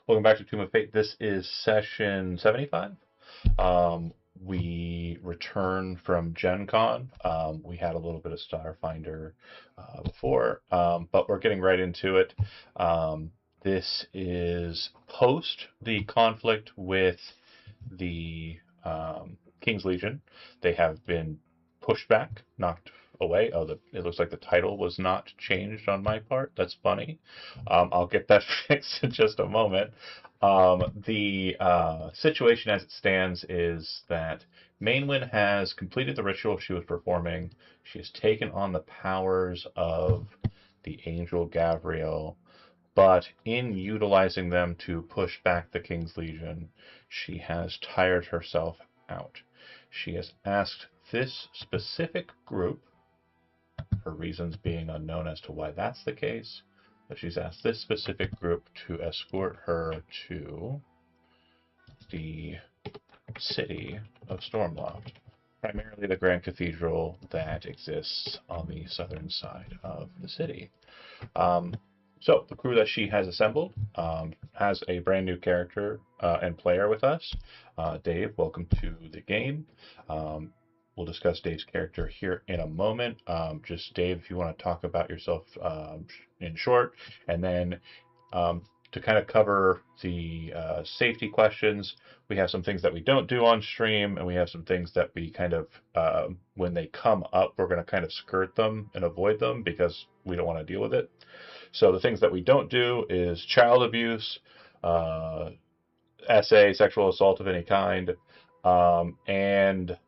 Welcome back to Tomb of Fate. This is session 75. We return from Gen Con. We had a little bit of Starfinder before, but we're getting right into it. This is post the conflict with the King's Legion. They have been pushed back, knocked away. It looks like the title was not changed on my part. That's funny. I'll get that fixed in just a moment. The situation as it stands is that Mainwin has completed the ritual she was performing. She has taken on the powers of the angel Gavriel, but in utilizing them to push back the King's Legion, she has tired herself out. She has asked this specific group, her reasons being unknown as to why that's the case, but she's asked this specific group to escort her to the city of Stormloft, primarily the Grand Cathedral that exists on the southern side of the city. So the crew that she has assembled has a brand new character and player with us. Dave, welcome to the game. We'll discuss Dave's character here in a moment. Just Dave, if you want to talk about yourself in short, and then to kind of cover the safety questions, we have some things that we don't do on stream, and we have some things that we kind of, when they come up, we're going to kind of skirt them and avoid them because we don't want to deal with it. So the things that we don't do is child abuse, SA, sexual assault of any kind, and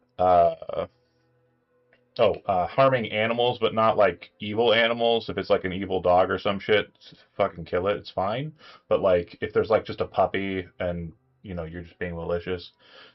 harming animals, but not like evil animals. If it's like an evil dog or some shit, fucking kill it. It's fine. But like if there's like just a puppy and you're just being malicious,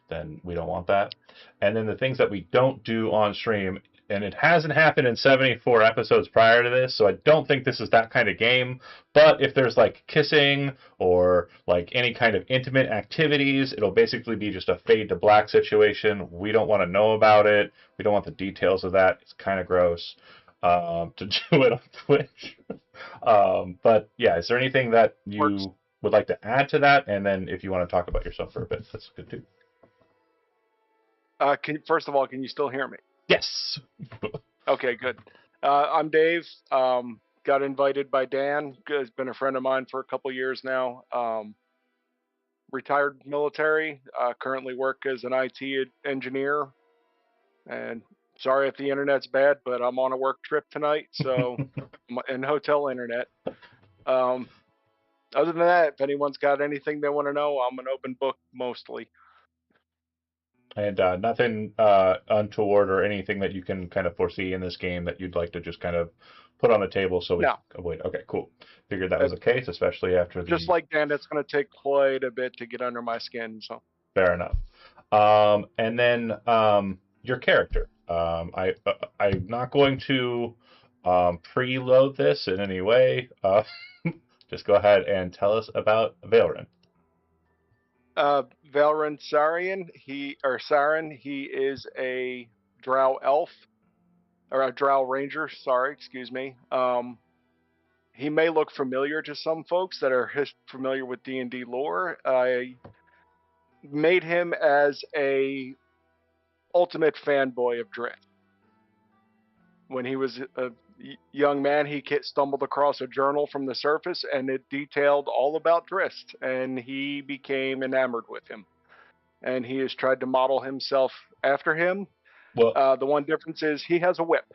then we don't want that. And then the things that we don't do on stream, and it hasn't happened in 74 episodes prior to this, so I don't think this is that kind of game. But if there's like kissing or like any kind of intimate activities, it'll basically be just a fade to black situation. We don't want to know about it. We don't want the details of that. It's kind of gross to do it on Twitch. But yeah, is there anything that you would like to add to that? And then if you want to talk about yourself for a bit, that's good too. First of all, can you still hear me? Yes. Okay, good. I'm Dave. Got invited by Dan. Has been a friend of mine for a couple years now. Retired military. Currently work as an IT engineer. And sorry if the internet's bad, but I'm on a work trip tonight, so and hotel internet. Other than that, if anyone's got anything they want to know, I'm an open book mostly. And nothing untoward or anything that you can kind of foresee in this game that you'd like to just kind of put on the table so we No. avoid. Okay, cool. Figured that was the case, especially after Just like Dan, it's going to take quite a bit to get under my skin. So fair enough. And then your character. I'm not going to preload this in any way. Just go ahead and tell us about Valerin. Valrin Sarian, he is a Drow elf, or a Drow ranger, excuse me. He may look familiar to some folks that are familiar with D&D lore. I made him as a ultimate fanboy of Drift. When he was a young man, he stumbled across a journal from the surface, and it detailed all about Drist, and he became enamored with him. And he has tried to model himself after him. Well, the one difference is he has a whip.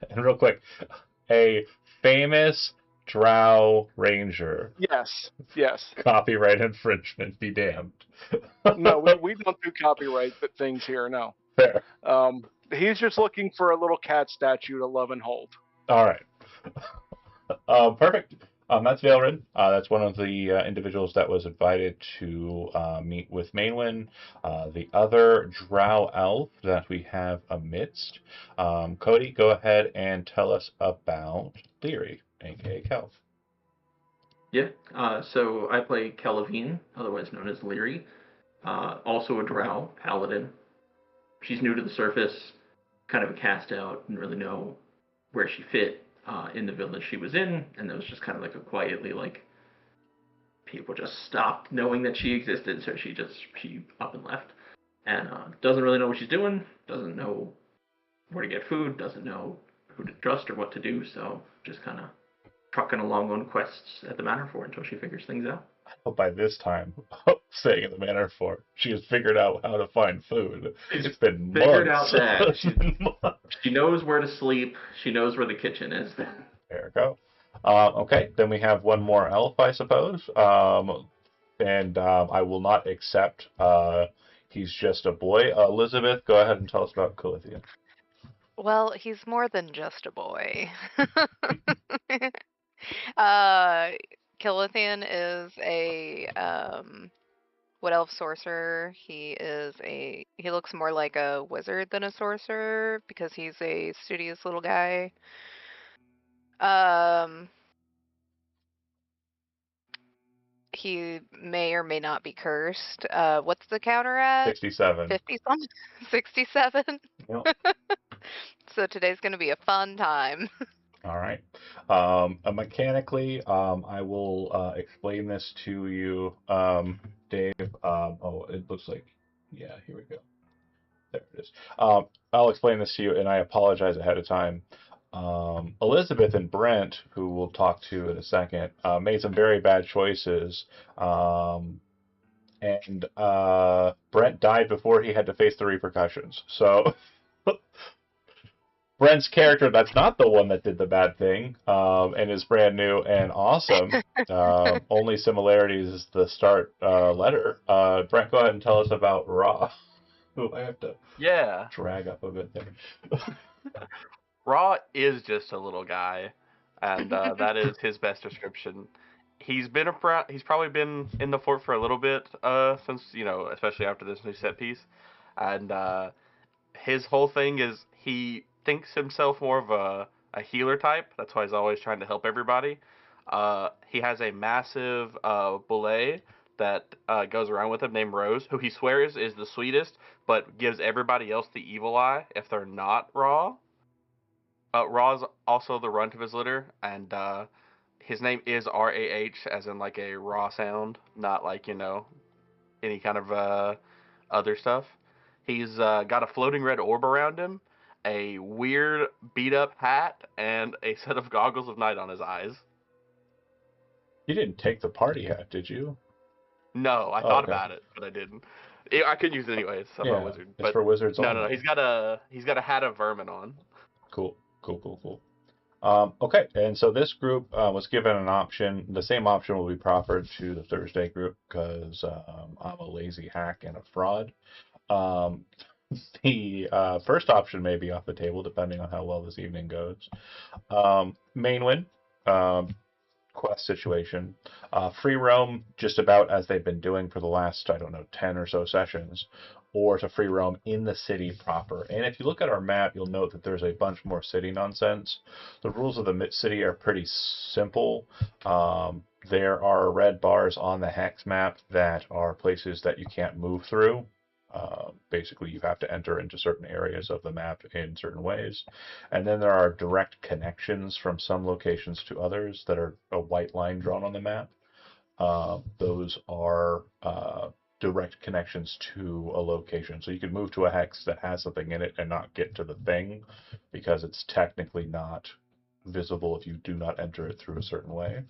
And real quick, a famous Drow ranger. Yes. Copyright infringement, be damned. No, we don't do copyright things here, no. Fair. He's just looking for a little cat statue to love and hold. All right. Perfect. That's Valerin. That's one of the individuals that was invited to meet with Mainwin. The other Drow elf that we have amidst. Cody, go ahead and tell us about Leary, aka Kelv. Yeah, so I play Kelvine, otherwise known as Leary. Also a Drow paladin. She's new to the surface, kind of a cast out, didn't really know where she fit in the village she was in, and it was just kind of like a quietly like people just stopped knowing that she existed, so she up and left, and doesn't really know what she's doing, doesn't know where to get food, doesn't know who to trust or what to do, so just kind of trucking along on quests at the Manor Fort until she figures things out. But by this time, staying in the Manor Fort, she has figured out how to find food. It's been Figured months. out that she knows where to sleep. She knows where the kitchen is. There we go. Okay, then we have one more elf, I suppose. And I will not accept. He's just a boy. Elizabeth, go ahead and tell us about Calithian. Well, he's more than just a boy. Calithian is a wood elf sorcerer. He looks more like a wizard than a sorcerer because he's a studious little guy. He may or may not be cursed. What's the counter at? 67. 50-something? 67? Yep. So today's going to be a fun time. All right. Mechanically, I will explain this to you, Dave. It looks like, yeah, here we go. There it is. I'll explain this to you, and I apologize ahead of time. Elizabeth and Brent, who we'll talk to in a second, made some very bad choices. And Brent died before he had to face the repercussions. So Brent's character, that's not the one that did the bad thing, and is brand new and awesome. Only similarities is the start letter. Brent, go ahead and tell us about Ra. Who I have to drag up a bit there. Ra is just a little guy, and that is his best description. He's probably been in the fort for a little bit since, especially after this new set piece, and his whole thing is he thinks himself more of a healer type. That's why he's always trying to help everybody. He has a massive bullet that goes around with him named Rose, who he swears is the sweetest, but gives everybody else the evil eye if they're not Ra. Ra's also the runt of his litter, and his name is R-A-H, as in like a raw sound, not like, any kind of other stuff. He's got a floating red orb around him, a weird beat-up hat, and a set of goggles of night on his eyes. You didn't take the party hat, did you? No, I thought about it, but I didn't. I could use it anyways. I'm a wizard. It's for wizards only. No. He's got a hat of vermin on. Cool. Okay, and so this group was given an option. The same option will be proffered to the Thursday group because I'm a lazy hack and a fraud. The first option may be off the table depending on how well this evening goes. Main win. Quest situation. Free roam just about as they've been doing for the last, 10 or so sessions, or to free roam in the city proper. And if you look at our map, you'll note that there's a bunch more city nonsense. The rules of the city are pretty simple. There are red bars on the hex map that are places that you can't move through. Basically, you have to enter into certain areas of the map in certain ways. And then there are direct connections from some locations to others that are a white line drawn on the map. Those are direct connections to a location. So you can move to a hex that has something in it and not get to the thing because it's technically not visible if you do not enter it through a certain way.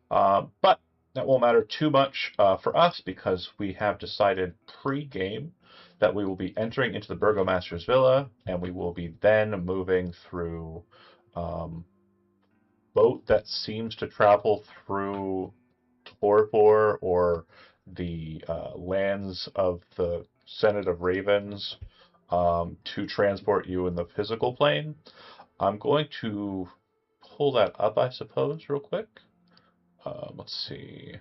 But that won't matter too much for us because we have decided pre-game that we will be entering into the Burgomaster's Villa and we will be then moving through boat that seems to travel through Torpor or the lands of the Senate of Ravens to transport you in the physical plane. I'm going to pull that up, I suppose, real quick. Let's see.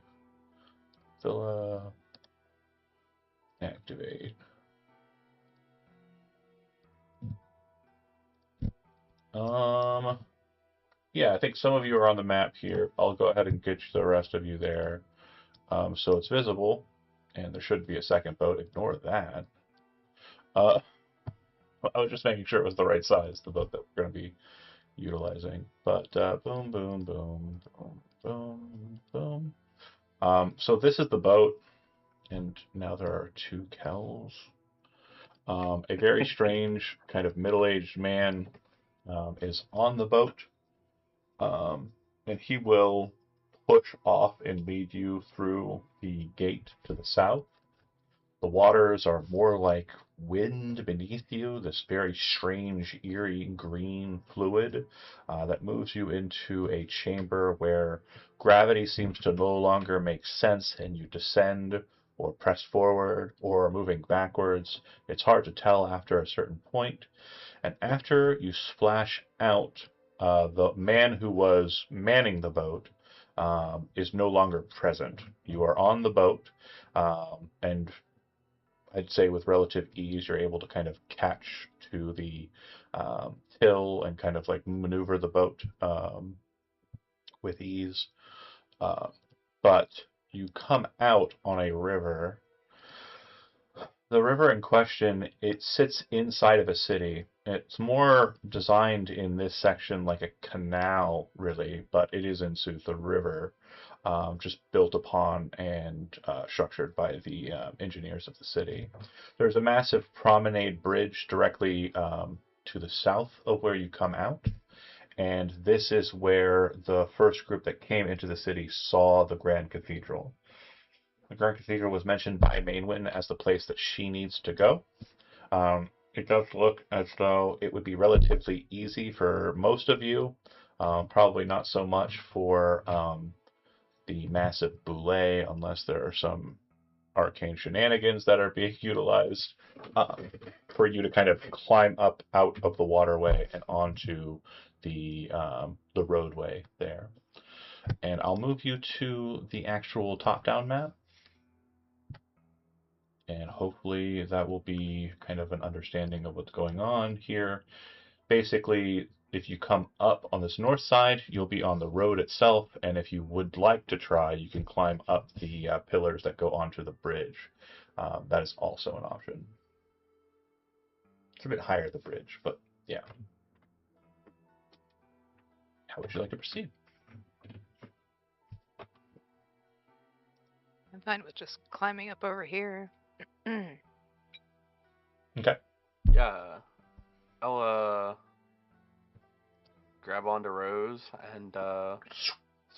Villa. Activate. Yeah, I think some of you are on the map here. I'll go ahead and get the rest of you there. So it's visible, and there should be a second boat. Ignore that. I was just making sure it was the right size, the boat that we're going to be utilizing. But boom, boom, boom, boom, boom, boom. So this is the boat, and now there are 2 Kells. A very strange, kind of middle-aged man is on the boat, and he will push off and lead you through the gate to the south. The waters are more like wind beneath you, this very strange, eerie green fluid that moves you into a chamber where gravity seems to no longer make sense and you descend or press forward or are moving backwards. It's hard to tell after a certain point. And after you splash out, the man who was manning the boat is no longer present. You are on the boat, and I'd say with relative ease, you're able to kind of catch to the till and kind of like maneuver the boat with ease. Uh, but you come out on a river. The river in question, it sits inside of a city. It's more designed in this section like a canal, really, but it is in sooth a river, just built upon and structured by the engineers of the city. There's a massive promenade bridge directly to the south of where you come out, and this is where the first group that came into the city saw the Grand Cathedral. The Grand Cathedral was mentioned by Mainwin as the place that she needs to go. It does look as though it would be relatively easy for most of you, probably not so much for the massive boulet, unless there are some arcane shenanigans that are being utilized for you to kind of climb up out of the waterway and onto the roadway there. And I'll move you to the actual top-down map. And hopefully that will be kind of an understanding of what's going on here. Basically, if you come up on this north side, you'll be on the road itself, and if you would like to try, you can climb up the pillars that go onto the bridge. That is also an option. It's a bit higher, the bridge, but yeah. How would you like to proceed? I'm fine with just climbing up over here. Okay. Yeah. I'll grab onto Rose and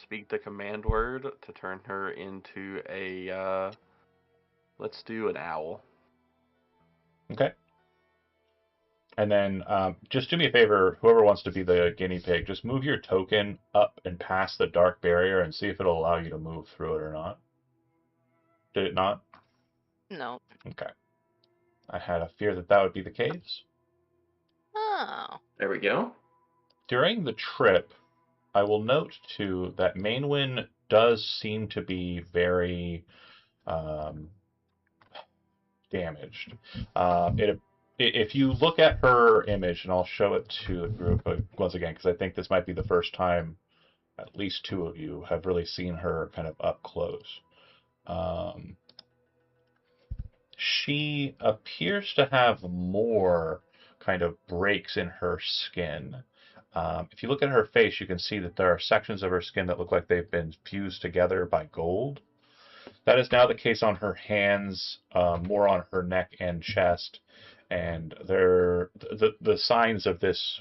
speak the command word to turn her into a let's do an owl. Okay. And then just do me a favor, whoever wants to be the guinea pig, just move your token up and past the dark barrier and see if it'll allow you to move through it or not. Did it not? No. Okay. I had a fear that that would be the case. Oh. There we go. During the trip, I will note too that Mainwin does seem to be very damaged. If you look at her image, and I'll show it to the group once again, because I think this might be the first time at least 2 of you have really seen her kind of up close. She appears to have more kind of breaks in her skin. If you look at her face, you can see that there are sections of her skin that look like they've been fused together by gold. That is now the case on her hands, more on her neck and chest, and the signs of this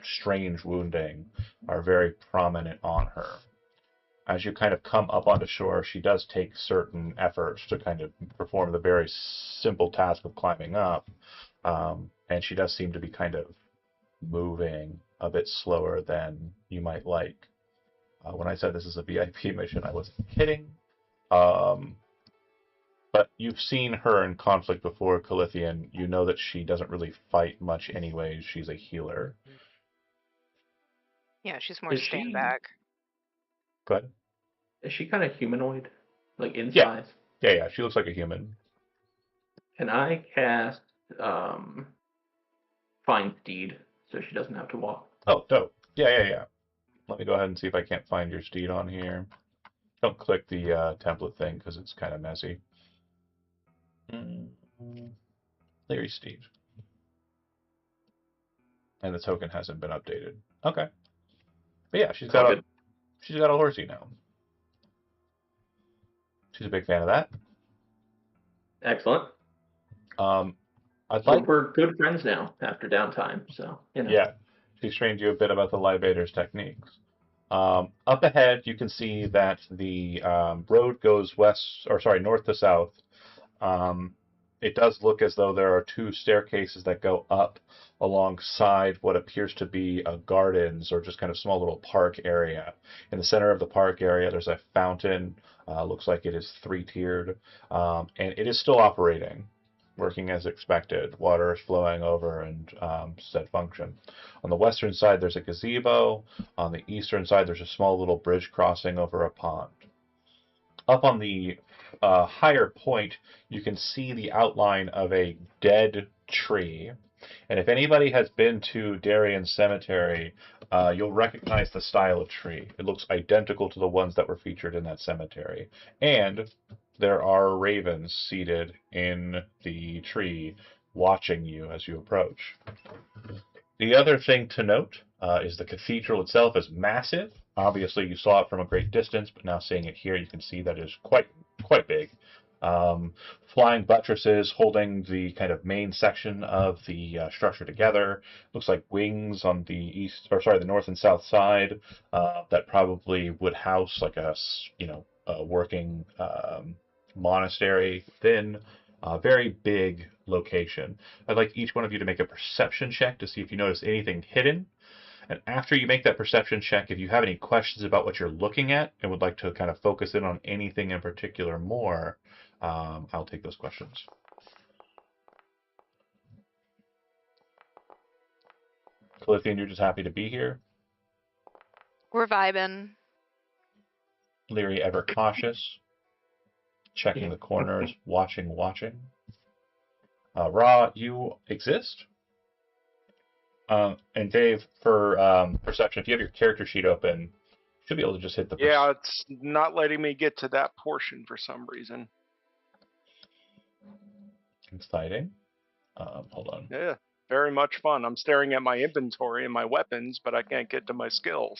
strange wounding are very prominent on her. As you kind of come up onto shore, she does take certain efforts to kind of perform the very simple task of climbing up, and she does seem to be kind of moving a bit slower than you might like. When I said this is a VIP mission, I wasn't kidding. But you've seen her in conflict before, Calithian. You know that she doesn't really fight much anyways. She's a healer. Yeah, she's more Is stand she back. Go ahead. is she kind of humanoid, like in Yeah. size? Yeah. She looks like a human. Can I cast Find Steed so she doesn't have to walk? Oh, dope. Yeah. Let me go ahead and see if I can't find your steed on here. Don't click the template thing because it's kind of messy. Larry Steed. And the token hasn't been updated. Okay. But yeah, she's got a horsey now. She's a big fan of that. Excellent. I'd So like. we're good friends now after downtime. So Yeah, she's trained you a bit about the Libator's techniques. Up ahead, you can see that the road goes north to south. It does look as though there are two staircases that go up alongside what appears to be a gardens or just kind of small little park area. In the center of the park area, there's a fountain. Looks like it is three-tiered, and it is still operating, working as expected. Water is flowing over and set function. On the western side, there's a gazebo. On the eastern side, there's a small little bridge crossing over a pond. Up on the higher point, you can see the outline of a dead tree. And if anybody has been to Darien Cemetery, you'll recognize the style of tree. It looks identical to the ones that were featured in that cemetery. And there are ravens seated in the tree watching you as you approach. The other thing to note is the cathedral itself is massive. Obviously, you saw it from a great distance, but now seeing it here, you can see that it is quite big. Flying buttresses holding the kind of main section of the structure together. Looks like wings on the the north and south side that probably would house like a working monastery within. Very big location. I'd like each one of you to make a perception check to see if you notice anything hidden. And after you make that perception check, if you have any questions about what you're looking at and would like to kind of focus in on anything in particular more, I'll take those questions. Calithian, you're just happy to be here? We're vibing. Leary, ever cautious? Checking the corners, watching. Ra, you exist? And Dave, for perception, if you have your character sheet open, you should be able to just hit the... Yeah, it's not letting me get to that portion for some reason. Exciting. Hold on. Yeah, very much fun. I'm staring at my inventory and my weapons, but I can't get to my skills.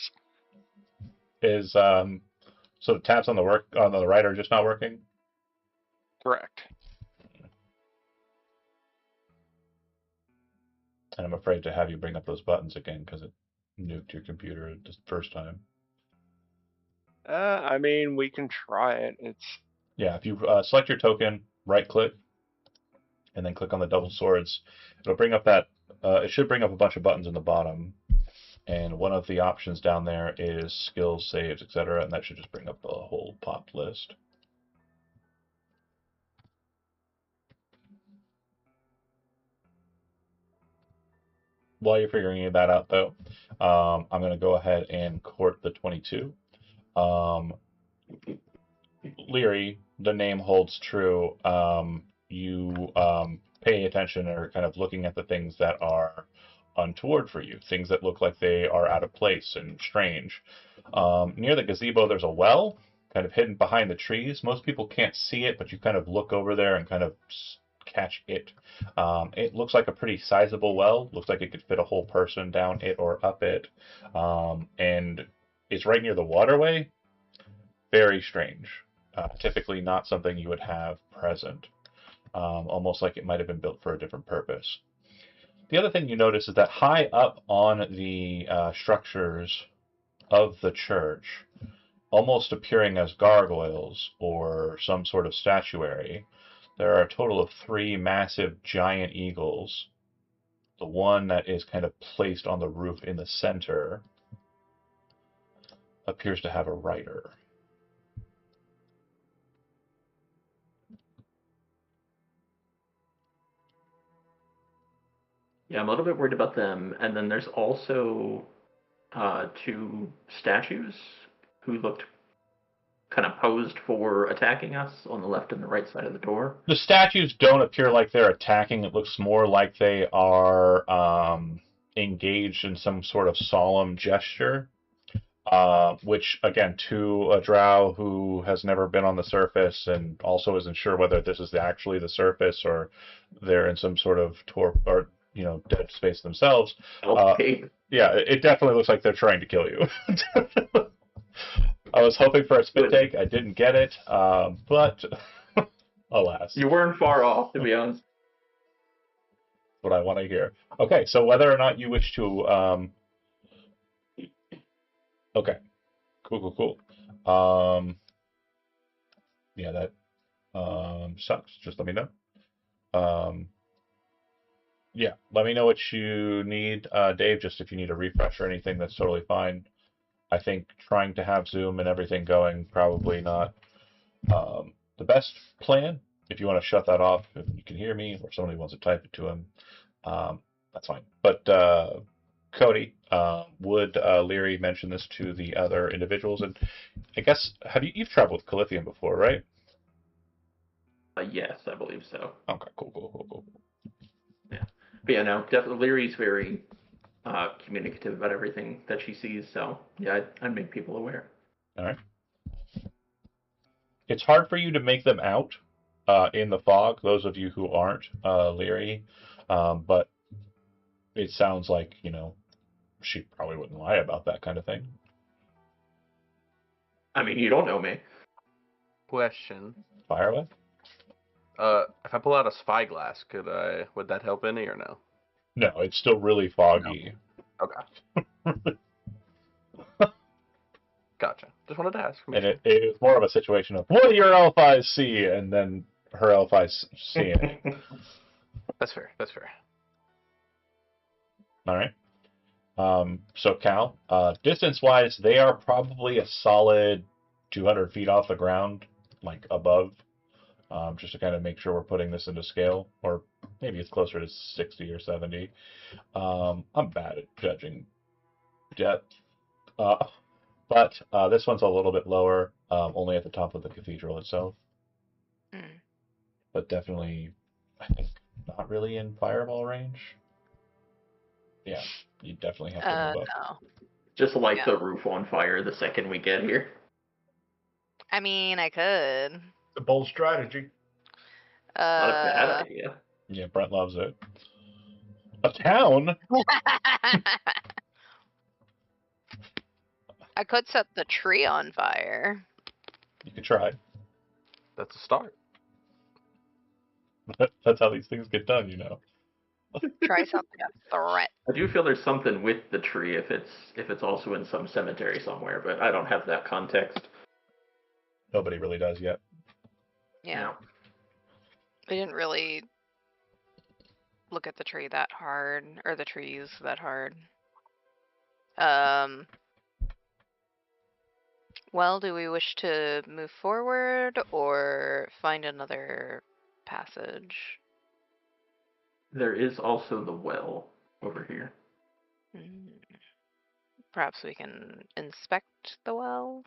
Is so tabs on the right are just not working? Correct. And I'm afraid to have you bring up those buttons again because it nuked your computer the first time. I mean, we can try it. Yeah, if you select your token, right-click, and then click on the double swords, it'll bring up that. It should bring up a bunch of buttons in the bottom, and one of the options down there is skills, saves, etc., and that should just bring up the whole popped list. While you're figuring that out, though, I'm going to go ahead and court the 22. Leary, the name holds true. You pay attention or kind of looking at the things that are untoward for you, things that look like they are out of place and strange. Near the gazebo, there's a well, kind of hidden behind the trees. Most people can't see it, but you kind of look over there and kind of catch it. It looks like a pretty sizable well. Looks like it could fit a whole person down it or up it. And it's right near the waterway. Very strange. Typically not something you would have present. Almost like it might have been built for a different purpose. The other thing you notice is that high up on the structures of the church, almost appearing as gargoyles or some sort of statuary, there are a total of 3 massive giant eagles. The one that is kind of placed on the roof in the center appears to have a rider. Yeah, I'm a little bit worried about them. And then there's also 2 statues who looked kind of posed for attacking us on the left and the right side of the door. The statues don't appear like they're attacking. It looks more like they are engaged in some sort of solemn gesture. Which, again, to a drow who has never been on the surface and also isn't sure whether this is actually the surface or they're in some sort of dead space themselves. Okay. Yeah, it definitely looks like they're trying to kill you. I was hoping for a spit take. I didn't get it, but alas. You weren't far off, to be honest. What I want to hear. Okay, so whether or not you wish to, okay, cool. Yeah, that sucks. Just let me know. Yeah, let me know what you need, Dave. Just if you need a refresh or anything, that's totally fine. I think trying to have Zoom and everything going probably not the best plan. If you want to shut that off, if you can hear me, or somebody wants to type it to him, that's fine. But Cody, would Leary mention this to the other individuals? And I guess you've traveled with Calithium before, right? Yes, I believe so. Okay, cool. Yeah, but yeah, no, definitely Leary's very communicative about everything that she sees. So yeah, I'd make people aware. All right. It's hard for you to make them out in the fog. Those of you who aren't Leary, but it sounds like she probably wouldn't lie about that kind of thing. I mean, you don't know me. Question. Fire away. If I pull out a spyglass, would that help any or no? No, it's still really foggy. No. Okay. Gotcha. Just wanted to ask. And it was more of a situation of, what do your elf eyes see? And then her elf eyes see it. That's fair. All right. So Cal, distance-wise, they are probably a solid 200 feet off the ground, like above, just to kind of make sure we're putting this into scale, or maybe it's closer to 60 or 70. I'm bad at judging depth, but this one's a little bit lower, only at the top of the cathedral itself. Mm. But definitely, I think, not really in fireball range. Yeah, you definitely have to move up. No. Just light the roof on fire the second we get here. I mean, I could. It's a bold strategy. Not a bad idea. Yeah, Brent loves it. A town? I could set the tree on fire. You could try. That's a start. That's how these things get done, Try something a threat. I do feel there's something with the tree if it's also in some cemetery somewhere, but I don't have that context. Nobody really does yet. Yeah. No. We didn't really look at the tree that hard, or the trees that hard. Well, do we wish to move forward or find another passage? There is also the well over here. Perhaps we can inspect the well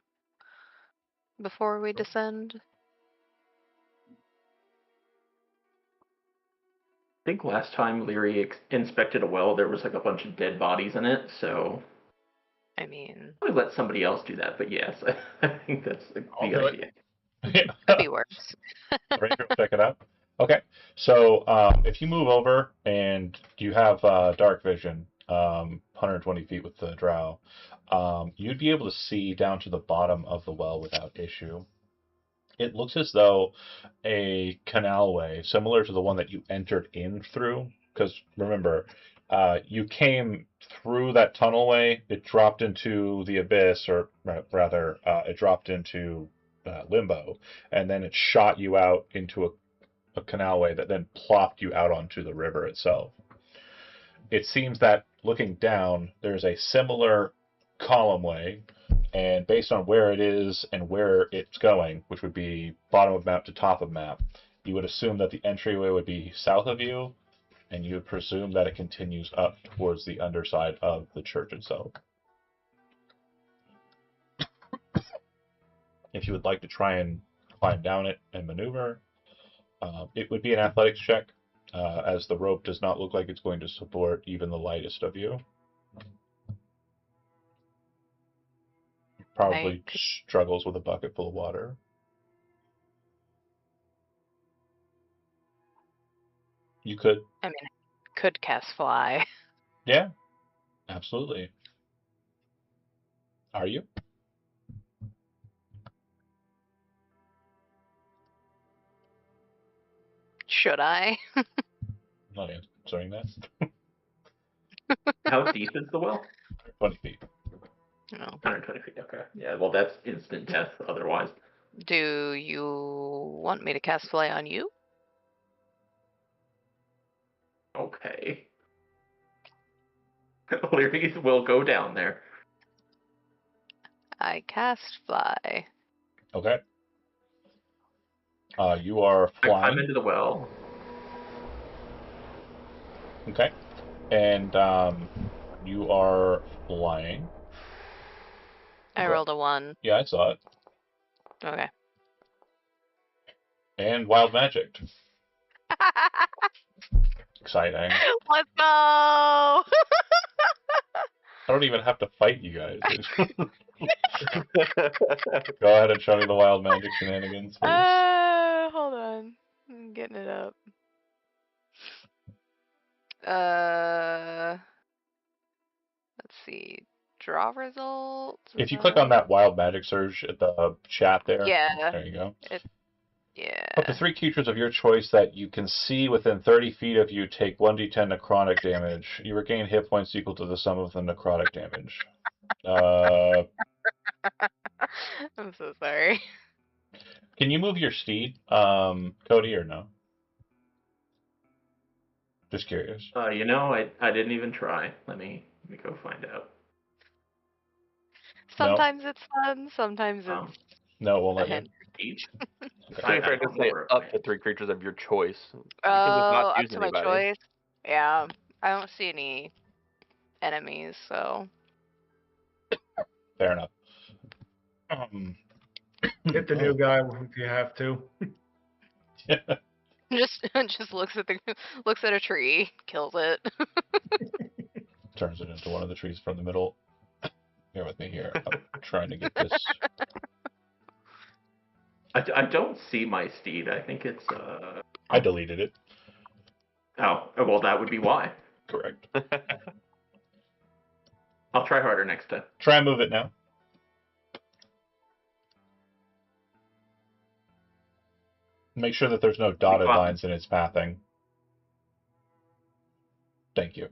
before we descend? I think last time Leary inspected a well, there was like a bunch of dead bodies in it, so I mean, I would let somebody else do that, but yes, I think that's the idea. could be worse. Ranger, check it out. Okay, so if you move over and you have dark vision, 120 feet with the drow, you'd be able to see down to the bottom of the well without issue. It looks as though a canalway, similar to the one that you entered in through, because remember, you came through that tunnelway, it dropped into the abyss, or rather, it dropped into limbo, and then it shot you out into a canalway that then plopped you out onto the river itself. It seems that looking down, there's a similar columnway, and based on where it is and where it's going, which would be bottom of map to top of map, you would assume that the entryway would be south of you, and you would presume that it continues up towards the underside of the church itself. If you would like to try and climb down it and maneuver, it would be an athletics check, as the rope does not look like it's going to support even the lightest of you. Probably struggles with a bucket full of water. You could. I mean, I could cast fly. Yeah, absolutely. Are you? Should I? I'm not answering that. How deep is the well? 20 feet. No. 120 feet. Okay. Yeah. Well, that's instant death. Otherwise. Do you want me to cast Fly on you? Okay. Leary will go down there. I cast Fly. Okay. You are I climb flying. into the well. Okay. And you are flying. I rolled a 1. Yeah, I saw it. Okay. And wild magic. Exciting. Let's go! I don't even have to fight you guys. Go ahead and show me the wild magic shenanigans, please. Hold on. I'm getting it up. Let's see. Draw results. If you click on that wild magic surge at the chat there, Yeah. there you go. Yeah. Up to 3 creatures of your choice that you can see within 30 feet of you take 1d10 necrotic damage. You regain hit points equal to the sum of the necrotic damage. I'm so sorry. Can you move your steed, Cody, or no? Just curious. You know, I didn't even try. Let me go find out. Sometimes it's fun, sometimes it's No, it won't a let you. hint. Each. To be fair, just say up to 3 creatures of your choice. You can just Oh, not up choose to my anybody. choice. Yeah, I don't see any enemies, so Fair enough. Hit the new guy if you have to. just looks at a tree, kills it. Turns it into one of the trees from the middle. Bear with me here. I'm trying to get this. I don't see my steed. I think it's I deleted it. Oh, well, that would be why. Correct. I'll try harder next time. Try and move it now. Make sure that there's no dotted lines in its pathing. Thank you.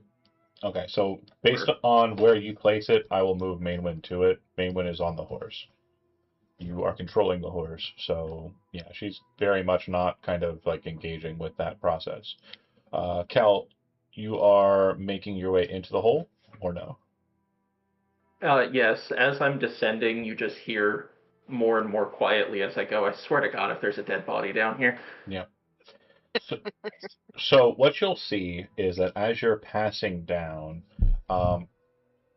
Okay, so based on where you place it, I will move Mainwind to it. Mainwind is on the horse. You are controlling the horse, so yeah, she's very much not kind of like engaging with that process. Kel, you are making your way into the hole, or no? Yes, as I'm descending, you just hear more and more quietly as I go. I swear to God, if there's a dead body down here. Yeah. So what you'll see is that as you're passing down,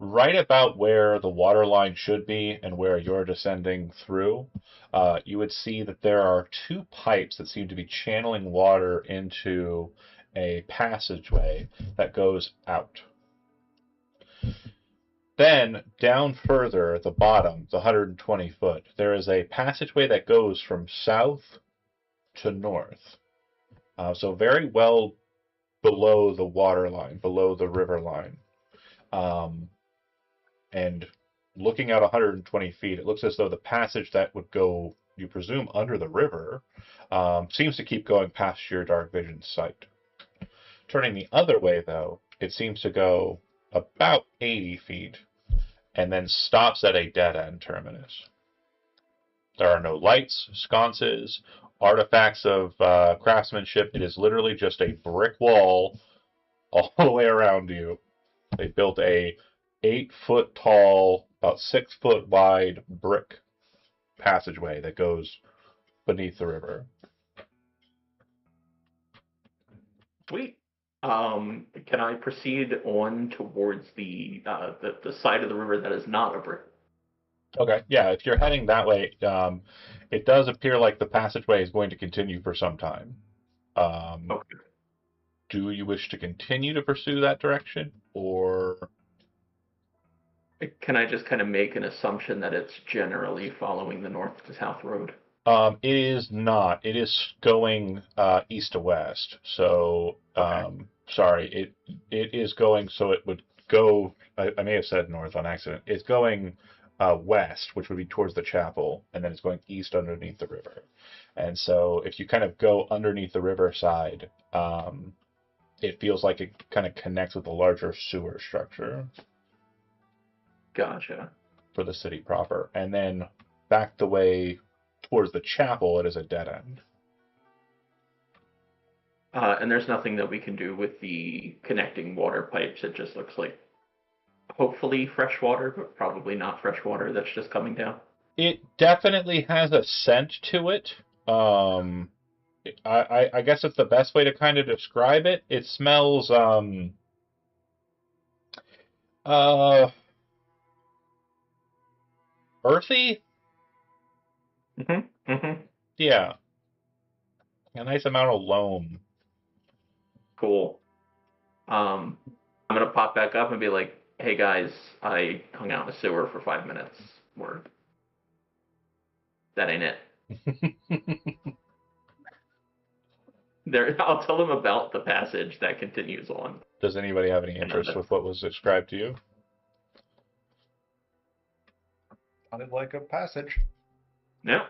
right about where the water line should be and where you're descending through, you would see that there are 2 pipes that seem to be channeling water into a passageway that goes out. Then, down further at the bottom, the 120 foot, there is a passageway that goes from south to north. So very well below the water line, below the river line. And looking at 120 feet, it looks as though the passage that would go, you presume, under the river, seems to keep going past your dark vision sight. Turning the other way, though, it seems to go about 80 feet and then stops at a dead-end terminus. There are no lights, sconces, artifacts of craftsmanship. It is literally just a brick wall all the way around you. They built a 8-foot tall, about 6-foot wide brick passageway that goes beneath the river. Sweet. Can I proceed on towards the side of the river that is not a brick? Okay, yeah, if you're heading that way, it does appear like the passageway is going to continue for some time. Okay. Do you wish to continue to pursue that direction, or... Can I just kind of make an assumption that it's generally following the north to south road? It is not. It is going east to west. So, sorry, it is going, so it would go, I may have said north on accident. It's going west, which would be towards the chapel, and then it's going east underneath the river. And so if you kind of go underneath the riverside, it feels like it kind of connects with a larger sewer structure Gotcha. for the city proper. And then back the way towards the chapel, it is a dead end. And there's nothing that we can do with the connecting water pipes. It just looks like hopefully fresh water, but probably not fresh water that's just coming down. It definitely has a scent to it. I guess it's the best way to kind of describe it. It smells earthy. Yeah, a nice amount of loam. Cool. I'm gonna pop back up and be like, "Hey guys, I hung out in the sewer for 5 minutes. Or that ain't it." I'll tell them about the passage that continues on. Does anybody have any interest with what was described to you? Sounded like a passage. Yeah.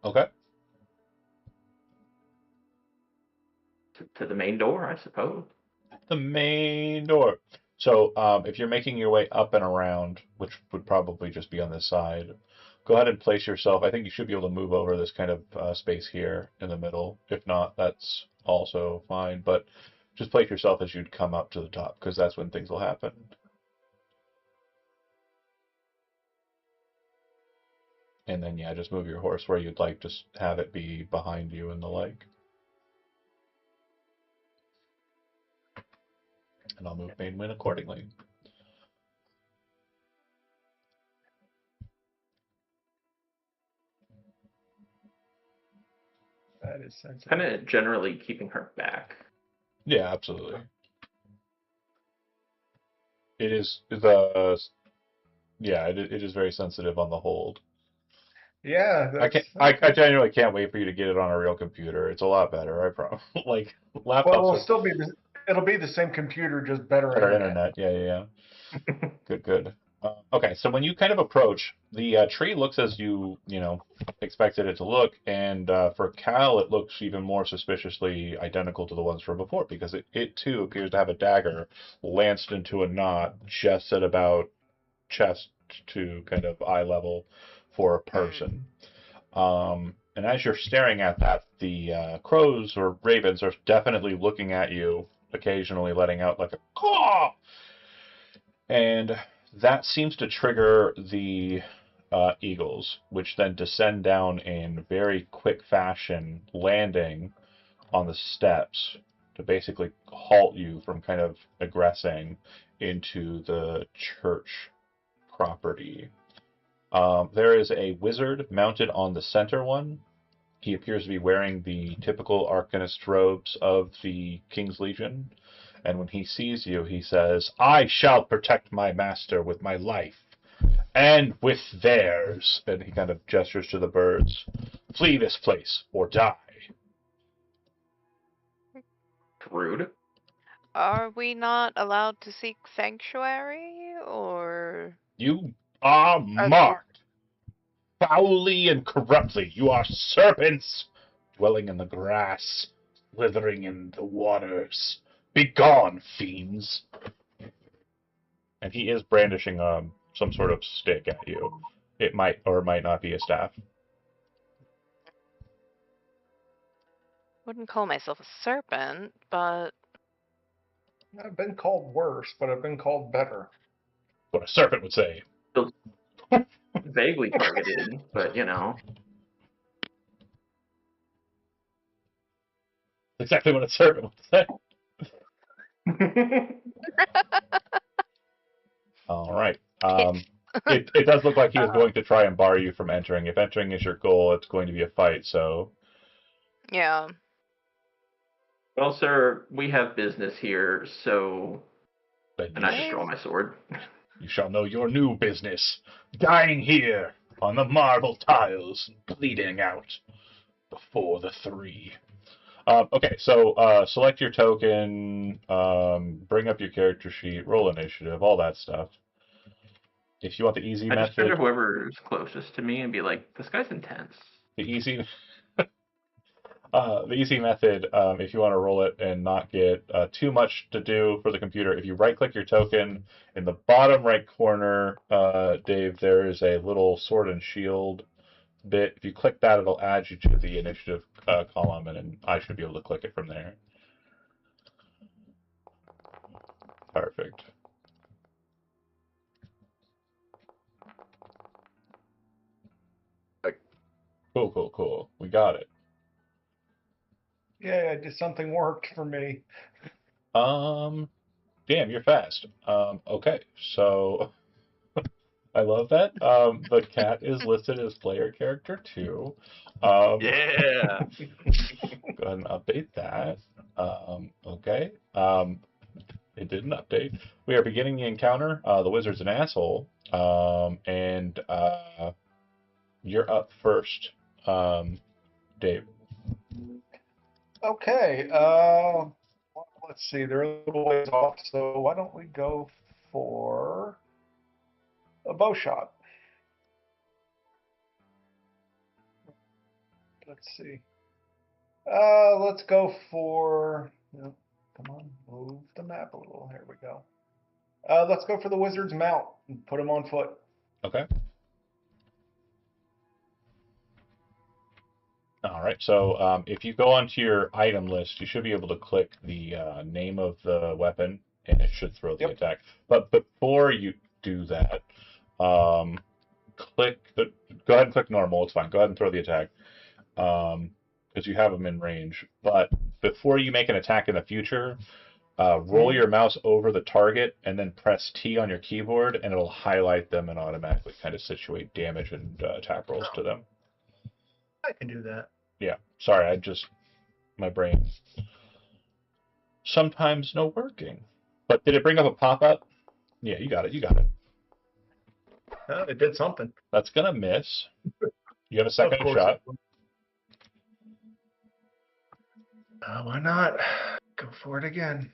Okay. To the main door, I suppose. The main door. So if you're making your way up and around, which would probably just be on this side, go ahead and place yourself. I think you should be able to move over this kind of space here in the middle. If not, that's also fine. But just place yourself as you'd come up to the top, because that's when things will happen. And then, yeah, just move your horse where you'd like to have it be behind you and the like. And I'll move Mainwind accordingly. That is sensitive. Kind of generally keeping her back. Yeah, absolutely. It is it is very sensitive on the hold. Yeah, I genuinely can't wait for you to get it on a real computer. It's a lot better, I promise. Like laptops. Well, it'll be the same computer, just better internet. Yeah. Good. Okay, so when you kind of approach, the tree looks as you expected it to look, and for Cal, it looks even more suspiciously identical to the ones from before, because it too appears to have a dagger lanced into a knot just at about chest to kind of eye level for a person. And as you're staring at that, the crows or ravens are definitely looking at you, occasionally letting out like a caw. And that seems to trigger the eagles, which then descend down in very quick fashion, landing on the steps to basically halt you from kind of aggressing into the church property. There is a wizard mounted on the center one. He appears to be wearing the typical Arcanist robes of the King's Legion. And when he sees you, he says, "I shall protect my master with my life, and with theirs." And he kind of gestures to the birds. "Flee this place, or die." Rude. Are we not allowed to seek sanctuary, or? You are marked. Foully and corruptly, you are serpents, dwelling in the grass, slithering in the waters. Begone, fiends! And he is brandishing some sort of stick at you. It might or might not be a staff. Wouldn't call myself a serpent, but I've been called worse, but I've been called better. What a serpent would say. Vaguely targeted, but Exactly what a serpent would say. All right. It does look like he is going to try and bar you from entering. If entering is your goal, it's going to be a fight, so... yeah. Well, sir, we have business here, so... Then And I just draw my sword. You shall know your new business. Dying here on the marble tiles, bleeding out before the three. Okay, so select your token, bring up your character sheet, roll initiative, all that stuff. If you want the easy I just turn to method, whoever's closest to me and be like, "This guy's intense." the easy the easy method, if you want to roll it and not get too much to do for the computer, if you right-click your token in the bottom right corner, Dave, there is a little sword and shield bit. If you click that, it'll add you to the initiative column, and then I should be able to click it from there. Perfect. Cool. We got it. Yeah, just something worked for me. Damn, you're fast. Okay, so I love that. The cat is listed as player character 2. Yeah. Go ahead and update that. Okay. It didn't update. We are beginning the encounter. The wizard's an asshole. And you're up first, Dave. Okay. Let's see. They're a little ways off, so why don't we go for a bow shot? Let's see. Let's go for. No, come on, move the map a little. Here we go. Let's go for the wizard's mount and put him on foot. Okay. All right. So if you go onto your item list, you should be able to click the name of the weapon, and it should throw the attack. But before you do that, click. Go ahead and click normal. It's fine. Go ahead and throw the attack, because you have them in range. But before you make an attack in the future, roll your mouse over the target and then press T on your keyboard, and it'll highlight them and automatically kind of situate damage and attack rolls to them. I can do that. Yeah. Sorry, my brain sometimes no working. But did it bring up a pop-up? Yeah, you got it. It did something. That's gonna miss. You have a second shot. Why not? Go for it again.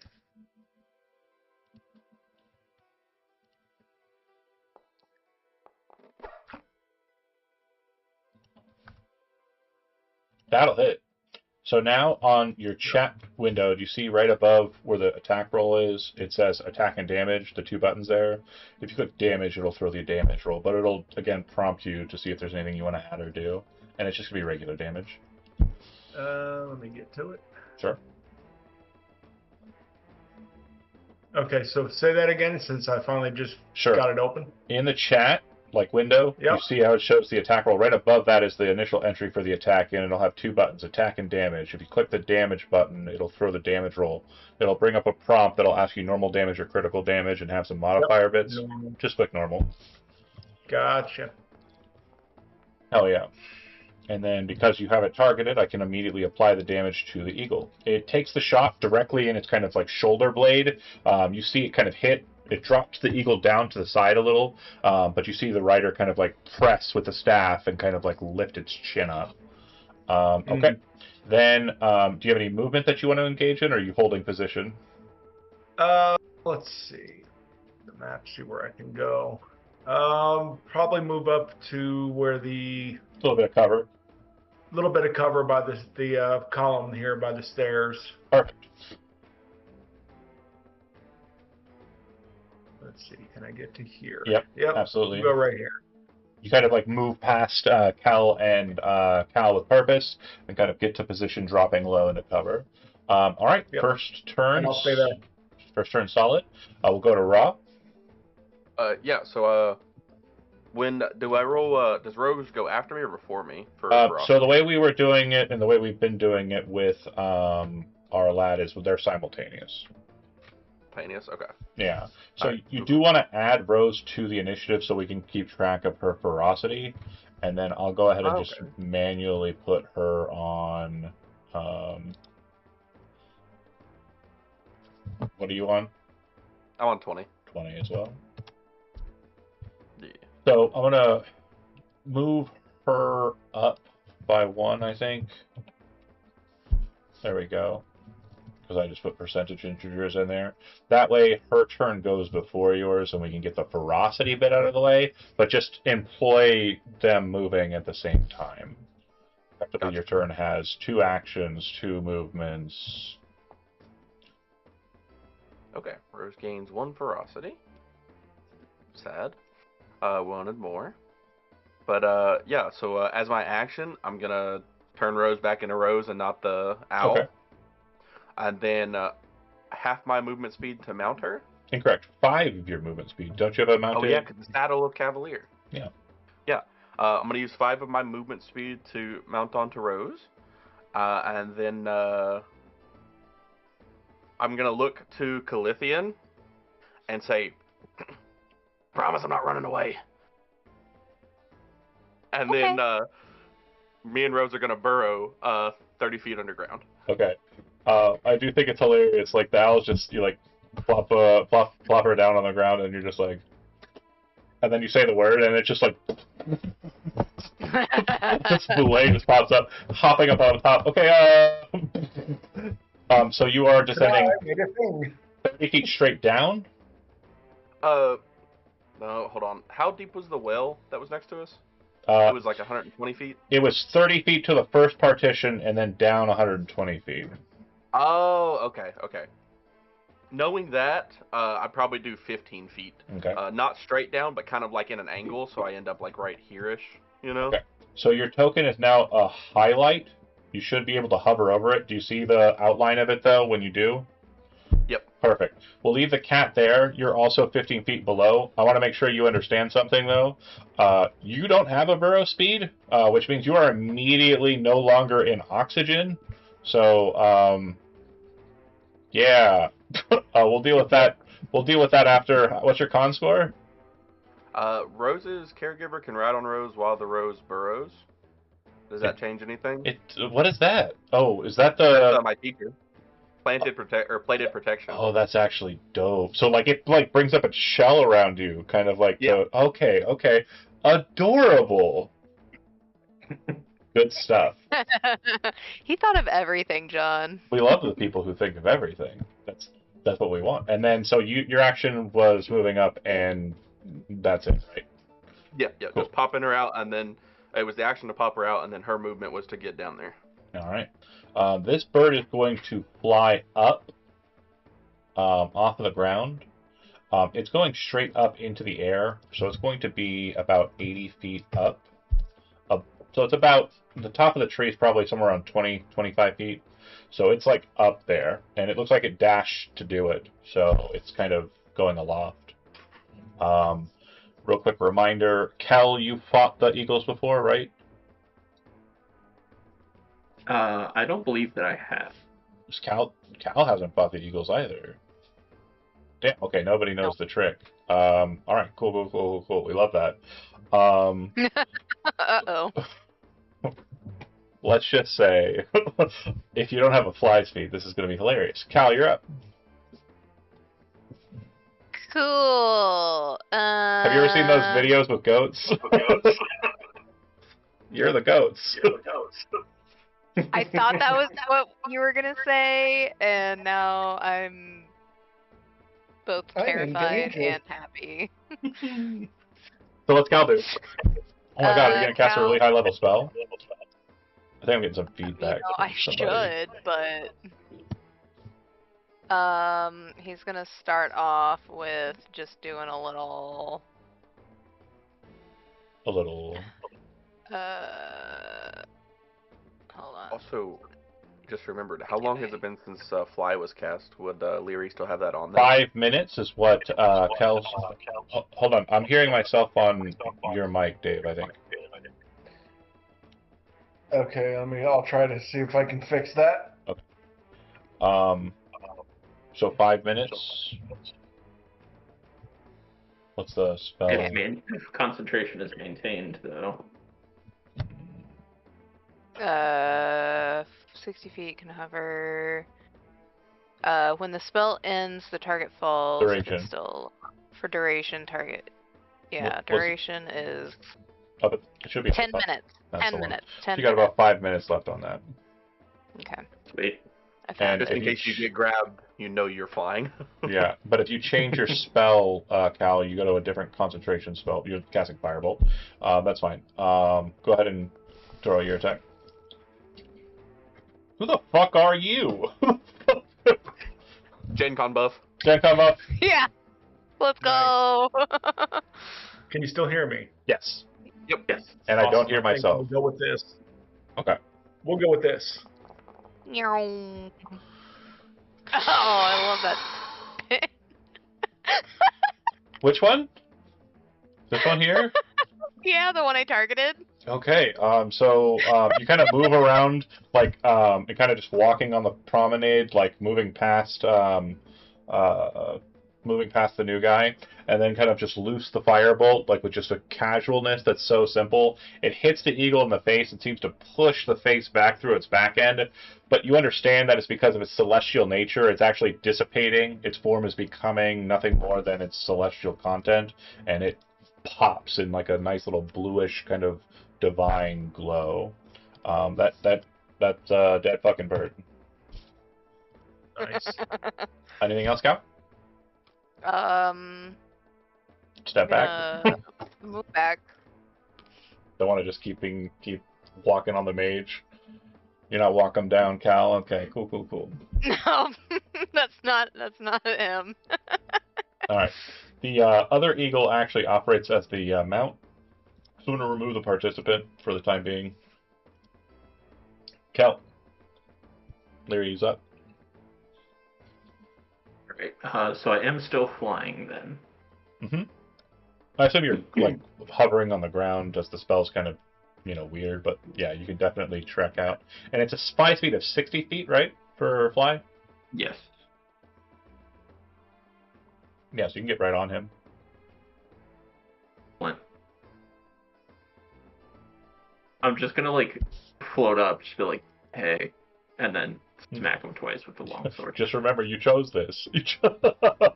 That'll hit. So now on your chat window, do you see right above where the attack roll is? It says attack and damage, the 2 buttons there. If you click damage, it'll throw the damage roll, but it'll again prompt you to see if there's anything you want to add or do. And it's just gonna be regular damage. Let me get to it. Sure. Okay, so say that again since I finally just Sure. got it open. In the chat window, you see how it shows the attack roll. Right above that is the initial entry for the attack, and it'll have 2 buttons, attack and damage. If you click the damage button, it'll throw the damage roll. It'll bring up a prompt that'll ask you normal damage or critical damage and have some modifier bits. Normal. Just click normal. Gotcha. Hell yeah. And then because you have it targeted, I can immediately apply the damage to the eagle. It takes the shot directly in its kind of like shoulder blade. You see it kind of hit. It drops the eagle down to the side a little, but you see the rider kind of like press with the staff and kind of like lift its chin up. Okay. Then, do you have any movement that you want to engage in, or are you holding position? Let's see. The map, see where I can go. Probably move up to where the A little bit of cover. little bit of cover by the column here by the stairs. Perfect. Let's see, can I get to here? Yep, Yep. absolutely. Go right here. You kind of like move past Cal and Cal with purpose and kind of get to position dropping low into cover. All right, first turn. And I'll stay there. First turn solid. We'll go to Raw. Yeah. So when do I roll? Does Rogues go after me or before me for Raw? So the way we were doing it and the way we've been doing it with our lad is they're simultaneous. Okay. Yeah. So Right. you do want to add Rose to the initiative so we can keep track of her ferocity, and then I'll go ahead and just manually put her on. What are you on? I'm on 20. 20 as well. Yeah. So I'm gonna move her up by 1, I think. There we go. Because I just put percentage integers in there. That way, her turn goes before yours, and we can get the ferocity bit out of the way, but just employ them moving at the same time. Effectively, your turn has 2 actions, 2 movements. Okay, Rose gains 1 ferocity. Sad. Wanted more. But yeah, so as my action, I'm gonna turn Rose back into Rose and not the owl. Okay. And then half my movement speed to mount her. Incorrect. 5 of your movement speed. Don't you have a mounted? Oh yeah, because the saddle of Cavalier. Yeah. Yeah. I'm gonna use 5 of my movement speed to mount onto Rose, and then I'm gonna look to Calithian and say, "Promise I'm not running away." And Okay. then me and Rose are gonna burrow 30 feet underground. Okay. I do think it's hilarious. Like the owl's just you like plop her down on the ground, and you're just like, and then you say the word, and it's just like. This blade just pops up, hopping up on top. Okay, so you are descending 30 feet straight down? No, hold on. How deep was the well that was next to us? It was like 120 feet? It was 30 feet to the first partition, and then down 120 feet. Oh, okay. Knowing that, I'd probably do 15 feet. Okay. Not straight down, but kind of like in an angle, so I end up like right here-ish, you know? Okay. So your token is now a highlight. You should be able to hover over it. Do you see the outline of it, though, when you do? Yep. Perfect. We'll leave the cat there. You're also 15 feet below. I want to make sure you understand something, though. You don't have a burrow speed, which means you are immediately no longer in oxygen. So, yeah. We'll deal with that. We'll deal with that after. What's your con score? Rose's caregiver can ride on Rose while the Rose burrows. Does that change anything? What is that? Oh, is that That's my teacher. Plated protection. Oh, that's actually dope. So like it like brings up its shell around you, kind of like okay, adorable. Good stuff. He thought of everything, John. We love the people who think of everything. That's what we want. And then so your action was moving up, and that's it, right? Yeah, Cool. Just popping her out, and then it was the action to pop her out, and then her movement was to get down there. All right. This bird is going to fly up off of the ground. It's going straight up into the air, so it's going to be about 80 feet up. So it's about, the top of the tree is probably somewhere around 20, 25 feet. So it's like up there, and it looks like it dashed to do it. So it's kind of going aloft. Real quick reminder, Kel, you fought the eagles before, right? I don't believe that I have. Cal hasn't fought the eagles either. Damn, okay, nobody knows the trick. All right, cool. We love that. Uh-oh. Let's just say, if you don't have a fly speed, this is going to be hilarious. Cal, you're up. Cool. Have you ever seen those videos with goats? You're the goats. I thought that was what you were gonna say, and now I'm both terrified and happy. So what's Cal do? Oh my god, are you going to cast a Cal- really high level spell? I think I'm getting some feedback. I from somebody. should, but he's gonna start off with just doing a little hold on. Also, just remembered, how long has it been since Fly was cast? Would Leary still have that on there? 5 minutes is what Kel's... Oh, hold on, I'm hearing myself on your mic, Dave, I think. Okay, I'll try to see if I can fix that. Okay. So 5 minutes. What's the spell? If concentration is maintained, though. 60 feet can hover. When the spell ends, the target falls. Duration. It's still for duration. Target. Yeah, What's- duration is Oh, but it should be 10 minutes. That's 10 the one. minutes. So 10 you got minutes. about 5 minutes left on that. Okay. Sweet. I found Just And in if case you get grabbed, you know you're flying. Yeah, but if you change your spell, Cal, you go to a different concentration spell. You're casting Firebolt. That's fine. Go ahead and throw your attack. Who the fuck are you? Gen Con buff. Gen Con buff? Yeah. Let's go. Can you still hear me? Yes. Yep. Yes. And I don't Awesome. hear I think myself. We'll go with this. Okay. We'll go with this. Meow. Oh, I love that. Which one? This one here? Yeah, the one I targeted. Okay, so you kind of move around, like, and kind of just walking on the promenade, like moving past the new guy, and then kind of just loose the firebolt, like with just a casualness that's so simple. It hits the eagle in the face and seems to push the face back through its back end, but you understand that it's because of its celestial nature. It's actually dissipating. Its form is becoming nothing more than its celestial content, and it pops in like a nice little bluish kind of divine glow. That's dead fucking bird. Nice. Anything else, Cal? Step back. Move back. Don't want to just keep walking on the mage. You're not walking down, Cal. Okay, cool. No, that's not him. All right. The other eagle actually operates as the mount. So I'm going to remove the participant for the time being. Cal. Leary's up. Alright, so I am still flying then. Mm-hmm. I assume you're like hovering on the ground as the spell's kind of, weird, but yeah, you can definitely trek out. And it's a fly speed of 60 feet, right, for fly? Yes. Yeah, so you can get right on him. One. I'm just gonna like float up, just be like, hey, and then smack him twice with the longsword. Just remember, you chose this.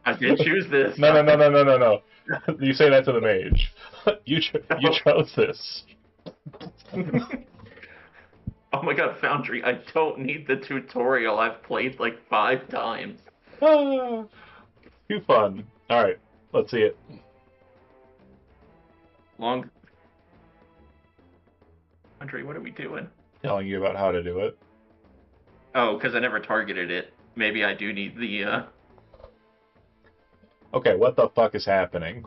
I did choose this. No. You say that to the mage. You chose this. Oh my god, Foundry, I don't need the tutorial. I've played like 5 times. Too fun. Alright, let's see it. Foundry, what are we doing? Telling you about how to do it. Oh, because I never targeted it. Maybe I do need the, Okay, what the fuck is happening?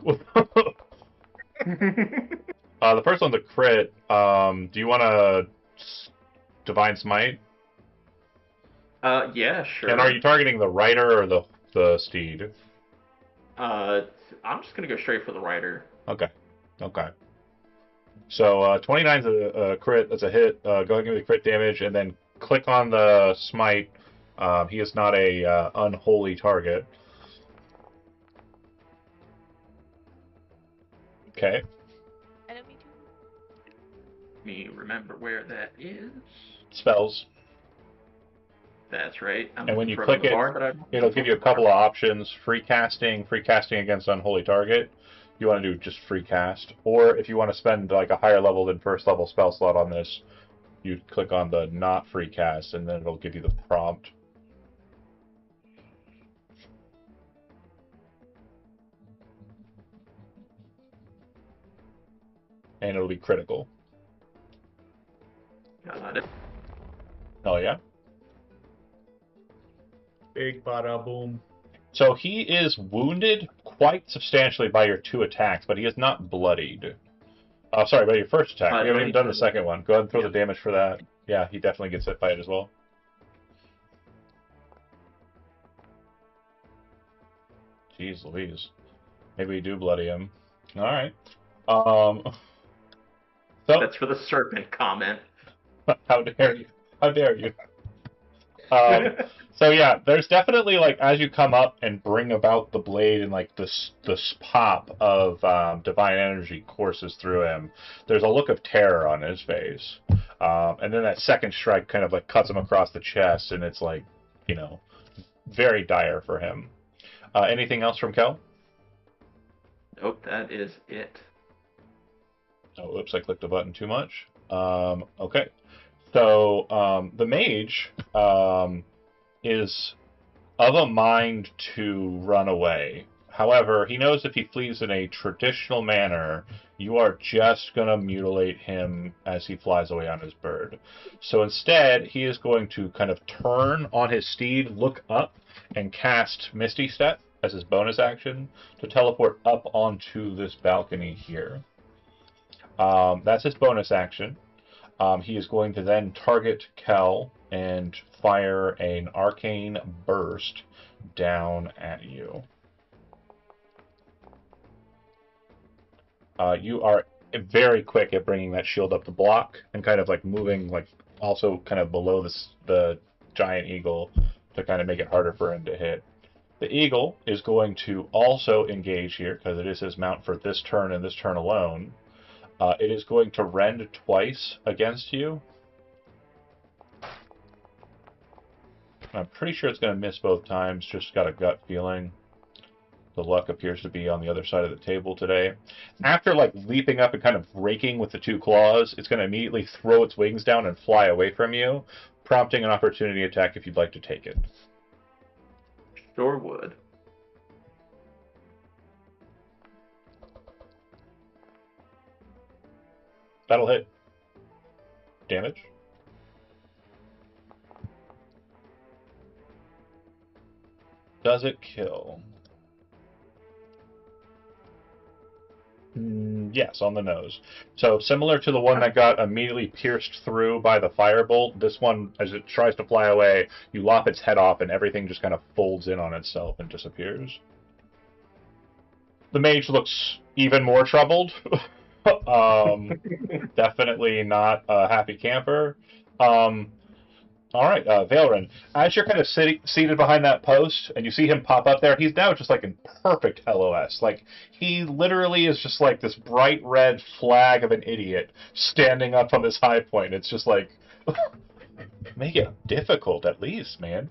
The first one's a crit. Do you want to Divine Smite? Yeah, sure. And are you targeting the rider or the steed? I'm just gonna go straight for the rider. Okay. So 29's a crit. That's a hit. Go ahead and give me the crit damage, and then click on the smite. He is not a unholy target. Okay. Let me remember where that is. Spells. That's right. And when you click it, it'll give you a couple of options. Free casting against unholy target. You want to do just free cast. Or if you want to spend like a higher level than first level spell slot on this, you click on the not free cast, and then it'll give you the prompt. And it'll be critical. Got it. Oh yeah? Big bada boom. So he is wounded quite substantially by your 2 attacks, but he is not bloodied. Oh, sorry, by your first attack. We haven't even done the second one. Go ahead and throw the damage for that. Yeah, he definitely gets hit by it as well. Jeez Louise. Maybe we do bloody him. Alright. So That's for the serpent comment. How dare you? How dare you? So yeah, there's definitely like as you come up and bring about the blade and like this pop of divine energy courses through him. There's a look of terror on his face, and then that second strike kind of like cuts him across the chest, and it's like very dire for him. Anything else from Kel? Nope, that is it. Oh, oops! I clicked the button too much. Okay. So the mage is of a mind to run away. However, he knows if he flees in a traditional manner, you are just going to mutilate him as he flies away on his bird. So instead, he is going to kind of turn on his steed, look up, and cast Misty Step as his bonus action to teleport up onto this balcony here. That's his bonus action. He is going to then target Kel and fire an arcane burst down at you. You are very quick at bringing that shield up to block and kind of like moving like also kind of below the giant eagle to kind of make it harder for him to hit. The eagle is going to also engage here because it is his mount for this turn and this turn alone. It is going to rend twice against you. I'm pretty sure it's going to miss both times, just got a gut feeling. The luck appears to be on the other side of the table today. After like leaping up and kind of raking with the two claws, it's going to immediately throw its wings down and fly away from you, prompting an opportunity attack if you'd like to take it. Sure would. That'll hit. Damage. Does it kill? Yes, on the nose. So similar to the one that got immediately pierced through by the firebolt, this one, as it tries to fly away, you lop its head off and everything just kind of folds in on itself and disappears. The mage looks even more troubled. Definitely not a happy camper. All right, Valerin, as you're kind of seated behind that post and you see him pop up there, he's now just like in perfect LOS. Like, he literally is just like this bright red flag of an idiot standing up from his high point. It's just like, make it difficult at least, man.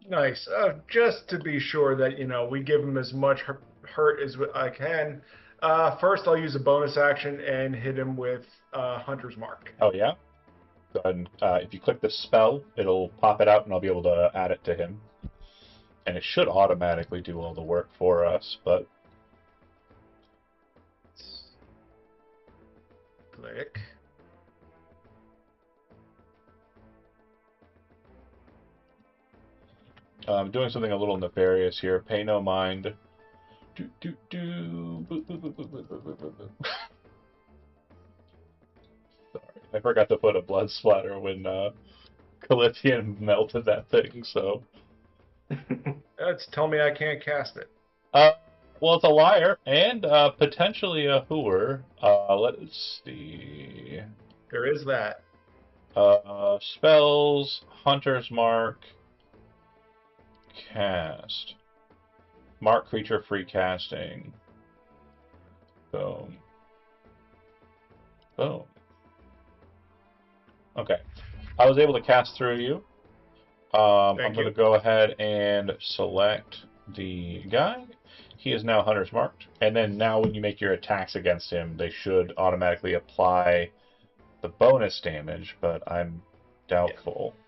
Nice. Just to be sure that, we give him as much hurt as I can, first I'll use a bonus action and hit him with Hunter's Mark. Oh, yeah? Go ahead and if you click the spell, it'll pop it out and I'll be able to add it to him. And it should automatically do all the work for us, but... Click. I'm doing something a little nefarious here. Pay no mind. Do, do, do. Boop, boop, boop, boop, boop, boop, boop, boop. Sorry, I forgot to put a blood splatter when Calithian melted that thing, so... That's tell me I can't cast it. Well, it's a liar and potentially a hooer. Let's see. There is that. Spells, Hunter's Mark, cast. Mark creature free casting. Boom. Boom. Okay. I was able to cast through you. I'm going to go ahead and select the guy. He is now Hunter's Marked. And then now when you make your attacks against him, they should automatically apply the bonus damage, but I'm doubtful. Yeah.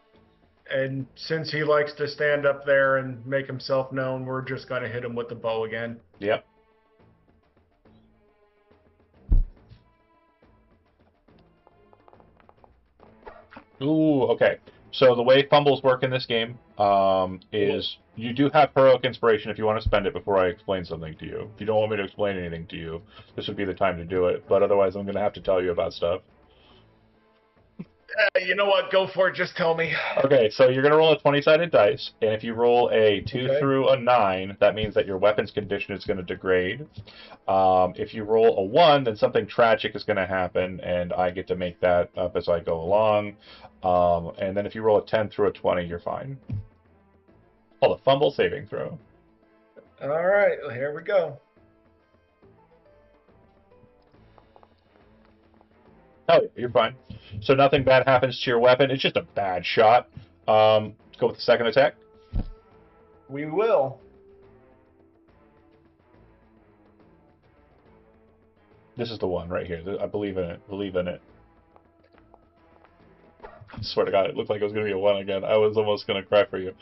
And since he likes to stand up there and make himself known, we're just going to hit him with the bow again. Yep. Ooh, okay. So the way fumbles work in this game is you do have heroic inspiration if you want to spend it before I explain something to you. If you don't want me to explain anything to you, this would be the time to do it. But otherwise, I'm going to have to tell you about stuff. You know what? Go for it. Just tell me. Okay, so you're going to roll a 20-sided dice, and if you roll a 2 through a 9, that means that your weapon's condition is going to degrade. If you roll a 1, then something tragic is going to happen, and I get to make that up as I go along. And then if you roll a 10 through a 20, you're fine. Oh, the fumble saving throw. All right, here we go. Oh, you're fine. So nothing bad happens to your weapon. It's just a bad shot. Let's go with the second attack. We will. This is the one right here. I believe in it. Believe in it. Swear to God, it looked like it was going to be a 1 again. I was almost going to cry for you.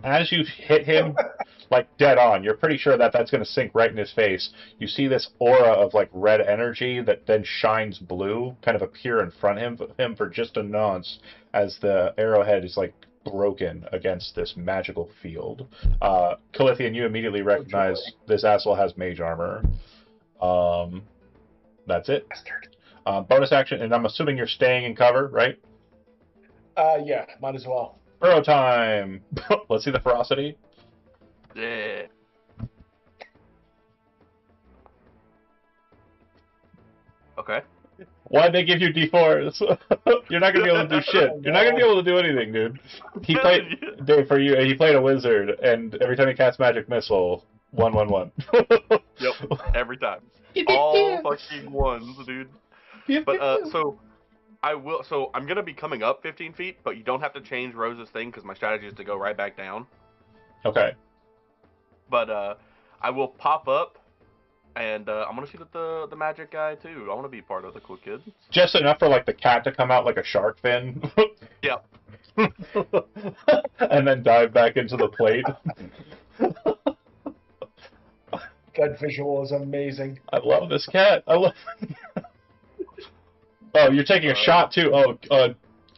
As you hit him, like dead on, you're pretty sure that that's going to sink right in his face. You see this aura of like red energy that then shines blue, kind of appear in front of him for just a nonce, as the arrowhead is like broken against this magical field. Calithian, you immediately recognize this asshole has mage armor. That's it. Bonus action, and I'm assuming you're staying in cover, right? Yeah, might as well. Burrow time! Let's see the ferocity. Yeah. Okay. Why'd they give you D4s? You're not gonna be able to do shit. You're not gonna be able to do anything, dude. He played Dave for you. He played a wizard, and every time he casts magic missile, 1/1/1. Yep. Every time. All fucking ones, dude. But so I will. So I'm gonna be coming up 15 feet, but you don't have to change Rose's thing because my strategy is to go right back down. Okay. But I will pop up. And I'm gonna shoot at the magic guy too. I want to be part of the cool kids. Just enough for like the cat to come out like a shark fin. Yep. And then dive back into the plate. That visual is amazing. I love this cat. I love. Oh, you're taking a shot too. Oh,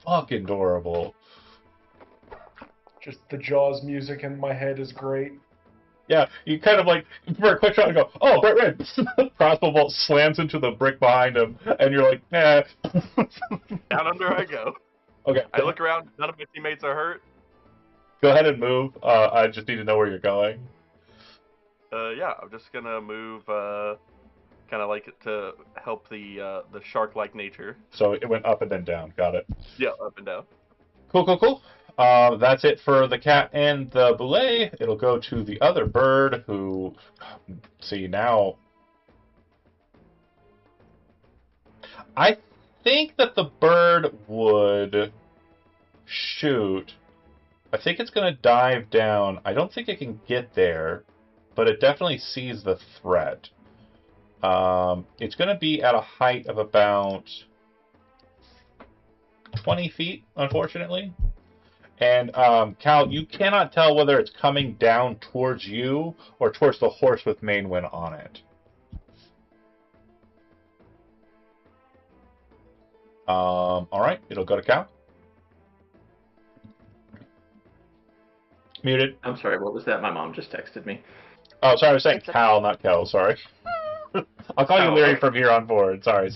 fucking adorable. Just the Jaws music in my head is great. Yeah, you kind of like, for a quick shot, and go, oh, right, right. Crossbow bolt slams into the brick behind him, and you're like, nah. Down under I go. Okay. I look around, none of my teammates are hurt. Go ahead and move. I just need to know where you're going. Yeah, I'm just gonna move, kind of like to help the shark-like nature. So it went up and then down. Got it. Yeah, up and down. Cool, cool, cool. That's it for the cat and the boulet. It'll go to the other bird who, see now, I think that the bird would shoot. I think it's going to dive down. I don't think it can get there, but it definitely sees the threat. It's going to be at a height of about 20 feet, unfortunately. And, Cal, you cannot tell whether it's coming down towards you or towards the horse with Mainwind on it. Alright, it'll go to Cal. Muted. I'm sorry, what was that? My mom just texted me. Oh, sorry, I was saying It's a- Cal, not Kel, sorry. I'll call you Oh, Leary okay. from here on forward. Sorry.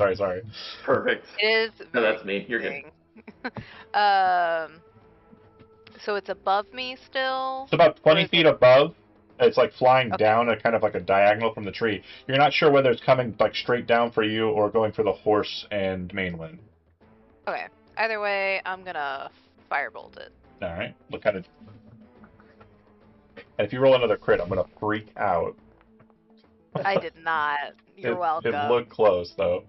Perfect. It is. No, very that's me. You're good. confusing. So it's above me still. It's about 20 is feet it- above. It's like flying Okay. down at kind of like a diagonal from the tree. You're not sure whether it's coming like straight down for you or going for the horse and Mainwind. Okay. Either way, I'm gonna firebolt it. Alright, what kind of... And if you roll another crit, I'm gonna freak out. I did not. You're welcome. It looked close, though.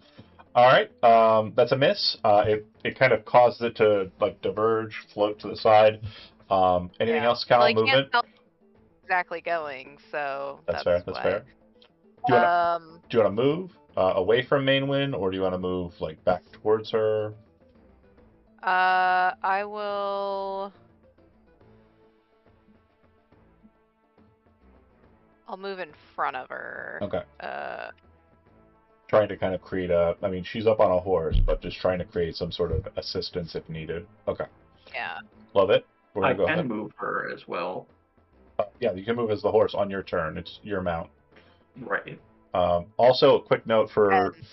Alright, that's a miss. It kind of causes it to like diverge, float to the side. Anything Yeah. else, Cal, Well, I movement? can't tell exactly going, so That's fair, that's why. fair. Do you want to move away from Mainwind, or do you want to move like back towards her? I will. I'll move in front of her. Okay. Trying to kind of create a... I mean, she's up on a horse, but just trying to create some sort of assistance if needed. Okay. Yeah. Love it. We're I going to go can ahead. move her as well. Yeah, you can move as the horse on your turn. It's your mount. Right. Also, a quick note for And could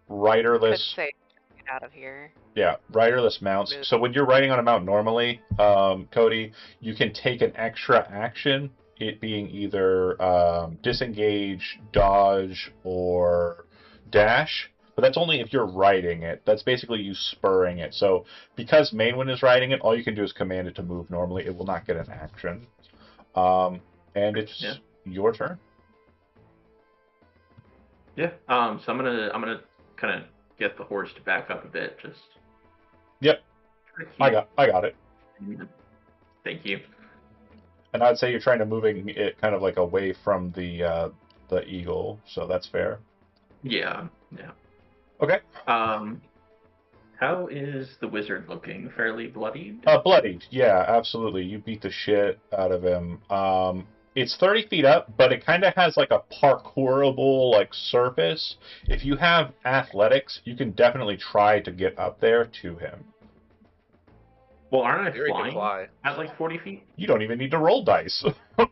riderless... say get out of here. Yeah, riderless mounts. Move. So when you're riding on a mount normally, Cody, you can take an extra action, it being either disengage, dodge, or dash. But that's only if you're riding it. That's basically you spurring it. So because Mainwind is riding it, all you can do is command it to move normally. It will not get an action. And it's your turn. Yeah. So I'm gonna kind of get the horse to back up a bit. Just. Yep. I got it. Thank you. And I'd say you're trying to moving it kind of like away from the eagle, so that's fair. Yeah. Yeah. Okay. How How is the wizard looking? Fairly bloodied? Bloodied. Yeah, absolutely. You beat the shit out of him. It's 30 feet up, but it kind of has like a parkourable like surface. If you have athletics, you can definitely try to get up there to him. Well, aren't I Fury can flying fly. at like 40 feet? You don't even need to roll dice.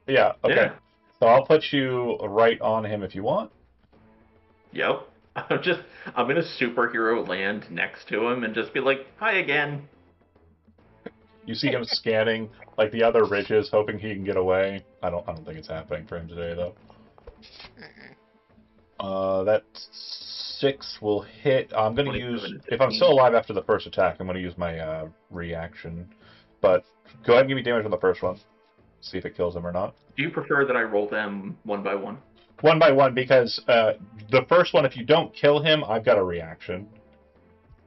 Yeah, okay. Yeah. So I'll put you right on him if you want. Yep. I'm gonna superhero land next to him and just be like, "Hi again." You see him scanning like the other ridges, hoping he can get away. I don't think it's happening for him today though. Mm-mm. That 6 will hit. I'm going to 27 use, and if I'm 15. still alive after the first attack, I'm going to use my reaction. But go ahead and give me damage on the first one. See if it kills him or not. Do you prefer that I roll them one by one? One by one, because the first one, if you don't kill him, I've got a reaction.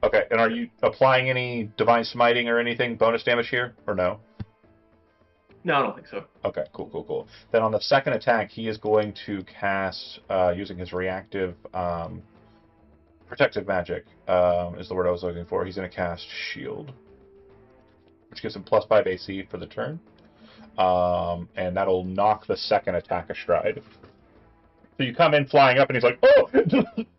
Okay, and are you applying any Divine Smiting or anything bonus damage here, or no? No, I don't think so. Okay, cool. Then on the second attack, he is going to cast, using his reactive protective magic, is the word I was looking for. He's going to cast Shield, which gives him +5 AC for the turn. And that'll knock the second attack astride. So you come in flying up, and he's like, oh!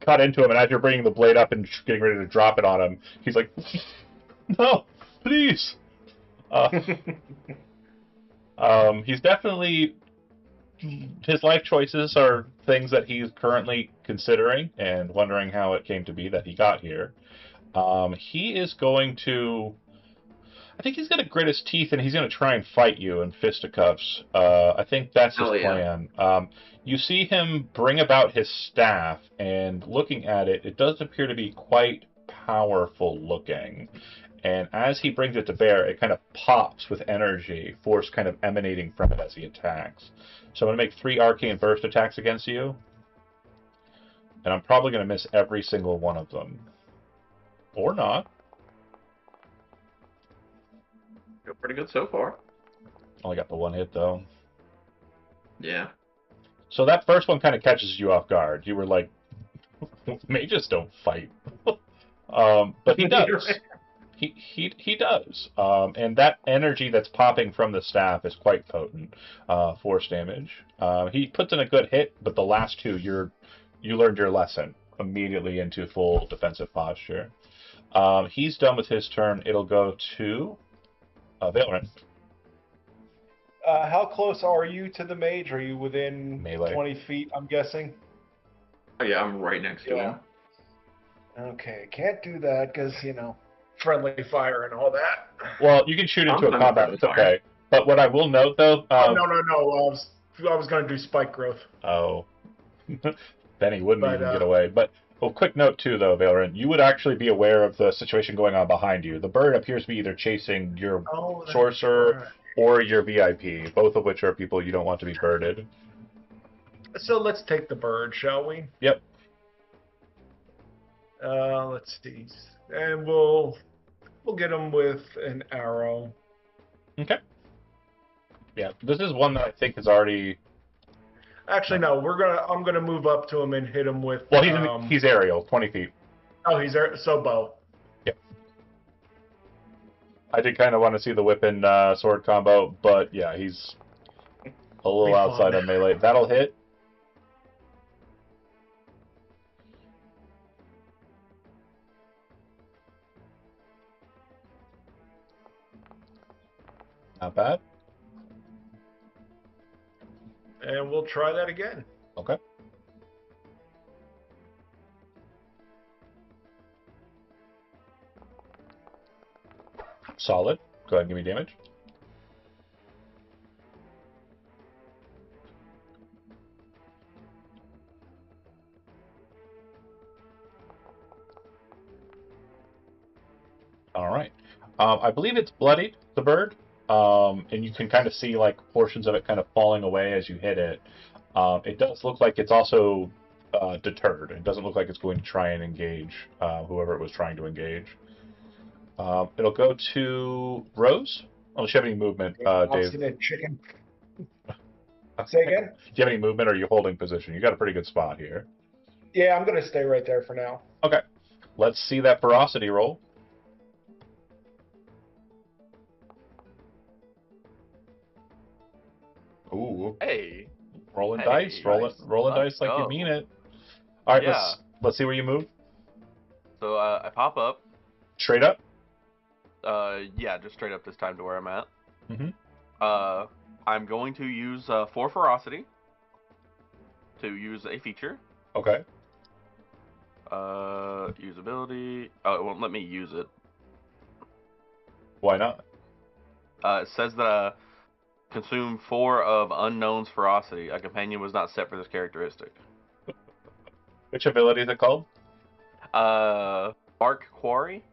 Cut into him, and as you're bringing the blade up and getting ready to drop it on him, he's like, no, please! He's definitely... His life choices are things that he's currently considering and wondering how it came to be that he got here. He is going to... I think he's going to grit his teeth and he's going to try and fight you in fisticuffs. I think that's his plan. You see him bring about his staff, and looking at it, it does appear to be quite powerful looking. And as he brings it to bear, it kind of pops with energy, force kind of emanating from it as he attacks. So I'm going to make 3 arcane burst attacks against you. And I'm probably going to miss every single one of them. Or not. Feel pretty good so far. Only got the 1 hit, though. Yeah. So that first one kind of catches you off guard. You were like, mages don't fight. But he does. He does. And that energy that's popping from the staff is quite potent. Force damage. He puts in a good hit, but the last 2, you learned your lesson. Immediately into full defensive posture. He's done with his turn. It'll go to Valorant. How close are you to the mage? Are you within Melee. 20 feet, I'm guessing? Oh, yeah, I'm right next to him. Okay, can't do that because, friendly fire and all that. Well, you can shoot into I'm a combat. fine It's with fire. okay. But what I will note, though... No. I was going to do spike growth. Oh. Then he wouldn't But, even get away. But, quick note, too, though, Valorant. You would actually be aware of the situation going on behind you. The bird appears to be either chasing your sorcerer right. or your VIP, both of which are people you don't want to be birded. So let's take the bird, shall we? Yep. Let's see. And we'll get him with an arrow. Okay. Yeah, this is one that I think is already... Actually, no. I'm gonna move up to him and hit him with. Well, he's aerial, 20 feet. Oh, he's there. So bow. Yep. I did kind of want to see the whip and sword combo, but yeah, he's a little outside of melee. That'll hit. Not bad. And we'll try that again. Okay. Solid. Go ahead and give me damage. All right. I believe it's bloodied, the bird. And you can kind of see like portions of it kind of falling away as you hit it. It does look like it's also deterred. It doesn't look like it's going to try and engage whoever it was trying to engage. It'll go to Rose. Unless you have any movement, Dave. Chicken. Say again? Do you have any movement, or are you holding position? You got a pretty good spot here. Yeah, I'm gonna stay right there for now. Okay. Let's see that ferocity roll. Ooh. Hey. Rolling Hey, dice. Rolling let's dice like you go. mean it. All right, Yeah. let's see where you move. So I pop up. Straight up. Yeah, just straight up this time to where I'm at. Mm-hmm. I'm going to use 4 ferocity to use a feature. Okay. Usability. Oh, it won't let me use it. Why not? It says that consume 4 of Unknown's ferocity. A companion was not set for this characteristic. Which ability is it called? Bark Quarry.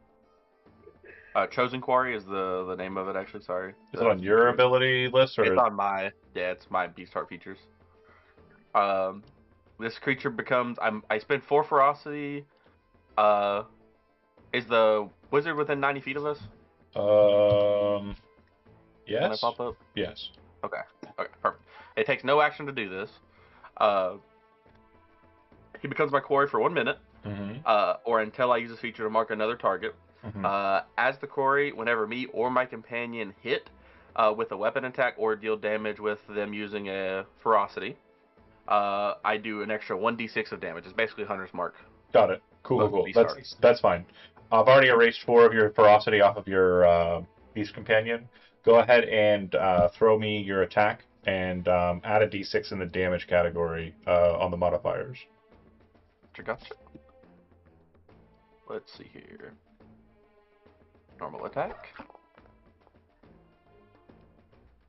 Chosen Quarry is the name of it, actually. Sorry. Is it on your ability list or? It's on my. Yeah, it's my Beastheart features. This creature becomes. I spend 4 ferocity. Is the wizard within 90 feet of us? Yes. When I pop up? Yes. Okay, perfect. It takes no action to do this. He becomes my quarry for 1 minute, or until I use this feature to mark another target. As the quarry, whenever me or my companion hit with a weapon attack or deal damage with them using a ferocity, I do an extra 1d6 of damage. It's basically Hunter's Mark. Got it. Cool. That's fine. I've already erased 4 of your ferocity off of your beast companion. Go ahead and throw me your attack and add a d6 in the damage category on the modifiers. Gotcha. Let's see here. Normal attack.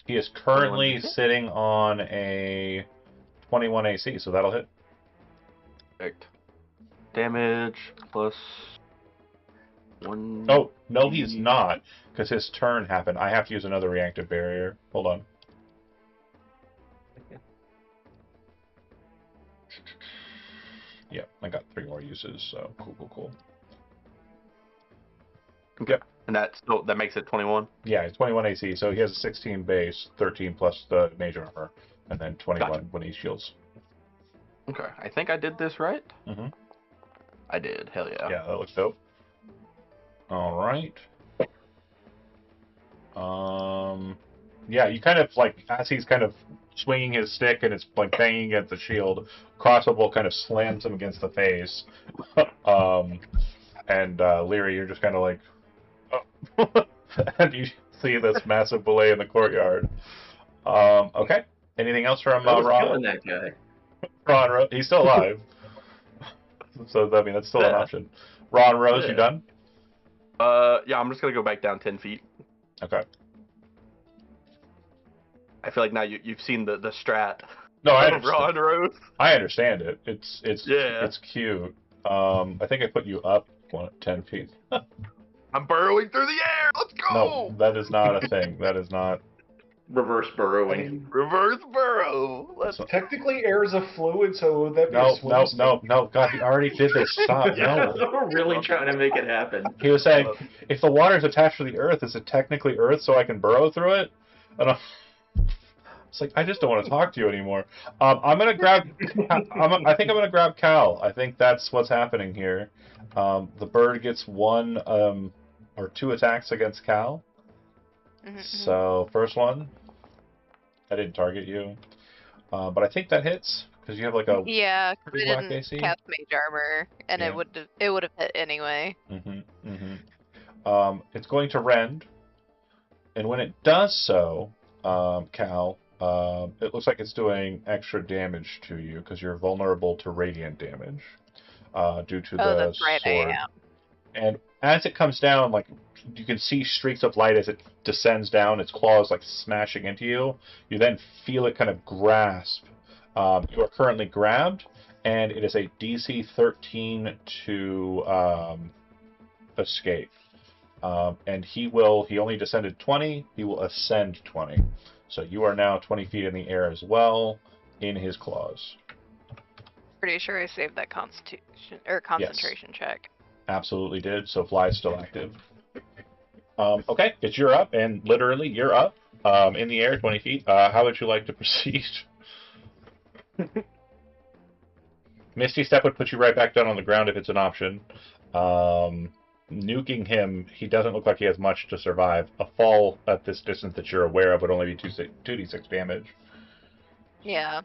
He is currently sitting on a 21 AC, so that'll hit. Perfect. Damage plus 1. Oh, no, he's not, because his turn happened. I have to use another reactive barrier. Hold on. Yep, I got 3 more uses, so cool. Okay. And that makes it 21? Yeah, it's 21 AC, so he has a 16 base, 13 plus the major armor, and then 21 when he shields. Okay, I think I did this right. Mm-hmm. I did, hell yeah. Yeah, that looks dope. Alright. Yeah, you kind of, like, as he's kind of swinging his stick and it's, like, banging against the shield, crossbow bolt kind of slams him against the face. And Leary, you're just kind of like, oh. And you see this massive belay in the courtyard. Okay. Anything else from Ron? Killing that guy. Ron, he's still alive. So, I mean, that's still an option. Ron Rose, you done? Yeah, I'm just going to go back down 10 feet. Okay. I feel like now you've seen the strat. No, I understand. Ron Rose. I understand it. It's cute. I think I put you up 10 feet. I'm burrowing through the air. Let's go. No, that is not a thing. That is not. Reverse burrowing. Reverse burrow. Technically, air is a fluid, so would that be a swim speed? No. God, he already did this. Stop. No. We're really trying to make it happen. He was saying, if the water is attached to the earth, is it technically earth so I can burrow through it? And it's like, I just don't want to talk to you anymore. I'm gonna grab. I think I'm gonna grab Cal. I think that's what's happening here. The bird gets 1 or 2 attacks against Cal. So first one, I didn't target you, but I think that hits because you have like a yeah. I didn't AC. cast mage armor, and it would have hit anyway. It's going to rend, and when it does so, Cal, it looks like it's doing extra damage to you because you're vulnerable to radiant damage due to the that's right, sword. I am. And as it comes down, like you can see streaks of light as it descends down, its claws like smashing into you. You then feel it kind of grasp. You are currently grabbed, and it is a DC 13 to escape. And he only descended 20, he will ascend 20. So you are now 20 feet in the air as well, in his claws. Pretty sure I saved that concentration check. Absolutely did, so fly is still active. Okay, it's you're up, and literally you're up in the air, 20 feet. How would you like to proceed? Misty Step would put you right back down on the ground if it's an option. Nuking him, he doesn't look like he has much to survive. A fall at this distance that you're aware of would only be 2d6 damage. Yeah.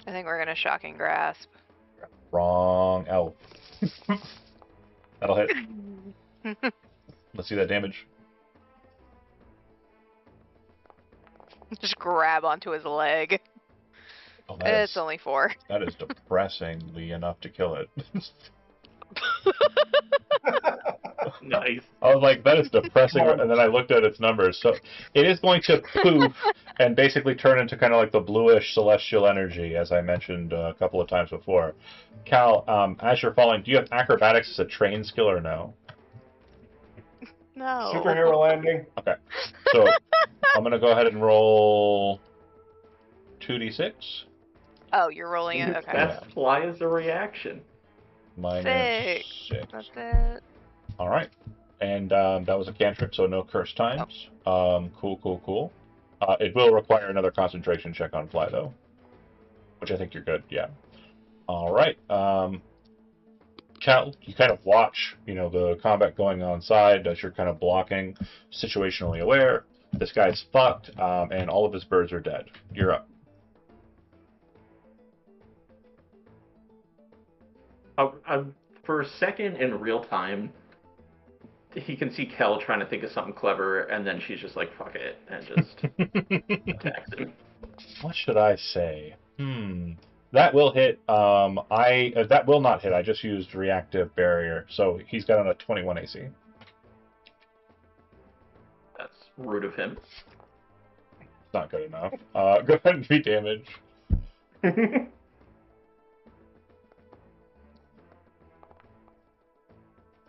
I think we're gonna shocking grasp. Wrong elf. That'll hit. Let's see that damage. Just grab onto his leg. Oh, It's only 4. that is depressingly enough to kill it. Nice. I was like, that is depressing, and then I looked at its numbers. So it is going to poof and basically turn into kind of like the bluish celestial energy, as I mentioned a couple of times before. Cal, as you're falling, do you have acrobatics as a trained skill or no? No. Superhero landing. Okay, so I'm going to go ahead and roll 2d6 Oh, you're rolling it? Okay. Fast fly as a reaction. minus Sick. 6. That's it. All right, and that was a cantrip, so no curse times. Cool. It will require another concentration check on fly, though, which I think you're good. Yeah. All right. Cal, you kind of watch, the combat going on side as you're kind of blocking, situationally aware. This guy's fucked, and all of his birds are dead. You're up. For a second in real time, he can see Kel trying to think of something clever, and then she's just like, fuck it, and just attacks him. What should I say? That will hit. That will not hit. I just used reactive barrier, so he's got on a 21 AC. That's rude of him. It's not good enough. Go ahead and be damage.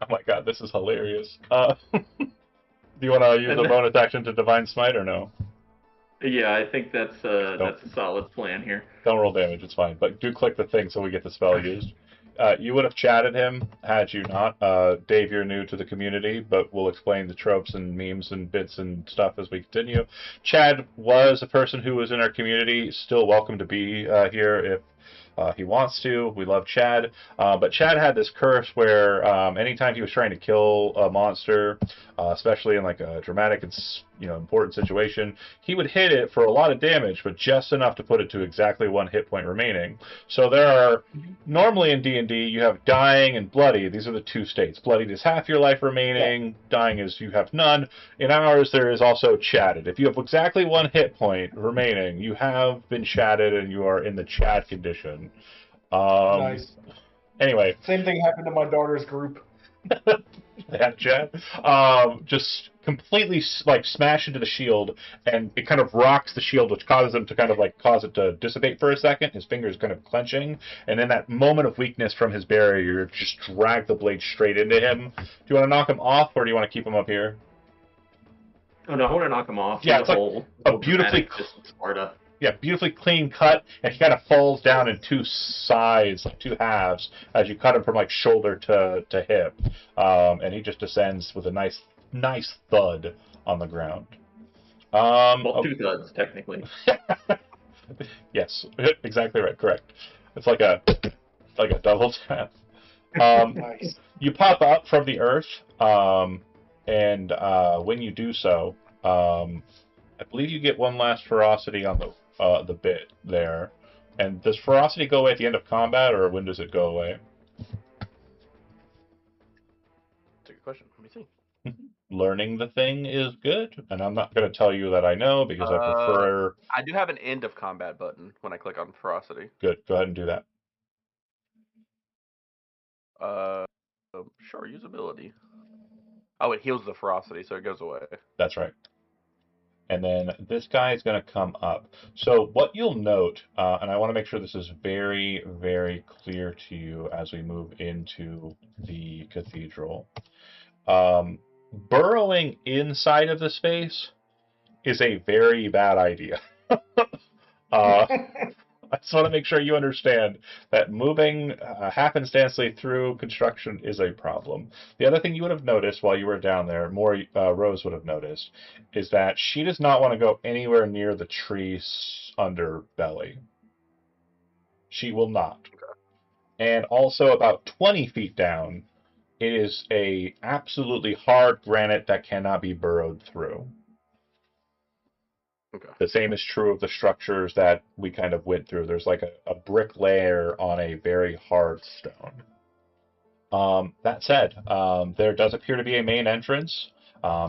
Oh my god, this is hilarious. Do you want to use a bonus action to Divine Smite or no? Yeah, I think that's a solid plan here. Don't roll damage, it's fine. But do click the thing so we get the spell used. You would have chatted him had you not. Dave, you're new to the community, but we'll explain the tropes and memes and bits and stuff as we continue. Chad was a person who was in our community, still welcome to be here if he wants to. We love Chad. But Chad had this curse where anytime he was trying to kill a monster, especially in like a dramatic and important situation, he would hit it for a lot of damage, but just enough to put it to exactly 1 hit point remaining. So there are, normally in D&D, you have dying and bloody. These are the 2 states. Bloodied is half your life remaining. Yeah. Dying is you have none. In ours, there is also chatted. If you have exactly 1 hit point remaining, you have been chatted and you are in the chat condition. Nice. Anyway. Same thing happened to my daughter's group. That Chad. Just completely smash into the shield, and it kind of rocks the shield, which causes him to kind of cause it to dissipate for a second. His fingers kind of clenching, and in that moment of weakness from his barrier, you just drag the blade straight into him. Do you want to knock him off, or do you want to keep him up here? Oh no, I want to knock him off. Yeah, it's like a beautifully Sparta. Yeah, beautifully clean cut, and he kind of falls down in 2 sides, 2 halves, as you cut him from shoulder to hip, and he just descends with a nice thud on the ground. Well, 2 thuds technically. Yes, exactly right. Correct. It's like a double tap. Nice. You pop up from the earth, and when you do so, I believe you get 1 last ferocity on the bit there. And does ferocity go away at the end of combat, or when does it go away? That's a good question. Let me see. Learning the thing is good, and I'm not going to tell you that I know because I prefer... I do have an end of combat button when I click on ferocity. Good. Go ahead and do that. Sure, usability. Oh, it heals the ferocity, so it goes away. That's right. And then this guy is going to come up. So what you'll note, and I want to make sure this is very, very clear to you as we move into the cathedral. Burrowing inside of the space is a very bad idea. I just want to make sure you understand that moving happenstancely through construction is a problem. The other thing you would have noticed while you were down there, more Rose would have noticed, is that she does not want to go anywhere near the tree's underbelly. She will not. Okay. And also about 20 feet down, it is a absolutely hard granite that cannot be burrowed through. Okay. The same is true of the structures that we kind of went through. There's like a brick layer on a very hard stone. That said, there does appear to be a main entrance.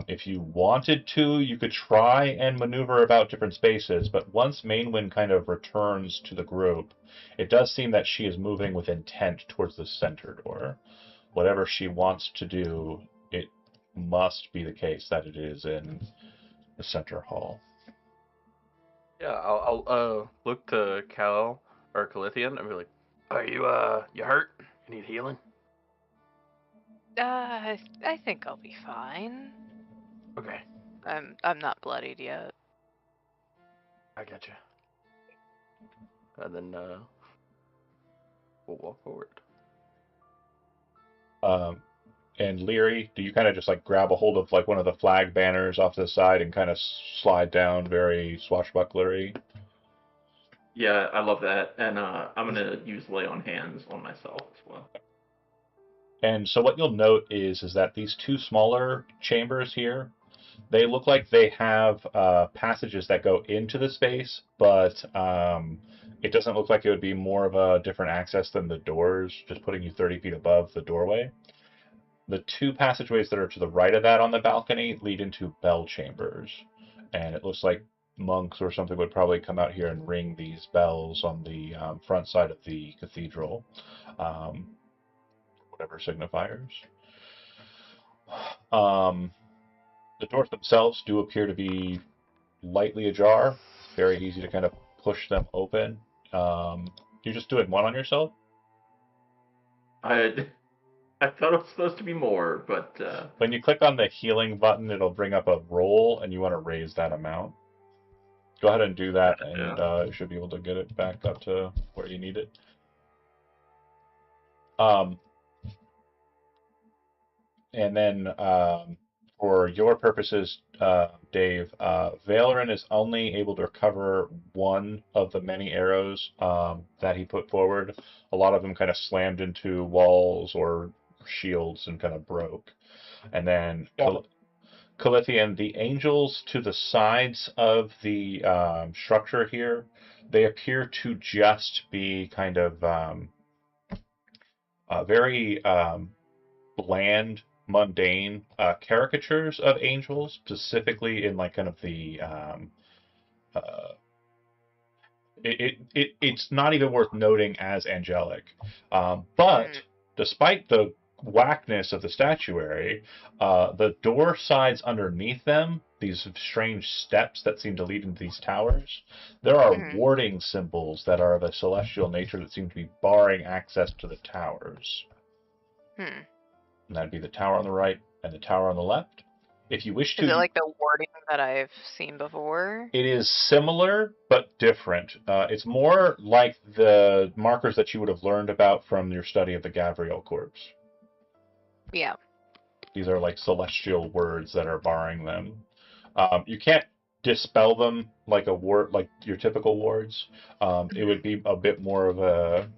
If you wanted to, you could try and maneuver about different spaces, but once Mainwind kind of returns to the group, it does seem that she is moving with intent towards the center door. Whatever she wants to do, it must be the case that it is in the center hall. Yeah, I'll look to Cal or Calithian and be like, "Are you hurt? You need healing?" I think I'll be fine. Okay, I'm not bloodied yet. I got you. And then we'll walk forward. And Leary, do you kind of just like grab a hold of like one of the flag banners off to the side and kind of slide down very swashbucklery? Yeah, I love that, and I'm gonna use lay on hands on myself as well. And so what you'll note is that these two smaller chambers here, they look like they have passages that go into the space, but it doesn't look like it would be more of a different access than the doors, just putting you 30 feet above the doorway. The two passageways that are to the right of that on the balcony lead into bell chambers. And it looks like monks or something would probably come out here and ring these bells on the front side of the cathedral. Whatever signifiers. The doors themselves do appear to be lightly ajar. Very easy to kind of push them open. You're just doing one on yourself? I thought it was supposed to be more, but When you click on the healing button, it'll bring up a roll, and you want to raise that amount. Go ahead and do that, and you should be able to get it back up to where you need it. And then for your purposes, Dave, Valerin is only able to recover one of the many arrows that he put forward. A lot of them kind of slammed into walls or shields and kind of broke. And then Calithian, the angels to the sides of the structure here, they appear to just be kind of very bland, mundane caricatures of angels, specifically in like kind of the it's not even worth noting as angelic. But despite the whackness of the statuary, the door sides underneath them, these strange steps that seem to lead into these towers, there are warding symbols that are of a celestial nature that seem to be barring access to the towers. And that'd be the tower on the right and the tower on the left. If you wish to... Is it like the wording that I've seen before? It is similar, but different. It's more like the markers that you would have learned about from your study of the Gavriel corpse. Yeah. These are like celestial words that are barring them. You can't dispel them like a ward, like your typical wards. It would be a bit more of a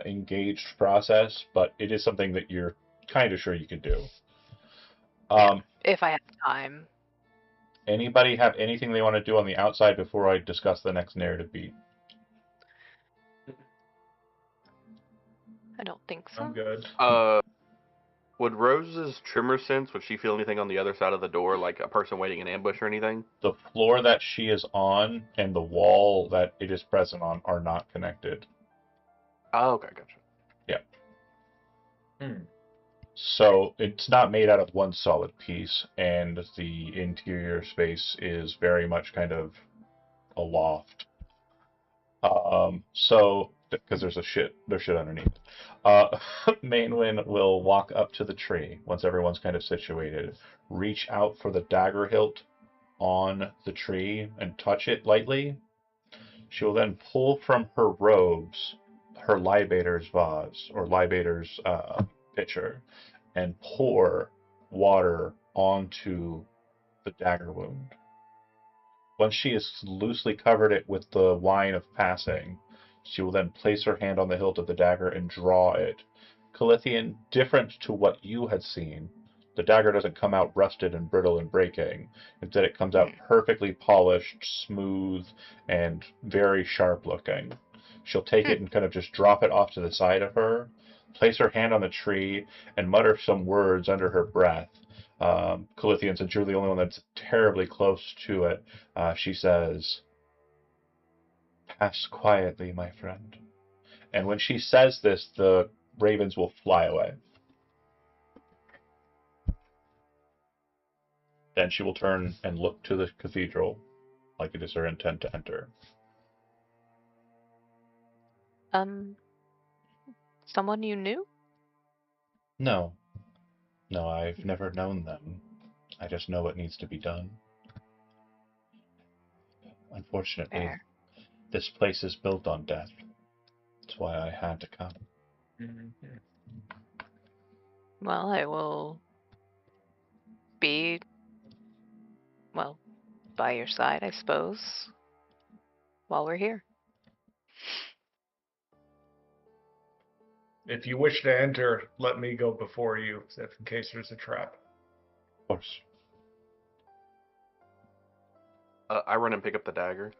engaged process, but it is something that you're kind of sure you could do. If I have time. Anybody have anything they want to do on the outside before I discuss the next narrative beat? I don't think so. I'm good. Would Rose's tremor sense, would she feel anything on the other side of the door, like a person waiting in ambush or anything? The floor that she is on and the wall that it is present on are not connected. Oh, okay, gotcha. Yeah. So it's not made out of one solid piece, and the interior space is very much kind of a loft. So because there's shit underneath. Mainwind will walk up to the tree once everyone's kind of situated, reach out for the dagger hilt on the tree and touch it lightly. She will then pull from her robes her libator's vase or libator's pitcher and pour water onto the dagger wound. Once she has loosely covered it with the wine of passing, she will then place her hand on the hilt of the dagger and draw it. Calithian, different to what you had seen, The dagger doesn't come out rusted and brittle and breaking. Instead, it comes out perfectly polished, smooth, and very sharp looking. She'll take it and kind of just drop it off to the side of her, place her hand on the tree, and mutter some words under her breath. Calithian, since you're the only one that's terribly close to it, she says, "Pass quietly, my friend." And when she says this, the ravens will fly away. Then she will turn and look to the cathedral like it is her intent to enter. Someone you knew? No. No, I've never known them. I just know what needs to be done. Unfortunately, Fair. this place is built on death. That's why I had to come. Well, I will be, well, by your side, I suppose, while we're here. If you wish to enter, let me go before you, if in case there's a trap. Of course. I run and pick up the dagger.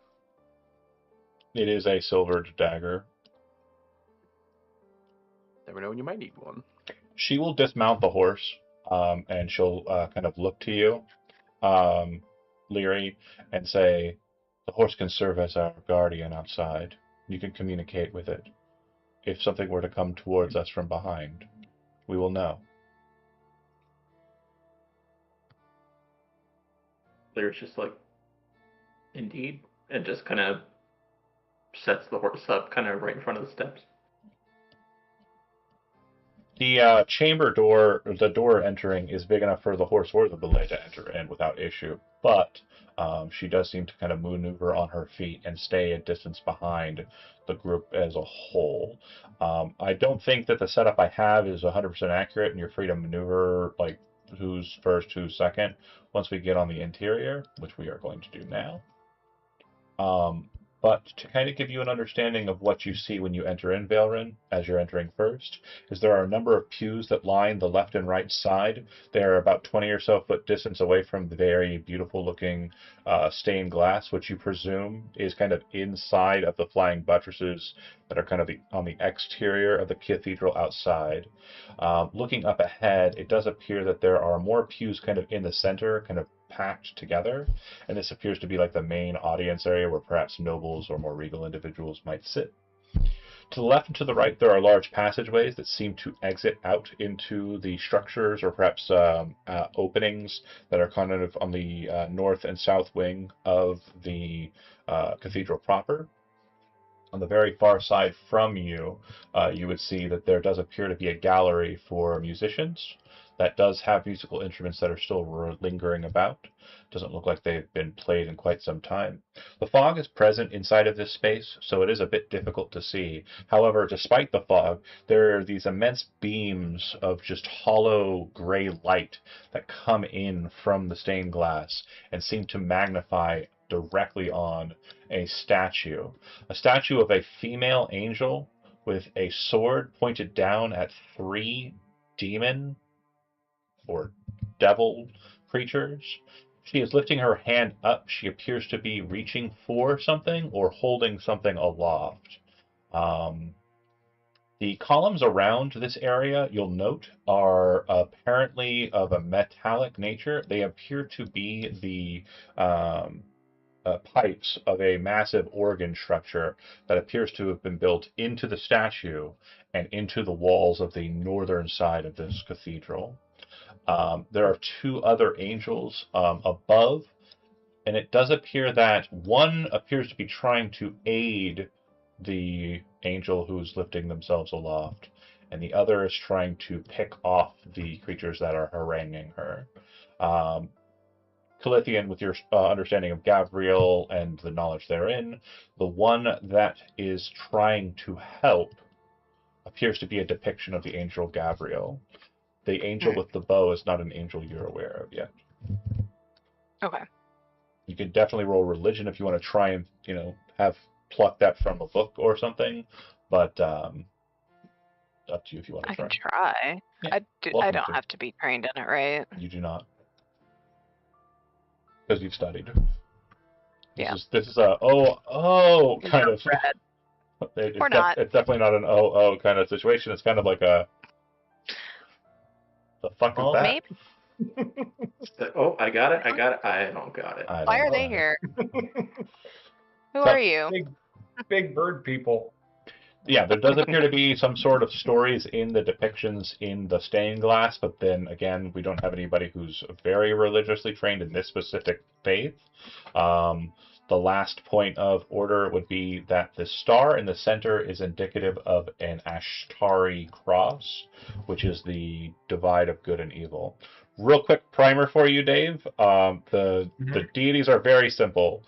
It is a silvered dagger. Never know when you might need one. She will dismount the horse, and she'll kind of look to you, Leary, and say, "The horse can serve as our guardian outside. You can communicate with it. If something were to come towards us from behind, we will know." Lyra's just like, indeed, and just kind of sets the horse up kind of right in front of the steps. The chamber door, the door entering, is big enough for the horse or the belay to enter in without issue, but she does seem to kind of maneuver on her feet and stay a distance behind the group as a whole. I don't think that the setup I have is 100% accurate, and you're free to maneuver like who's first, who's second, once we get on the interior, which we are going to do now. But to kind of give you an understanding of what you see when you enter in Valerin, as you're entering first, is there are a number of pews that line the left and right side. They are about 20 or so foot distance away from the very beautiful looking stained glass, which you presume is kind of inside of the flying buttresses that are kind of on the exterior of the cathedral outside. Looking up ahead, it does appear that there are more pews kind of in the center, kind of packed together, and this appears to be like the main audience area where perhaps nobles or more regal individuals might sit. To the left and to the right, there are large passageways that seem to exit out into the structures or perhaps openings that are kind of on the north and south wing of the cathedral proper. On the very far side from you, you would see that there does appear to be a gallery for musicians that does have musical instruments that are still lingering about. Doesn't look like they've been played in quite some time. The fog is present inside of this space, so it is a bit difficult to see. However, despite the fog, there are these immense beams of just hollow gray light that come in from the stained glass and seem to magnify directly on a statue of a female angel with a sword pointed down at 3 demon or devil creatures. She is lifting her hand up. She appears to be reaching for something or holding something aloft. The columns around this area, you'll note, are apparently of a metallic nature. They appear to be the pipes of a massive organ structure that appears to have been built into the statue and into the walls of the northern side of this cathedral. There are 2 other angels above, and it does appear that one appears to be trying to aid the angel who's lifting themselves aloft, and the other is trying to pick off the creatures that are haranguing her. Calithian, with your understanding of Gabriel and the knowledge therein, the one that is trying to help appears to be a depiction of the angel Gabriel. The angel with the bow is not an angel you're aware of yet. Okay. You can definitely roll religion if you want to try and, have plucked that from a book or something, but up to you if you want to I try. can try. Yeah, I welcome don't to. have to be trained in it, right? You do not, because you've studied. Yeah. This is a kind of. Red. It's, Or not. it's definitely not an kind of situation. It's kind of like a. The fuck is Oh. that? Maybe. Oh, I got it. I don't got it. Why are they here? Who are you? Big bird people. Yeah, there does appear to be some sort of stories in the depictions in the stained glass, but then again, we don't have anybody who's very religiously trained in this specific faith. The last point of order would be that the star in the center is indicative of an Ashtari cross, which is the divide of good and evil. Real quick primer for you, Dave. The deities are very simple,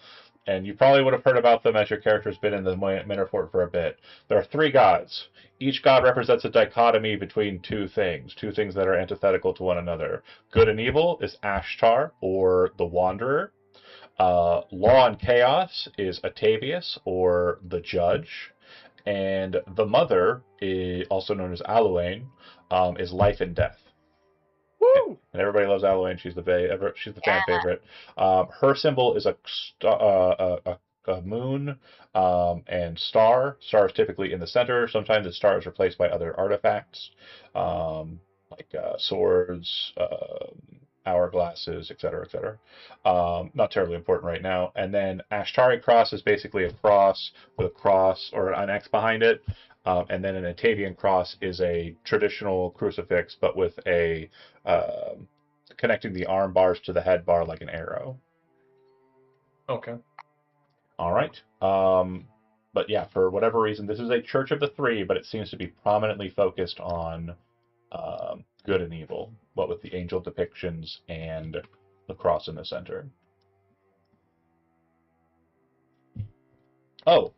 and you probably would have heard about them as your character's been in the Minor Fort for a bit. There are 3 gods. Each god represents a dichotomy between two things that are antithetical to one another. Good and evil is Ashtar, or the Wanderer. Law and chaos is Atavius, or the Judge. And the Mother, also known as Aluane, is life and death. Woo! And everybody loves Aluane. She's the fan favorite. Her symbol is a moon and star. Star is typically in the center. Sometimes the star is replaced by other artifacts, like swords, hourglasses, etc., etc. Not terribly important right now. And then Ashtari cross is basically a cross with a cross or an X behind it. And then an Atavian cross is a traditional crucifix, but with a connecting the arm bars to the head bar like an arrow. Okay. All right. But yeah, for whatever reason, this is a Church of the Three, but it seems to be prominently focused on good and evil, what with the angel depictions and the cross in the center. Oh,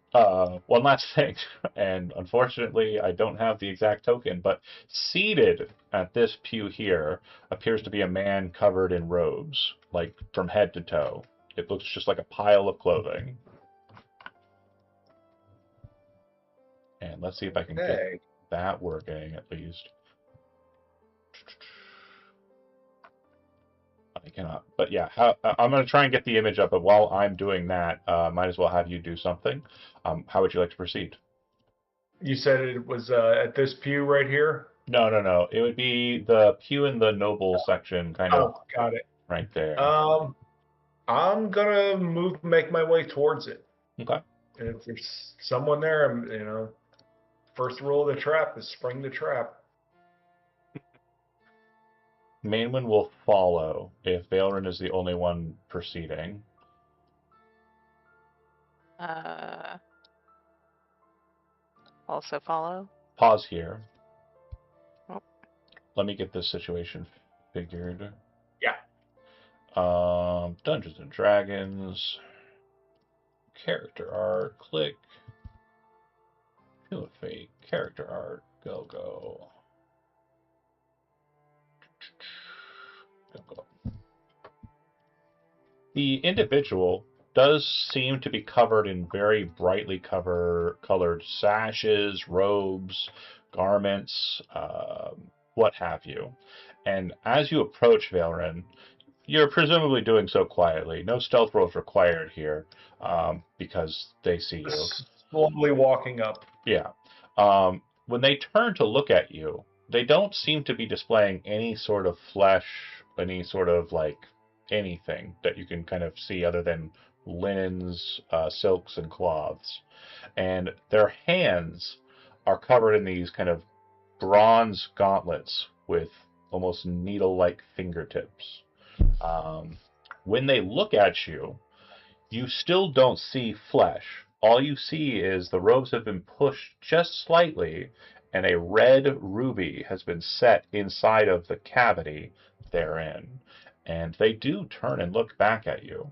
one last thing, and unfortunately I don't have the exact token, but seated at this pew here appears to be a man covered in robes, like from head to toe. It looks just like a pile of clothing. And let's see if I can get that working at least. I cannot. But yeah, I'm going to try and get the image up, but while I'm doing that, might as well have you do something. How would you like to proceed? You said it was at this pew right here? No. It would be the pew in the noble section, kind of. Oh, got it. Right there. I'm gonna make my way towards it. Okay. And if there's someone there, first rule of the trap is spring the trap. Mainwin will follow if Valerin is the only one proceeding. Also follow. Pause here. Oh. Let me get this situation figured. Yeah. Dungeons and Dragons. Character art. Click. Feel a fate. Character art. Go. Go. The individual does seem to be covered in very brightly colored sashes, robes, garments, what have you. And as you approach Valerin, you're presumably doing so quietly. No stealth rolls required here, because they see you. Slowly walking up. Yeah. When they turn to look at you, they don't seem to be displaying any sort of flesh, any sort of anything that you can kind of see other than linens, silks, and cloths. And their hands are covered in these kind of bronze gauntlets with almost needle-like fingertips. When they look at you, you still don't see flesh. All you see is the robes have been pushed just slightly, and a red ruby has been set inside of the cavity therein. And they do turn and look back at you.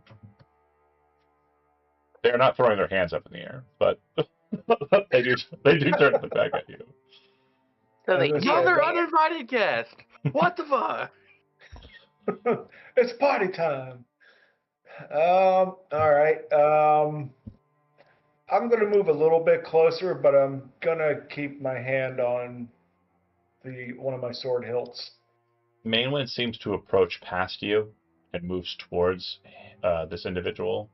They're not throwing their hands up in the air, but they do turn and look back at you. So they Another uninvited guest. What the fuck? It's party time. All right. I'm gonna move a little bit closer, but I'm gonna keep my hand on one of my sword hilts. Mainland seems to approach past you and moves towards this individual.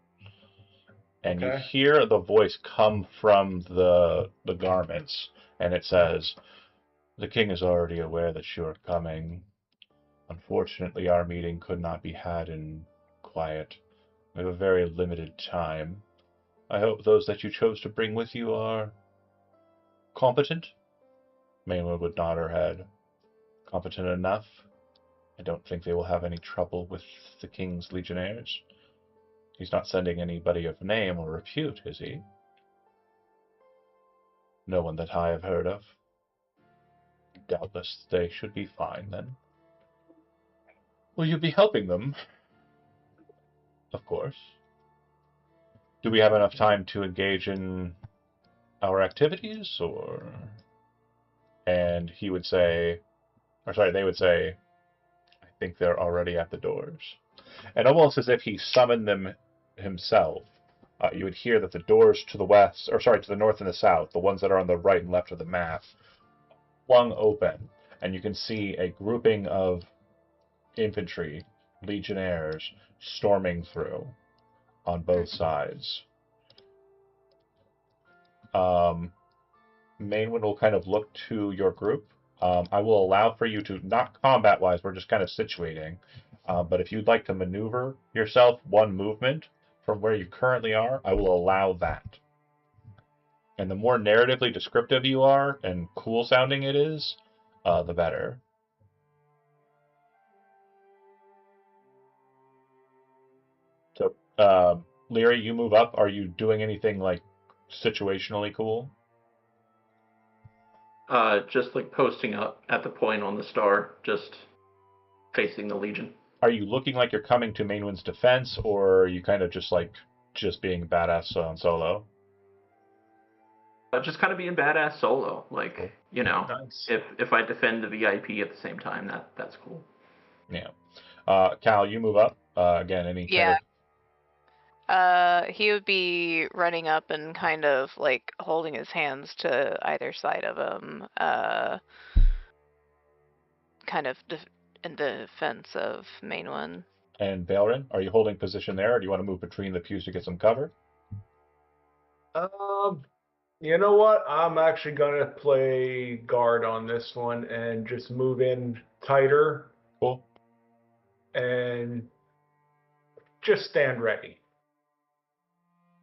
And you Okay. hear the voice come from the garments, and it says, "The king is already aware that you are coming. Unfortunately, our meeting could not be had in quiet. We have a very limited time. I hope those that you chose to bring with you are competent." Maywood would nod her head. "Competent enough. I don't think they will have any trouble with the king's legionnaires. He's not sending anybody of name or repute, is he?" "No one that I have heard of." "Doubtless they should be fine, then." "Will you be helping them?" "Of course." "Do we have enough time to engage in our activities, or?" And he would say, or sorry, they would say, "I think they're already at the doors." And almost as if he summoned them himself, you would hear that the doors to the west, or sorry, to the north and the south, the ones that are on the right and left of the map, flung open, and you can see a grouping of infantry, legionnaires, storming through on both sides. Mainwind will kind of look to your group. I will allow for you to, not combat-wise, we're just kind of situating, but if you'd like to maneuver yourself one movement from where you currently are, I will allow that. And the more narratively descriptive you are and cool sounding it is, the better. So, Leary, you move up. Are you doing anything like situationally cool? Just like posting up at the point on the star, just facing the Legion. Are you looking like you're coming to Mainwind's defense, or are you kind of just being badass on solo? Just kind of being badass solo, like Cool. Nice. if I defend the VIP at the same time, that's cool. Yeah. Cal, you move up. Again, any kind Yeah. of... He would be running up and kind of like holding his hands to either side of him, kind of in defense of Mainland. And Valrin, are you holding position there, or do you want to move between the pews to get some cover? You know what? I'm actually gonna play guard on this one and just move in tighter Cool. and just stand ready.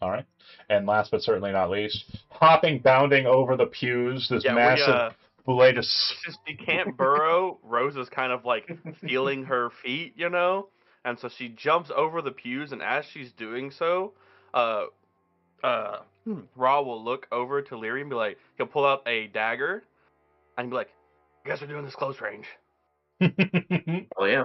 All right. And last but certainly not least, hopping, bounding over the pews, this massive boule just... Since she can't burrow, Rose is kind of like feeling her feet, you know? And so she jumps over the pews, and as she's doing so, Ra will look over to Leary and be like, he'll pull out a dagger, and be like, "You guys are doing this close range." Oh yeah.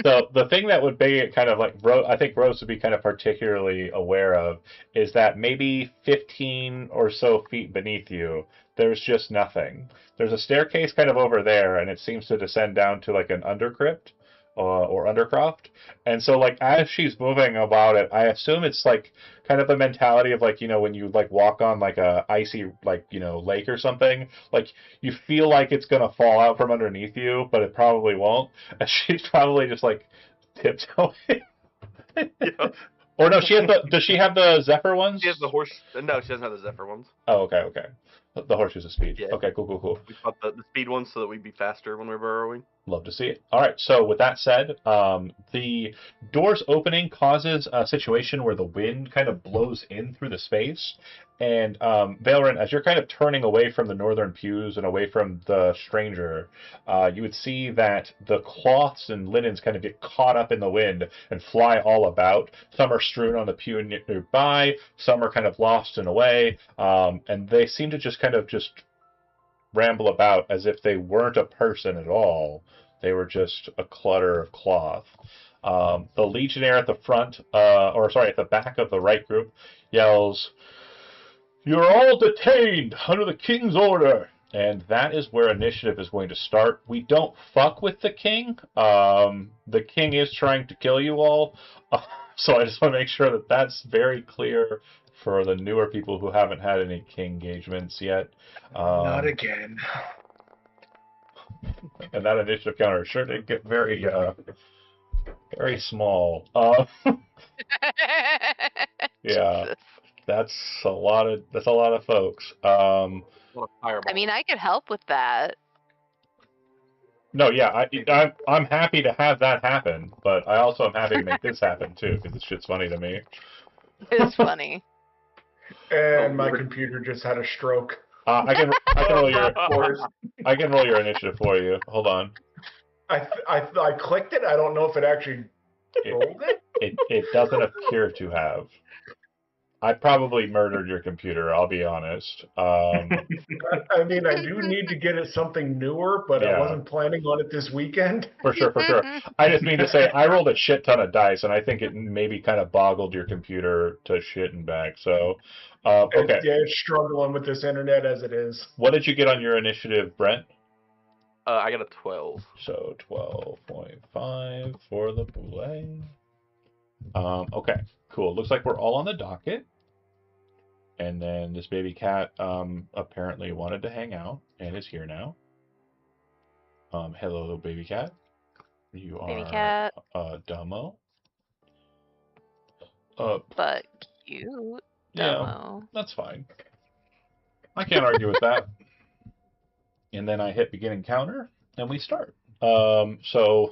So the thing that would be kind of like, I think Rose would be kind of particularly aware of is that maybe 15 or so feet beneath you, there's just nothing. There's a staircase kind of over there, and it seems to descend down to like an undercrypt or undercroft. And so like as she's moving about it, I assume it's like kind of the mentality of like, when you like walk on like a icy like, lake or something, like you feel like it's going to fall out from underneath you, but it probably won't. And she's probably just like tiptoeing. Yeah. Or no, does she have the Zephyr ones? She has the horse. No, she doesn't have the Zephyr ones. Oh, okay. The horseshoes of speed. Yeah. Okay, cool. We bought the speed ones so that we'd be faster when we're burrowing. Love to see it. All right, so with that said, the doors opening causes a situation where the wind kind of blows in through the space. And Valrin, as you're kind of turning away from the northern pews and away from the stranger, you would see that the cloths and linens kind of get caught up in the wind and fly all about. Some are strewn on the pew nearby, some are kind of lost and away, and they seem to just kind of ramble about as if they weren't a person at all. They were just a clutter of cloth. The legionnaire at the front, at the back of the right group, yells, "You're all detained under the king's order." And that is where initiative is going to start. We don't fuck with the king. The king is trying to kill you all. So I just want to make sure that that's very clear for the newer people who haven't had any king engagements yet. Not again. And that initiative counter sure did get very, very small. Yeah, Jesus. that's a lot of folks. What a fireball. I mean, I could help with that. No, yeah, I'm happy to have that happen, but I also am happy to make this happen too because this shit's funny to me. It's funny. And Oh, my Lord. computer just had a stroke. I can roll your Of course. I can roll your initiative for you. Hold on. I clicked it. I don't know if it actually rolled it. It doesn't appear to have. I probably murdered your computer. I'll be honest. I mean, I do need to get it something newer, but I Yeah. wasn't planning on it this weekend. For sure. I just mean to say I rolled a shit ton of dice, and I think it maybe kind of boggled your computer to shit and back. So, okay. It's struggling with this internet as it is. What did you get on your initiative, Brent? I got a 12. So 12.5 for the boule. Okay, cool. Looks like we're all on the docket. And then this baby cat apparently wanted to hang out and is here now. Hello, little baby cat. You Baby are cat. Dumbo. But cute. Yeah, Dumbo. that's fine. I can't argue with that. And then I hit begin encounter, and we start. So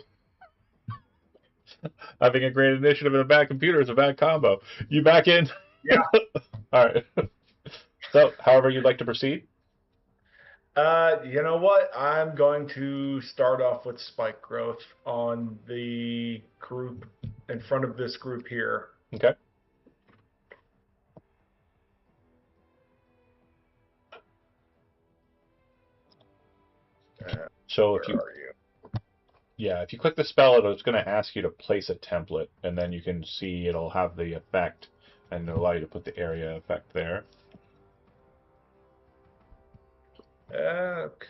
having a great initiative and a bad computer is a bad combo. You back in? Yeah. All right. So, however you'd like to proceed. You know what? I'm going to start off with spike growth on the group in front of this group here. Okay. So if Where you, are you? yeah, if you click the spell, it's going to ask you to place a template, and then you can see it'll have the effect, and it'll allow you to put the area effect there. Okay.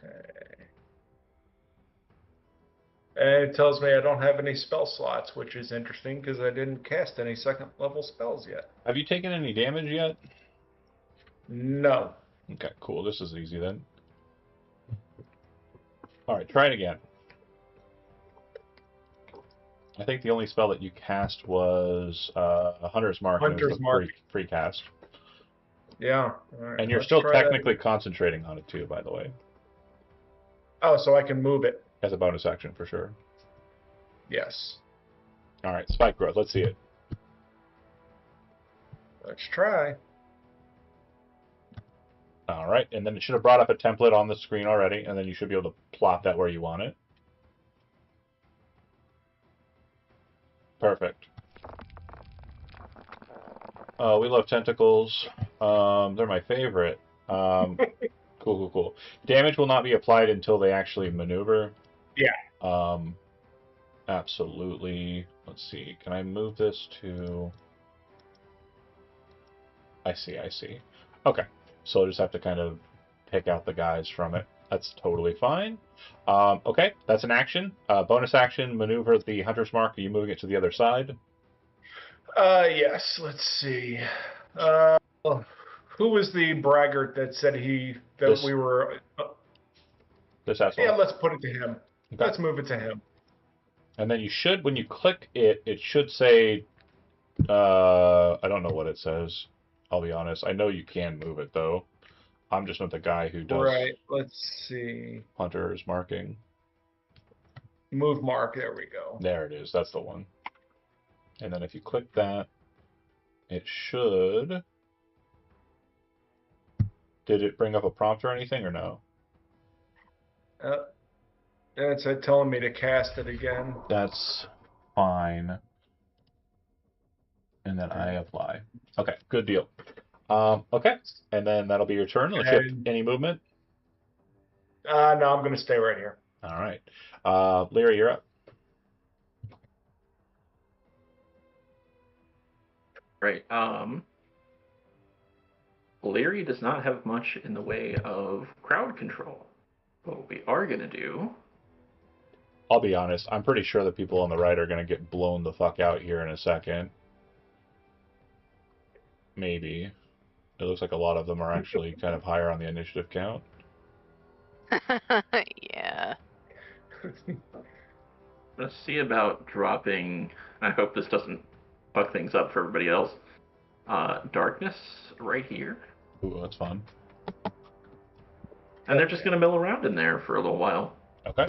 And it tells me I don't have any spell slots, which is interesting because I didn't cast any second level spells yet. Have you taken any damage yet? No. Okay, cool. This is easy then. All right, try it again. I think the only spell that you cast was a Hunter's Mark. And it was Hunter's the Mark. free cast. Yeah. All right, And you're let's still try that. technically concentrating on it too, by the way, Oh, so I can move it. as a bonus action for sure. Yes. All right, spike growth. Let's see it. Let's try. All right, and then it should have brought up a template on the screen already, and then you should be able to plot that where you want it. Perfect. Oh, we love tentacles. They're my favorite. Cool. Damage will not be applied until they actually maneuver. Yeah. Absolutely. Let's see. Can I move this to... I see. Okay. So I'll just have to kind of pick out the guys from it. That's totally fine. Okay, that's an action. Bonus action, maneuver the Hunter's Mark. Are you moving it to the other side? Yes. Let's see. Who was the braggart that said we were? This asshole. Yeah, let's put it to him. Okay. Let's move it to him. And then you should, when you click it, it should say, I don't know what it says. I'll be honest. I know you can move it, though. I'm just not the guy who does Right. Let's see. Hunter's marking. Move mark. There we go. There it is. That's the one. And then if you click that, it should... Did it bring up a prompt or anything, or no? It's telling me to cast it again. That's fine. And then I apply. Okay, good deal. Okay, and then that'll be your turn. Unless you have any movement. No, I'm going to stay right here. All right. Lyra, you're up. Right. Leary does not have much in the way of crowd control. What we are going to do... I'll be honest. I'm pretty sure the people on the right are going to get blown the fuck out here in a second. Maybe. It looks like a lot of them are actually kind of higher on the initiative count. Yeah. Let's see about dropping. I hope this doesn't fuck things up for everybody else. Darkness right here. Ooh, that's fun. And they're just going to mill around in there for a little while. Okay.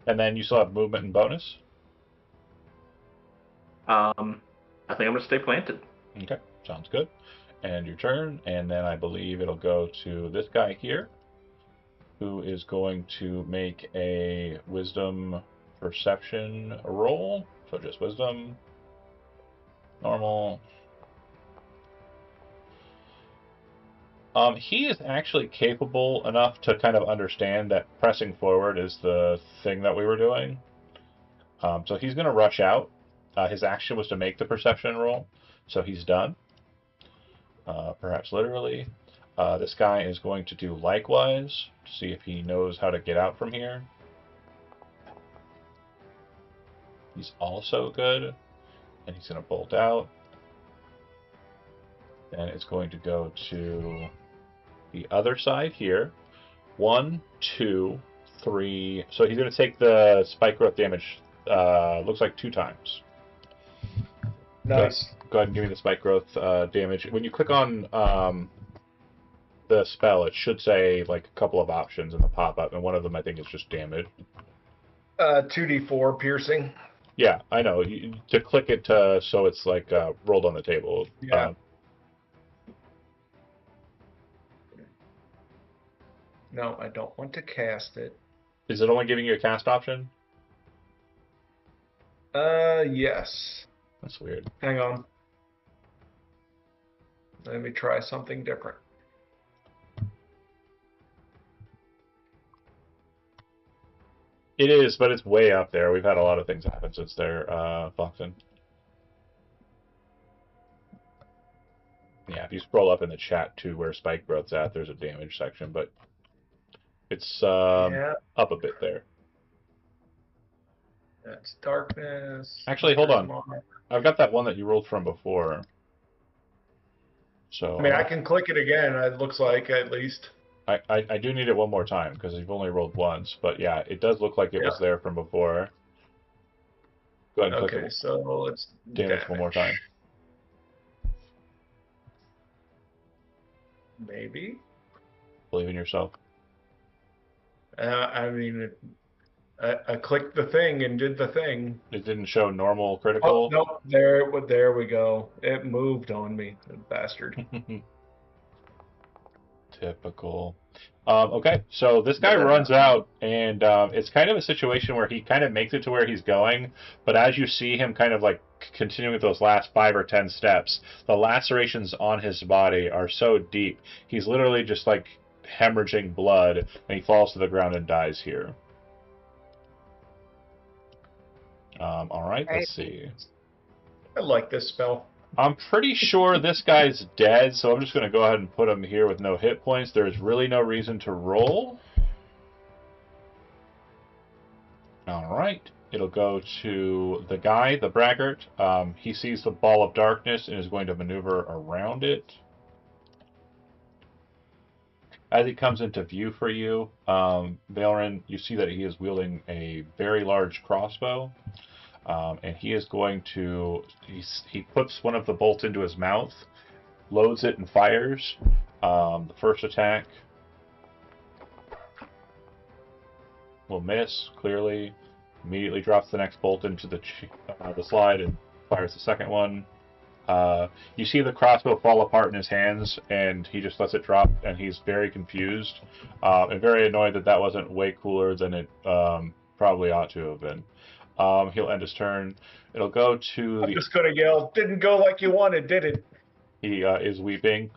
And then you still have movement and bonus? I think I'm going to stay planted. Okay, sounds good. And your turn, and then I believe it'll go to this guy here, who is going to make a wisdom perception roll. So just wisdom, normal. He is actually capable enough to kind of understand that pressing forward is the thing that we were doing. So he's going to rush out. His action was to make the perception roll, so he's done. Perhaps literally. This guy is going to do likewise to see if he knows how to get out from here. He's also good, and he's going to bolt out. Then it's going to go to the other side here. 1, 2, 3. So he's going to take the spike growth damage, looks like 2 times. Nice. Go ahead and give me the spike growth damage. When you click on the spell, it should say like a couple of options in the pop-up, and one of them I think is just damage. 2d4 piercing. Yeah, I know. To click it so it's like rolled on the table. Yeah. No, I don't want to cast it. Is it only giving you a cast option? Yes. That's weird. Hang on. Let me try something different. It is, but it's way up there. We've had a lot of things happen since there, Foxen. Yeah, if you scroll up in the chat to where spike growth's at, there's a damage section, but it's Yeah. up a bit there. That's darkness. Actually, hold on. I've got that one that you rolled from before. So I mean, I can click it again. It looks like at least. I do need it one more time because you've only rolled once. But yeah, it does look like it was there from before. Go ahead and click Okay, it. so let's Damage one more time. Maybe. Believe in yourself. I mean, I clicked the thing and did the thing. It didn't show normal critical. Oh, nope. There we go. It moved on me, the bastard. Typical. Okay, so this guy runs out, and it's kind of a situation where he kind of makes it to where he's going, but as you see him kind of like continuing with those last 5 or 10 steps, the lacerations on his body are so deep, he's literally just like hemorrhaging blood, and he falls to the ground and dies here. All right, let's see. I like this spell. I'm pretty sure this guy's dead, so I'm just going to go ahead and put him here with no hit points. There's really no reason to roll. Alright, it'll go to the guy, the braggart. He sees the ball of darkness and is going to maneuver around it. As he comes into view for you, Valerin, you see that he is wielding a very large crossbow. And he is going to, he puts one of the bolts into his mouth, loads it and fires. The first attack will miss, clearly. Immediately drops the next bolt into the slide and fires the second one. You see the crossbow fall apart in his hands, and he just lets it drop, and he's very confused and very annoyed that that wasn't way cooler than it probably ought to have been. He'll end his turn. It'll go to I'm just gonna yell, "Didn't go like you wanted, did it?" He is weeping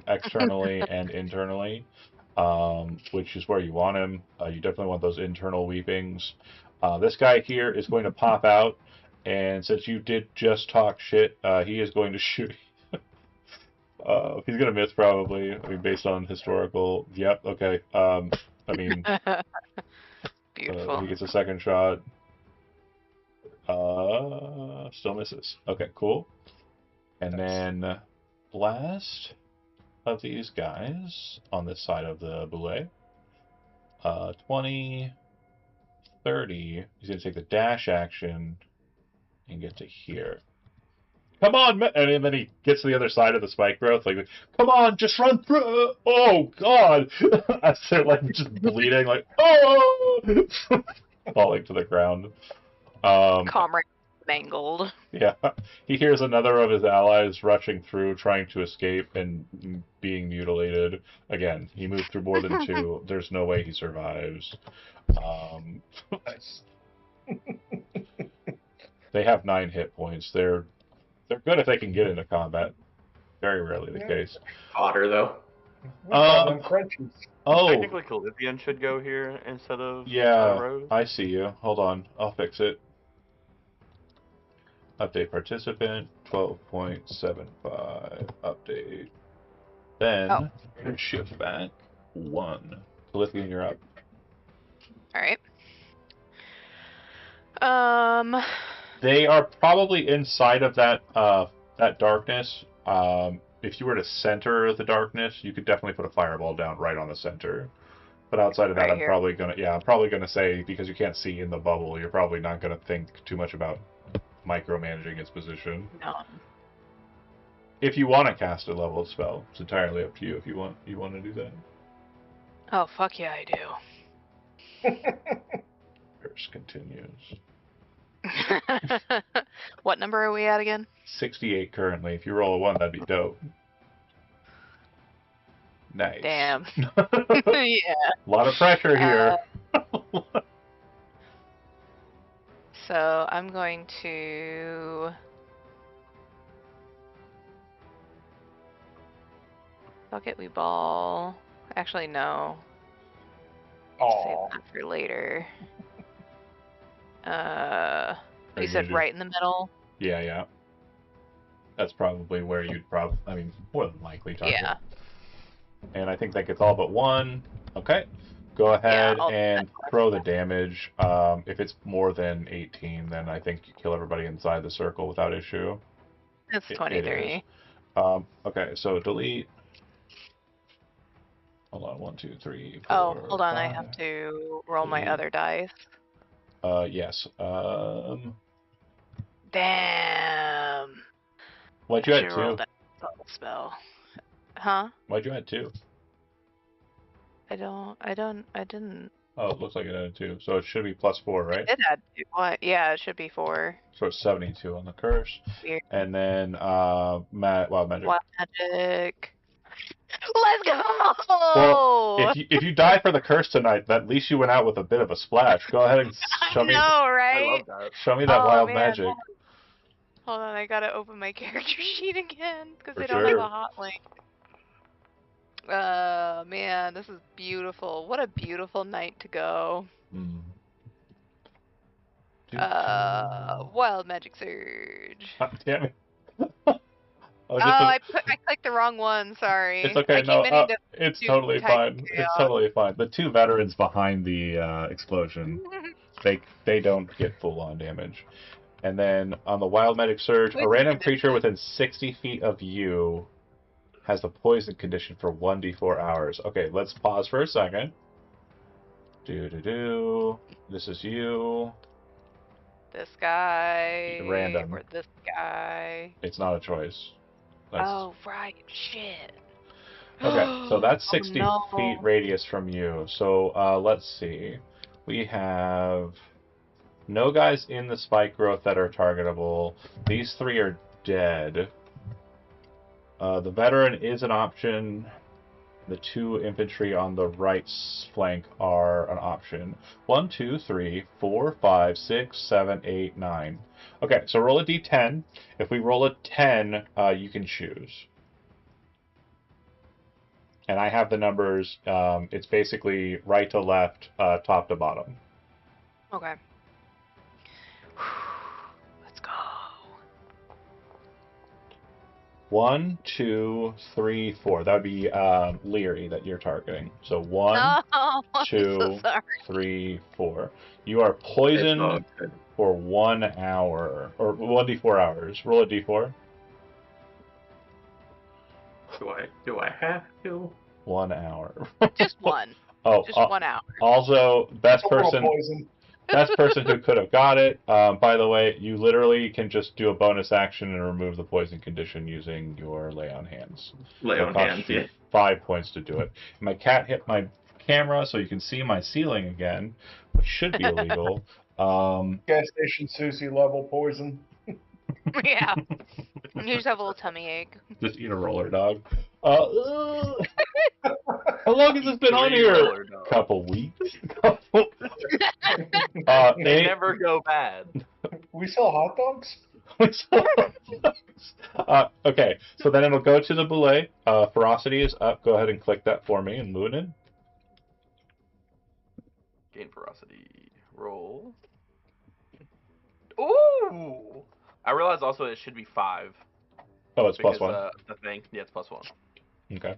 externally and internally, which is where you want him. You definitely want those internal weepings. This guy here is going to pop out, and since you did just talk shit, he is going to shoot. He's going to miss probably. I mean, based on historical. Yep. Okay. I mean, Beautiful. he gets a second shot. Still misses. Okay, cool. And then last of these guys on this side of the boulet. 20, 30. He's going to take the dash action and get to here. Come on, and then he gets to the other side of the spike growth. Like, come on, just run through. Oh God! As they're like just bleeding, like oh, falling to the ground. Comrade mangled. Yeah, he hears another of his allies rushing through, trying to escape and being mutilated. Again, he moved through more than 2. There's no way he survives. Nice. They have 9 hit points. They're good if they can get into combat. Very rarely the Yeah. case. Otter though. We call them crunchies. Oh, Technically, Calivian should go here instead of yeah, Rose. I see you. Hold on, I'll fix it. Update participant 12.75. Update. Then shift back 1. Calithian, you're up. All right. They are probably inside of that that darkness. If you were to center the darkness, you could definitely put a fireball down right on the center. But outside of that, Right I'm here. probably gonna say, because you can't see in the bubble, you're probably not gonna think too much about micromanaging its position. No. If you want to cast a leveled spell, it's entirely up to you. If you want to do that. Oh fuck yeah, I Curse continues. do. What number are we at again? 68 currently. If you roll a 1, that'd be dope. Nice. Damn. A Yeah. lot of pressure here. So I'm going to bucket we ball. Actually, no. Save Aw. that for later. You Are you said gonna do- right in the middle. Yeah. That's probably where you'd more than likely target. Yeah. And I think that gets all but 1. Okay. Go ahead I'll- and throw the damage. If it's more than 18, then I think you kill everybody inside the circle without issue. It's It 23. Okay, so delete. Hold on, 1, 2, 3, 4. Oh, hold on. I 5. have to roll my eight. other dice. Yes. Damn. Why'd you I add should've rolled 2? that bubble spell. Huh? Why'd you add 2? I didn't. Oh, it looks like it added 2. So it should be +4, right? It had two. What? Yeah, it should be 4. So it's 72 on the curse. Weird. And then wild magic. Wild magic. Let's go! Well, if you die for the curse tonight, at least you went out with a bit of a splash. Go ahead and show I me. know, I right? love that. Show me that Oh, wild man. magic. Hold on, I gotta open my character sheet again because For they don't have sure. a hot link. Man, this is beautiful. What a beautiful night to go. Mm. Wild magic surge. God damn it. Oh, I clicked the wrong one. Sorry. It's okay. I keep No, meaning to it's do totally type fine. It's chaos. totally fine. The 2 veterans behind the explosion, they don't get full on damage. And then on the wild magic surge, a random creature within 60 feet of you has the poison condition for 1d4 hours. Okay, let's pause for a second. This is you. This guy. Random. Or this guy. It's not a choice. That's... Oh, right. Shit. Okay, so that's 60 no. feet radius from you. So let's see. We have no guys in the spike growth that are targetable. These 3 are dead. The veteran is an option. The 2 infantry on the right flank are an option. 1, 2, 3, 4, 5, 6, 7, 8, 9. Okay, so roll a d10. If we roll a 10, you can choose. And I have the numbers. It's basically right to left, top to bottom. Okay. Let's go. 1, 2, 3, 4. That would be Leary that you're targeting. So 1, Oh, I'm 2, so sorry. 3, 4. You are poisoned for 1 hour, or 1d4 hours. Roll a d4. Do I have to? 1 hour. Just one. Oh, Just 1 hour. also best A little person. poison. That's the person who could have got it. By the way, you literally can just do a bonus action and remove the poison condition using your lay on hands. Lay It'll on cost hands, you yeah. 5 points to do it. My cat hit my camera, so you can see my ceiling again, which should be illegal. Gas station Susie level poison. Yeah. You just have a little tummy ache. Just eat a roller dog. How long has this been on Three here? roller dogs. Couple weeks. They never go bad. We sell hot dogs? Okay, so then it'll go to the boulet. Ferocity is up. Go ahead and click that for me and move it in. Gain ferocity. Roll. Ooh! I realize also it should be 5. Oh, it's because, plus 1. The thing, yeah, it's plus 1. Okay.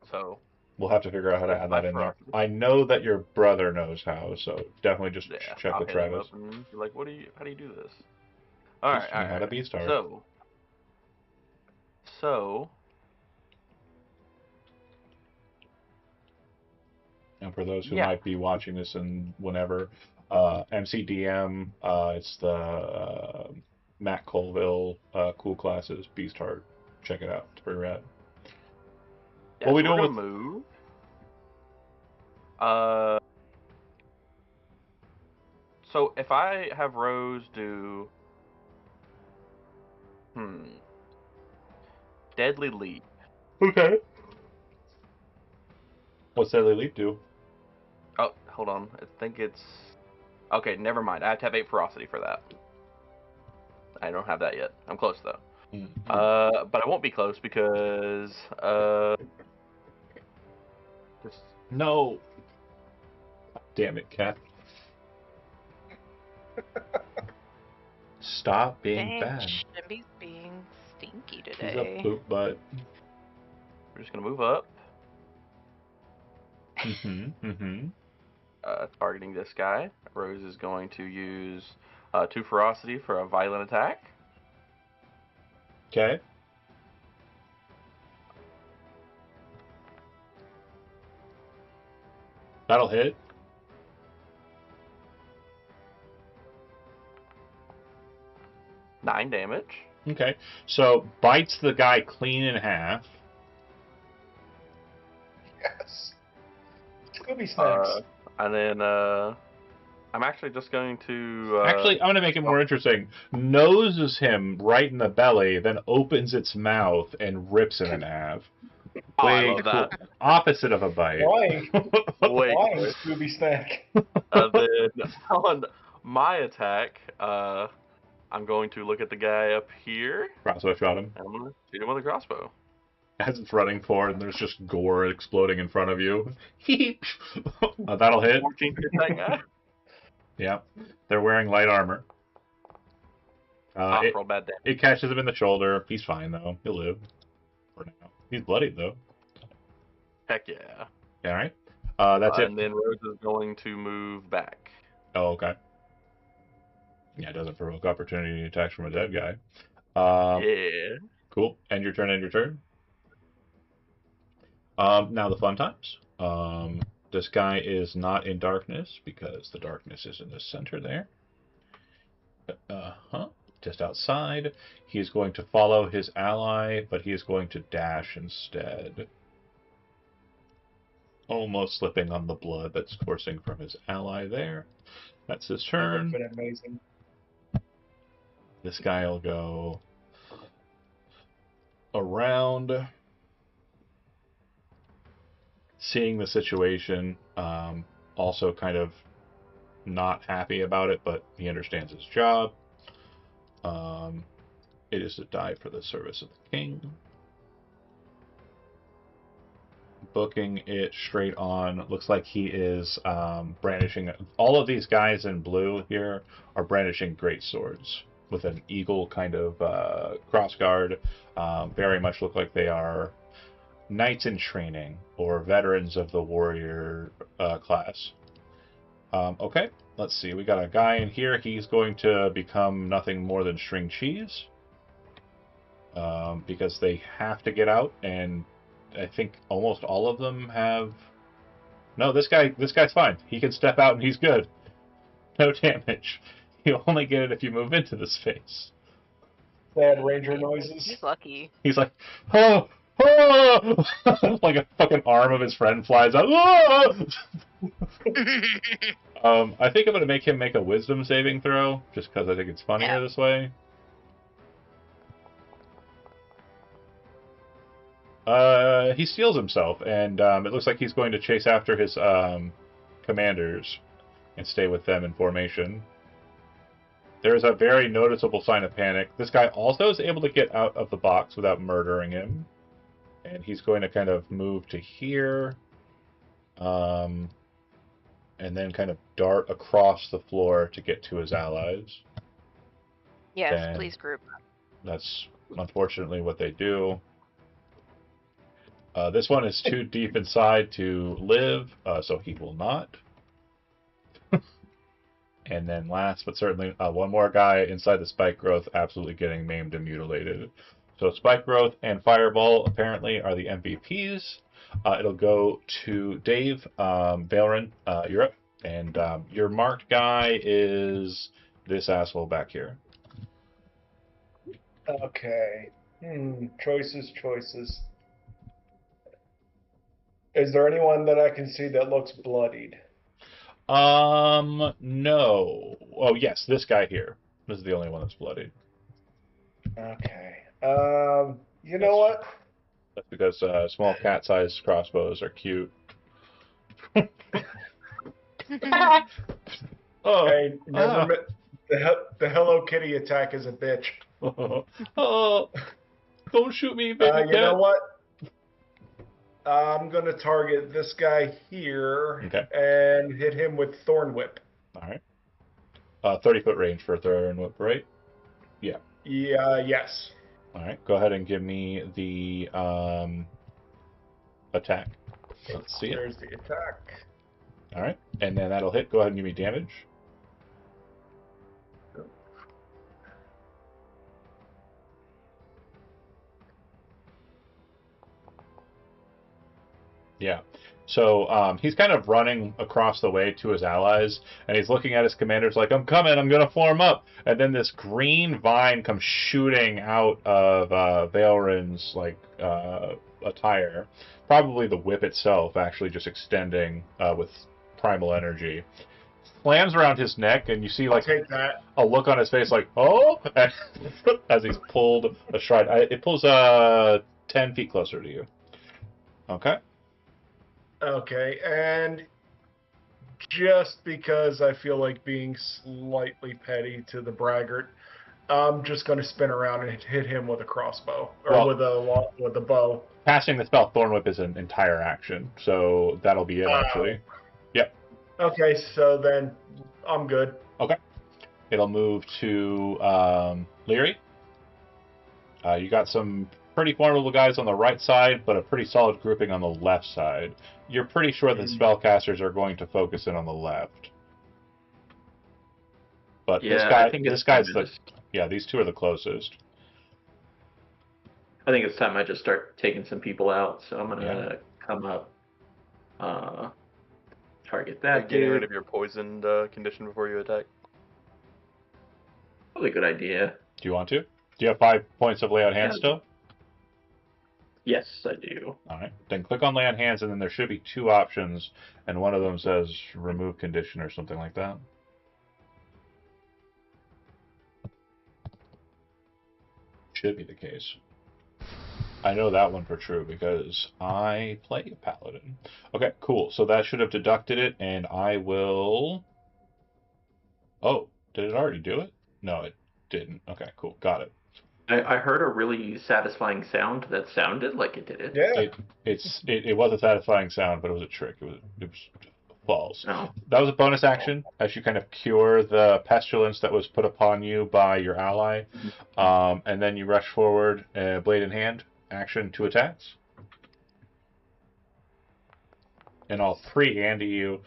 So We'll have to figure out how to That's add my that in there. ferocity. I know that your brother knows how, so definitely just yeah, check I'll with hit him Travis. up and be like, how do you do this? All right, Teach all me right. how to be star. So And for those who Yeah. might be watching this and whenever, MCDM, it's the Matt Colville cool classes, Beast Heart. Check it out. It's pretty rad. yeah, What we so we're doing gonna with- move. So if I have Rose do, Deadly Leap. Okay. What's Deadly Leap do? Oh, hold on. I think it's okay. Never mind. I have to have 8 ferocity for that. I don't have that yet. I'm close though. But I won't be close because just No. Damn it, cat. Stop being Dang, bad. Shimby's being stinky He's a today. poop butt. we're just gonna move up. Targeting this guy. Rose is going to use 2 ferocity for a violent attack. Okay. That'll hit. Nine damage. Okay. So bites the guy clean in half. Yes. Scooby snacks. And then I'm actually just going to Actually, I'm going to make it more interesting. Noses him right in the belly, then opens its mouth and rips him in half. I Way love that. cool. Opposite of a bite. Why? Wait, Why Scooby snack? then on my attack, I'm going to look at the guy up here. Crossbow shot him. And I'm going to shoot him with a crossbow. As it's running forward, and there's just gore exploding in front of you. That'll hit. 14 hit that guy. Yeah. They're wearing light armor. Roll bad damage. It catches him in the shoulder. He's fine, though. He'll live. For now. He's bloodied, though. Heck yeah. Alright. That's it. And then Rose is going to move back. Oh, okay. Yeah, it doesn't provoke opportunity attacks from a dead guy. Yeah. Cool. End your turn. Now the fun times. This guy is not in darkness because the darkness is in the center there. Just outside. He's going to follow his ally, but he is going to dash instead. Almost slipping on the blood that's coursing from his ally there. That's his turn. Been amazing. This guy will go around, seeing the situation, also kind of not happy about it, but he understands his job. It is to die for the service of the king. Booking it straight on. Looks like he is brandishing. All of these guys in blue here are brandishing great swords with an eagle kind of crossguard. Very much look like they are knights in training or veterans of the warrior class. Okay, let's see. We got a guy in here. He's going to become nothing more than string cheese because they have to get out, and I think almost all of them have. No, this guy's fine. He can step out and he's good. No damage. You only get it if you move into the space. Sad ranger noises. He's lucky. He's like, oh, oh! Like a fucking arm of his friend flies out. Oh! I think I'm going to make him make a wisdom saving throw, just because I think it's funnier this way. He steals himself, and it looks like he's going to chase after his commanders and stay with them in formation. There is a very noticeable sign of panic. This guy also is able to get out of the box without murdering him. And he's going to kind of move to here. And then kind of dart across the floor to get to his allies. Yes, And please group. that's unfortunately what they do. This one is too deep inside to live, so he will not. And then last but certainly, one more guy inside the spike growth absolutely getting maimed and mutilated. So spike growth and fireball apparently are the MVPs. It'll go to Dave, Valrin, you're up. And your marked guy is this asshole back here. Okay. Choices. Is there anyone that I can see that looks bloodied? No. Oh, yes, this guy here. This is the only one that's bloodied. Okay. You know what? That's because small cat-sized crossbows are cute. Oh, Hey, remember the Hello Kitty attack is a bitch. oh, don't shoot me, baby You know what? I'm gonna target this guy here and hit him with Thorn Whip. All right. 30-foot range for Thorn Whip, right? Yeah. Yeah. Yes. All right. Go ahead and give me the attack. Let's see it. There's the attack. All right, and then that'll hit. Go ahead and give me damage. Yeah. So he's kind of running across the way to his allies, and he's looking at his commanders like, I'm coming, I'm going to form up. And then this green vine comes shooting out of Valrin's attire. Probably the whip itself, actually just extending with primal energy. Slams around his neck, and you see like a look on his face like, oh, as he's pulled a stride. It pulls 10 feet closer to you. Okay. Okay, and just because I feel like being slightly petty to the braggart, I'm just going to spin around and hit him with a crossbow or with a bow. Casting the spell Thorn Whip is an entire action, so that'll be it actually. Yep. Okay, so then I'm good. Okay. It'll move to Leary. You got some pretty formidable guys on the right side, but a pretty solid grouping on the left side. You're pretty sure the spellcasters are going to focus in on the left. But these two are the closest. I think it's time I just start taking some people out, so I'm gonna come up, target that Getting dude. rid of your poisoned condition before you attack. Probably a good idea. Do you want to? Do you have 5 points of lay on hands still? Yes, I do. All right. Then click on lay on hands, and then there should be 2 options, and one of them says remove condition or something like that. Should be the case. I know that one for true because I play Paladin. Okay, cool. So that should have deducted it, and I will... Oh, did it already do it? No, it didn't. Okay, cool. Got it. I heard a really satisfying sound that sounded like it did it. Yeah. It was a satisfying sound, but it was a trick. It was false. Oh. That was a bonus action as you kind of cure the pestilence that was put upon you by your ally, and then you rush forward, blade in hand, action 2 attacks, and I'll free-hand you.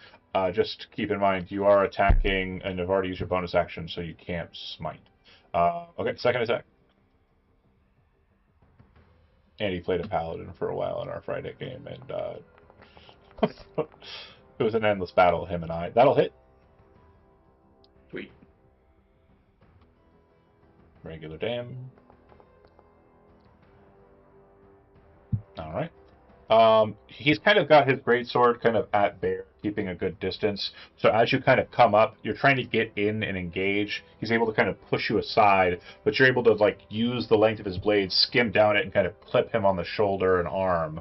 Just keep in mind you are attacking, and have already used your bonus action, so you can't smite. Okay, second attack. Andy played a paladin for a while in our Friday game, and it was an endless battle, him and I. That'll hit. Regular dam. All right. He's kind of got his greatsword kind of at bear, keeping a good distance. So as you kind of come up, you're trying to get in and engage. He's able to kind of push you aside, but you're able to like use the length of his blade, skim down it, and kind of clip him on the shoulder and arm,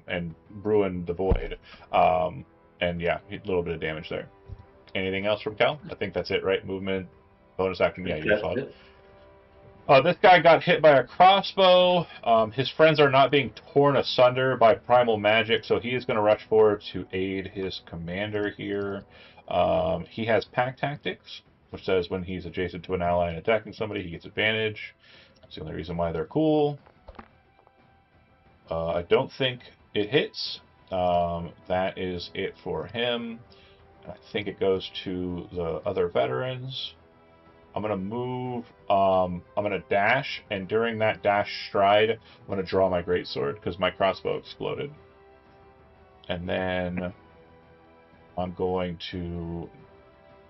and ruin the void. And yeah, a little bit of damage there. Anything else from Cal? I think that's it, right? Movement, bonus action. Yeah, you're solid. This guy got hit by a crossbow. His friends are not being torn asunder by primal magic, so he is going to rush forward to aid his commander here. He has pack tactics, which says when he's adjacent to an ally and attacking somebody, he gets advantage. That's the only reason why they're cool. I don't think it hits. That is it for him. I think it goes to the other veterans. I'm going to move, I'm going to dash, and during that dash stride, I'm going to draw my greatsword, because my crossbow exploded. And then I'm going to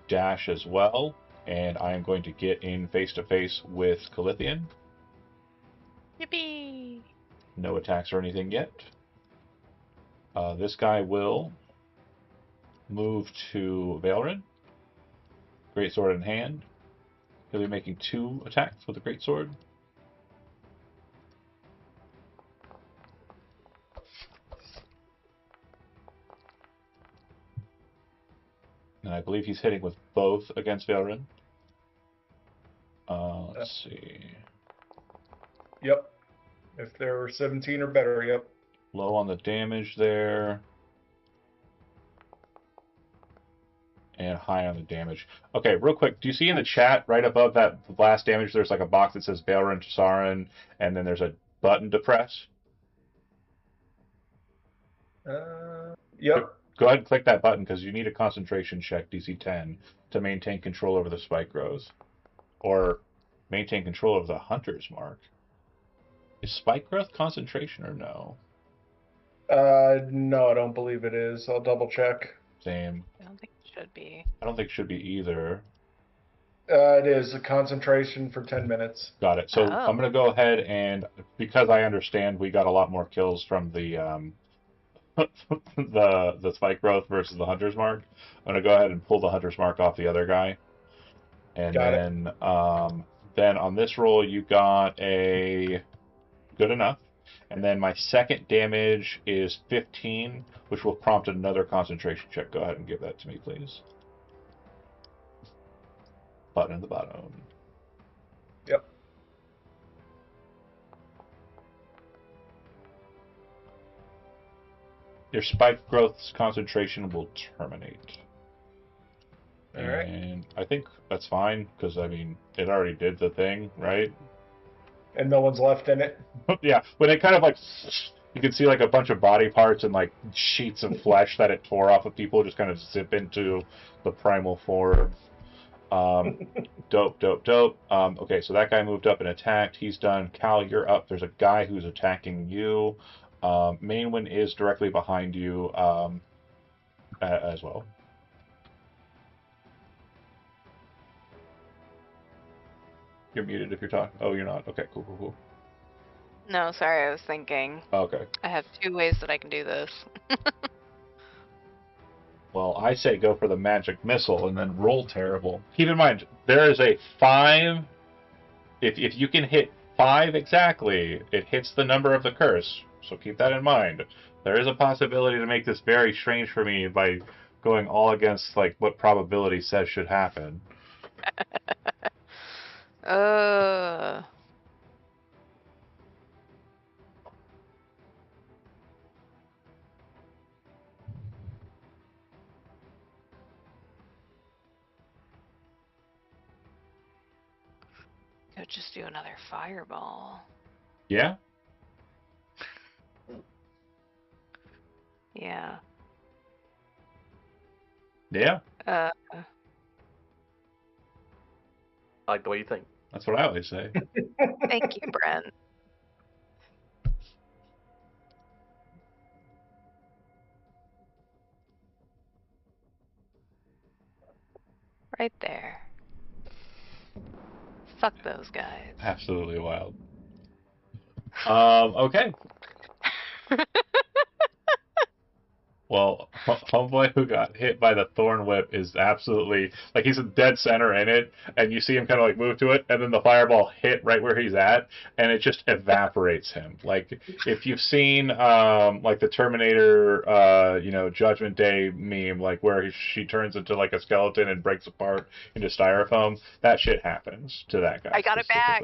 dash as well, and I am going to get in face-to-face with Calithian. Yippee! No attacks or anything yet. This guy will move to Valrin, greatsword in hand. He'll be making 2 attacks with a greatsword. And I believe he's hitting with both against Valrin. Let's see. Yep. If there were 17 or better, yep. Low on the damage there. And high on the damage. Okay, real quick, do you see in the chat right above that blast damage, there's like a box that says Balrin Sarin, and then there's a button to press? Yep. Go ahead and click that button, because you need a concentration check, DC 10, to maintain control over the spike growth. Or maintain control over the hunter's mark. Is spike growth concentration or no? No, I don't believe it is. I'll double check. Same. I don't think it should be. I don't think it should be either. It is a concentration for 10 minutes. Got it. So Oh. I'm going to go ahead and, because I understand we got a lot more kills from the the spike growth versus the hunter's mark, I'm going to go ahead and pull the hunter's mark off the other guy. And Got then on this roll you got a good enough. And then my second damage is 15, which will prompt another concentration check. Go ahead and give that to me, please. Button at the bottom. Yep. Your spike growth's concentration will terminate. All right. And I think that's fine, because, I mean, it already did the thing, right? And no one's left in it. Yeah, when it kind of like, you can see like a bunch of body parts and like sheets of flesh that it tore off of people just kind of zip into the primal form. Dope. Okay, so that guy moved up and attacked. He's done. Cal, you're up. There's a guy who's attacking you. Mainwin is directly behind you as well. You're muted if you're talking. Oh, you're not. Okay, cool. No, sorry, I was thinking. Okay. I have 2 ways that I can do this. Well, I say go for the magic missile and then roll terrible. Keep in mind, there is a 5. If you can hit 5 exactly, it hits the number of the curse. So keep that in mind. There is a possibility to make this very strange for me by going all against like what probability says should happen. Could just do another fireball. Yeah? Yeah. Yeah? I like the way you think. That's what I always say. Thank you, Brent. Right there. Fuck those guys. Absolutely wild. Okay. Well, homeboy who got hit by the thorn whip is absolutely like he's a dead center in it, and you see him kind of like move to it, and then the fireball hit right where he's at, and it just evaporates him. Like if you've seen like the Terminator, Judgment Day meme, like where she turns into like a skeleton and breaks apart into styrofoam, that shit happens to that guy. I got it back.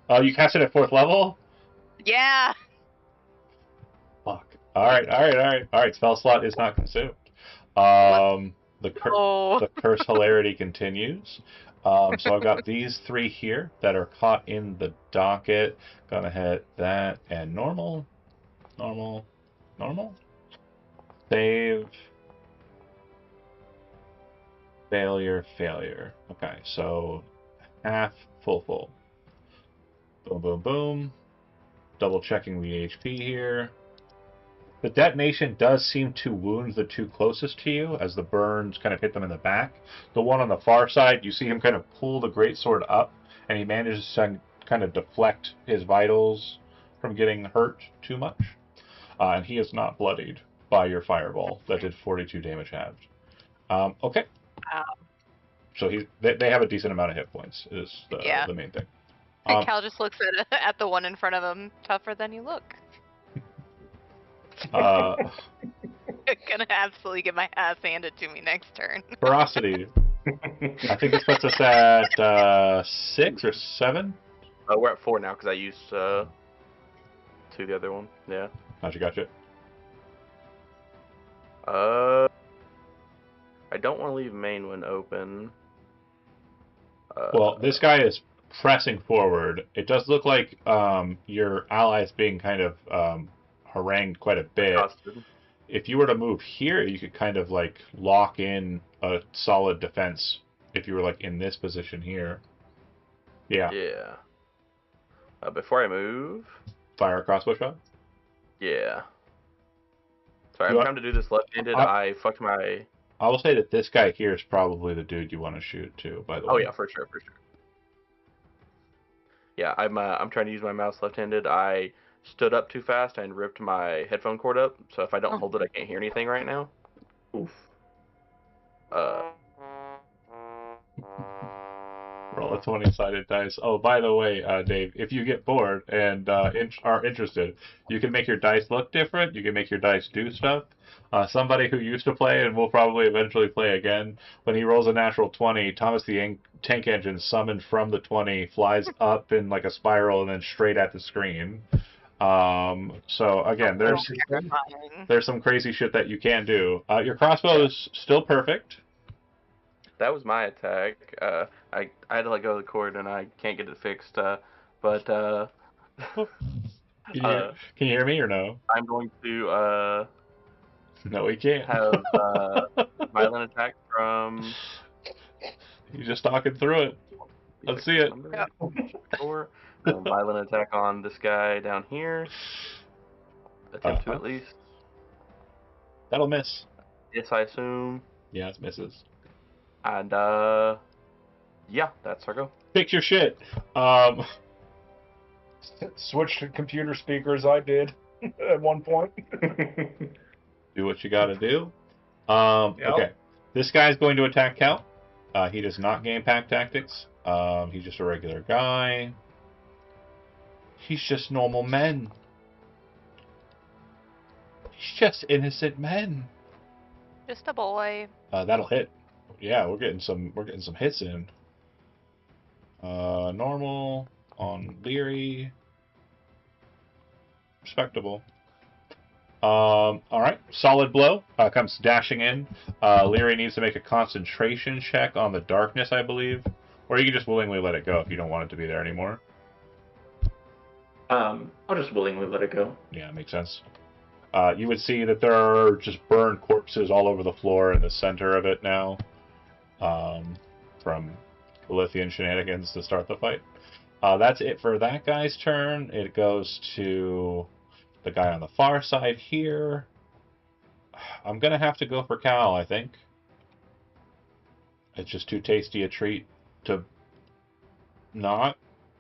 Oh, you cast it at 4th level? Yeah. Fuck. All right. Spell slot is not consumed. The curse hilarity continues. So I've got these 3 here that are caught in the docket. Gonna hit that and normal. Save. Failure. Okay, so half, full. Boom. Double checking the HP here. The detonation does seem to wound the 2 closest to you as the burns kind of hit them in the back. The one on the far side, you see him kind of pull the greatsword up, and he manages to kind of deflect his vitals from getting hurt too much. And he is not bloodied by your fireball. That did 42 damage halved. Okay. So they have a decent amount of hit points, is the main thing. Cal just looks at the one in front of him. Tougher than you look. Gonna absolutely get my ass handed to me next turn. Ferocity. I think this puts us at 6 or 7. We're at 4 now because I used 2 the other one. Yeah. Gotcha. I don't want to leave main one open. Well, this guy is pressing forward. It does look like your allies being kind of harangued quite a bit. Costed. If you were to move here, you could kind of like lock in a solid defense if you were like in this position here. Yeah. Before I move, fire a crossbow shot. Yeah. Sorry, I'm trying to do this left-handed. I fucked my. I will say that this guy here is probably the dude you want to shoot too. By the way. Oh yeah, for sure. Yeah, I'm trying to use my mouse left-handed. I stood up too fast and ripped my headphone cord up, so if I don't hold it, I can't hear anything right now. Oof. Roll a 20-sided dice. Oh, by the way, Dave, if you get bored and are interested, you can make your dice look different. You can make your dice do stuff. Somebody who used to play and will probably eventually play again, when he rolls a natural 20, Thomas the Tank Engine summoned from the 20 flies up in like a spiral and then straight at the screen. So again, there's some crazy shit that you can do. Your crossbow is still perfect. That was my attack. I had to let go of the cord and I can't get it fixed. But can you hear me or no? I'm going to no, we can't. Have violent attack from. You're just talking through it. Let's see it. Sure. Violent attack on this guy down here. Attempt to at least. That'll miss. Yes, I assume. Yeah, it misses. And yeah, that's our go. Fix your shit. Switch to computer speakers. I did at one point. Do what you gotta do. Okay. This guy's going to attack Cal. He does not gain pack tactics. He's just a regular guy. He's just normal men. He's just innocent men. Just a boy. That'll hit. Yeah, we're getting some hits in. Normal on Leary. Respectable. Alright, solid blow. Comes dashing in. Leary needs to make a concentration check on the darkness, I believe. Or you can just willingly let it go if you don't want it to be there anymore. I'll just willingly let it go. Yeah, makes sense. You would see that there are just burned corpses all over the floor in the center of it now. From Lithian shenanigans to start the fight. That's it for that guy's turn. It goes to the guy on the far side here. I'm going to have to go for Cal, I think. It's just too tasty a treat to not.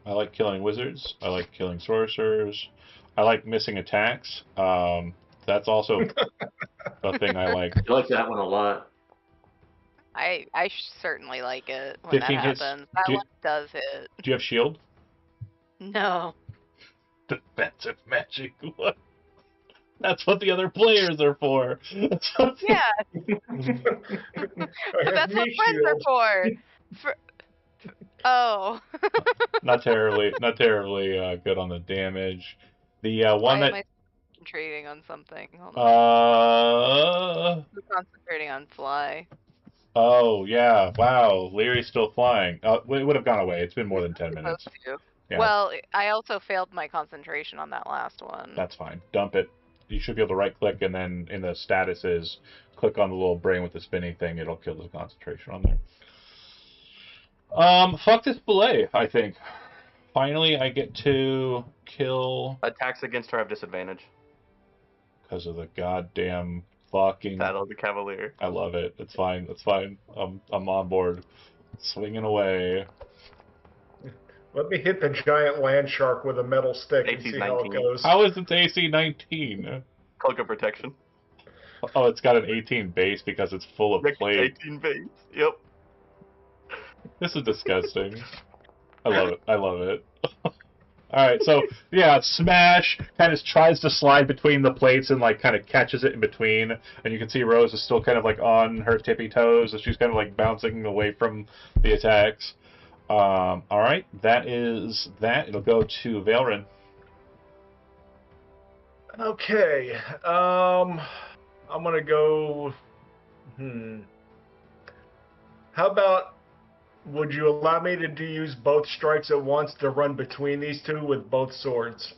I like killing wizards. I like killing sorcerers. I like missing attacks. That's also a thing I like. I like that one a lot. I certainly like it when that 15 hits. happens. That Do, one does hit. do you have shield? No. Defensive magic. What? That's what the other players are for. Yeah, that's what friends are for. Oh. Not terribly good on the damage. The Why one am that I concentrating on something? Hold on. I'm concentrating on fly. Oh yeah, wow, Leary's still flying. It would have gone away. It's been more than 10 minutes. Yeah, Well, I also failed my concentration on that last one. that's fine. Dump it. You should be able to right click and then in the statuses, click on the little brain with the spinning thing. It'll kill the concentration on there. Fuck this belay, I think. Finally, I get to kill Attacks against her have disadvantage. because of the goddamn fucking. Battle of the Cavalier. I love it. It's fine. It's fine. I'm on board. Swinging away. Let me hit the giant land shark with a metal stick and AC's see how it 19. goes. How is it AC 19? Cloak of Protection. Oh, it's got an 18 base because it's full of plate. 18 base. Yep. This is disgusting. I love it. I love it. Alright, so, yeah, Smash kind of tries to slide between the plates and, like, kind of catches it in between. And you can see Rose is still kind of, like, on her tippy toes as she's kind of, like, bouncing away from the attacks. Alright, that is that. It'll go to Valrin. Okay. I'm gonna go. How about? Would you allow me to use both strikes at once to run between these two with both swords?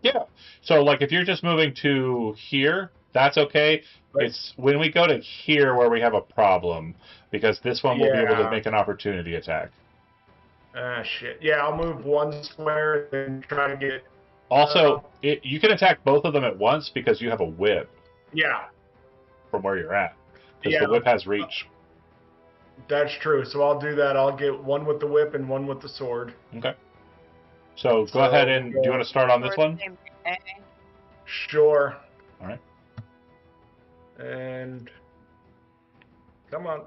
Yeah. So, like, if you're just moving to here, that's okay. Right. It's when we go to here where we have a problem, because this one will be able to Yeah. make an opportunity attack. Ah, shit. Yeah, I'll move one square and try to get. Also, you can attack both of them at once because you have a whip Yeah, from where you're at. Because Yeah. the whip has reach. that's true. So I'll do that. I'll get one with the whip and one with the sword. Okay. So go So, ahead and do you want to start on this one? Sure. All right. And come on,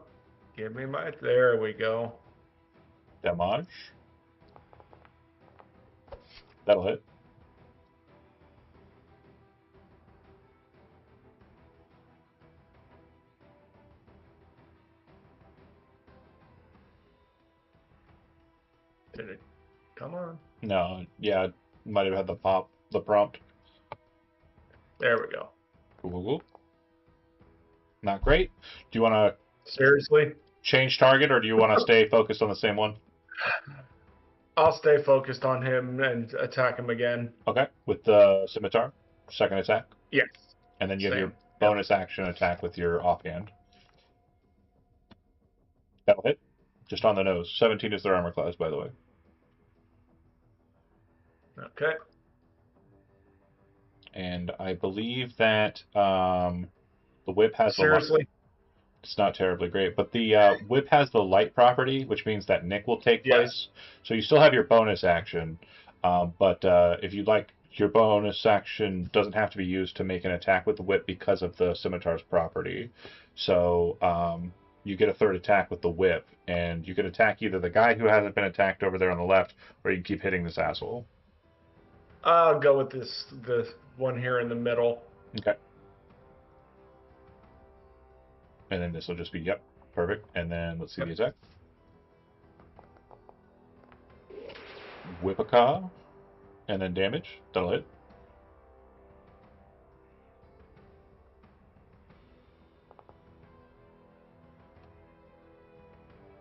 give me my. There we go. Damage. That'll hit. Did it? Come on. No, yeah, it might have had the prompt. There we go. Ooh. Not great. Do you want to Seriously? change target or do you want to stay focused on the same one? I'll stay focused on him and attack him again. Okay, with the scimitar, second attack, Yes. and then you have Same. your bonus action attack with your offhand. That'll hit, just on the nose. 17 is their armor class, by the way. Okay. And I believe that the whip has Seriously? It's not terribly great, but the whip has the light property, which means that Nick will take Yes. place. So you still have your bonus action, but if you'd like, your bonus action doesn't have to be used to make an attack with the whip because of the scimitar's property. So you get a third attack with the whip, and you can attack either the guy who hasn't been attacked over there on the left, or you can keep hitting this asshole. I'll go with the one here in the middle. Okay. And then this will just be, yep, perfect. And then let's see the attack. Whip-a-caw. And then damage. That'll hit.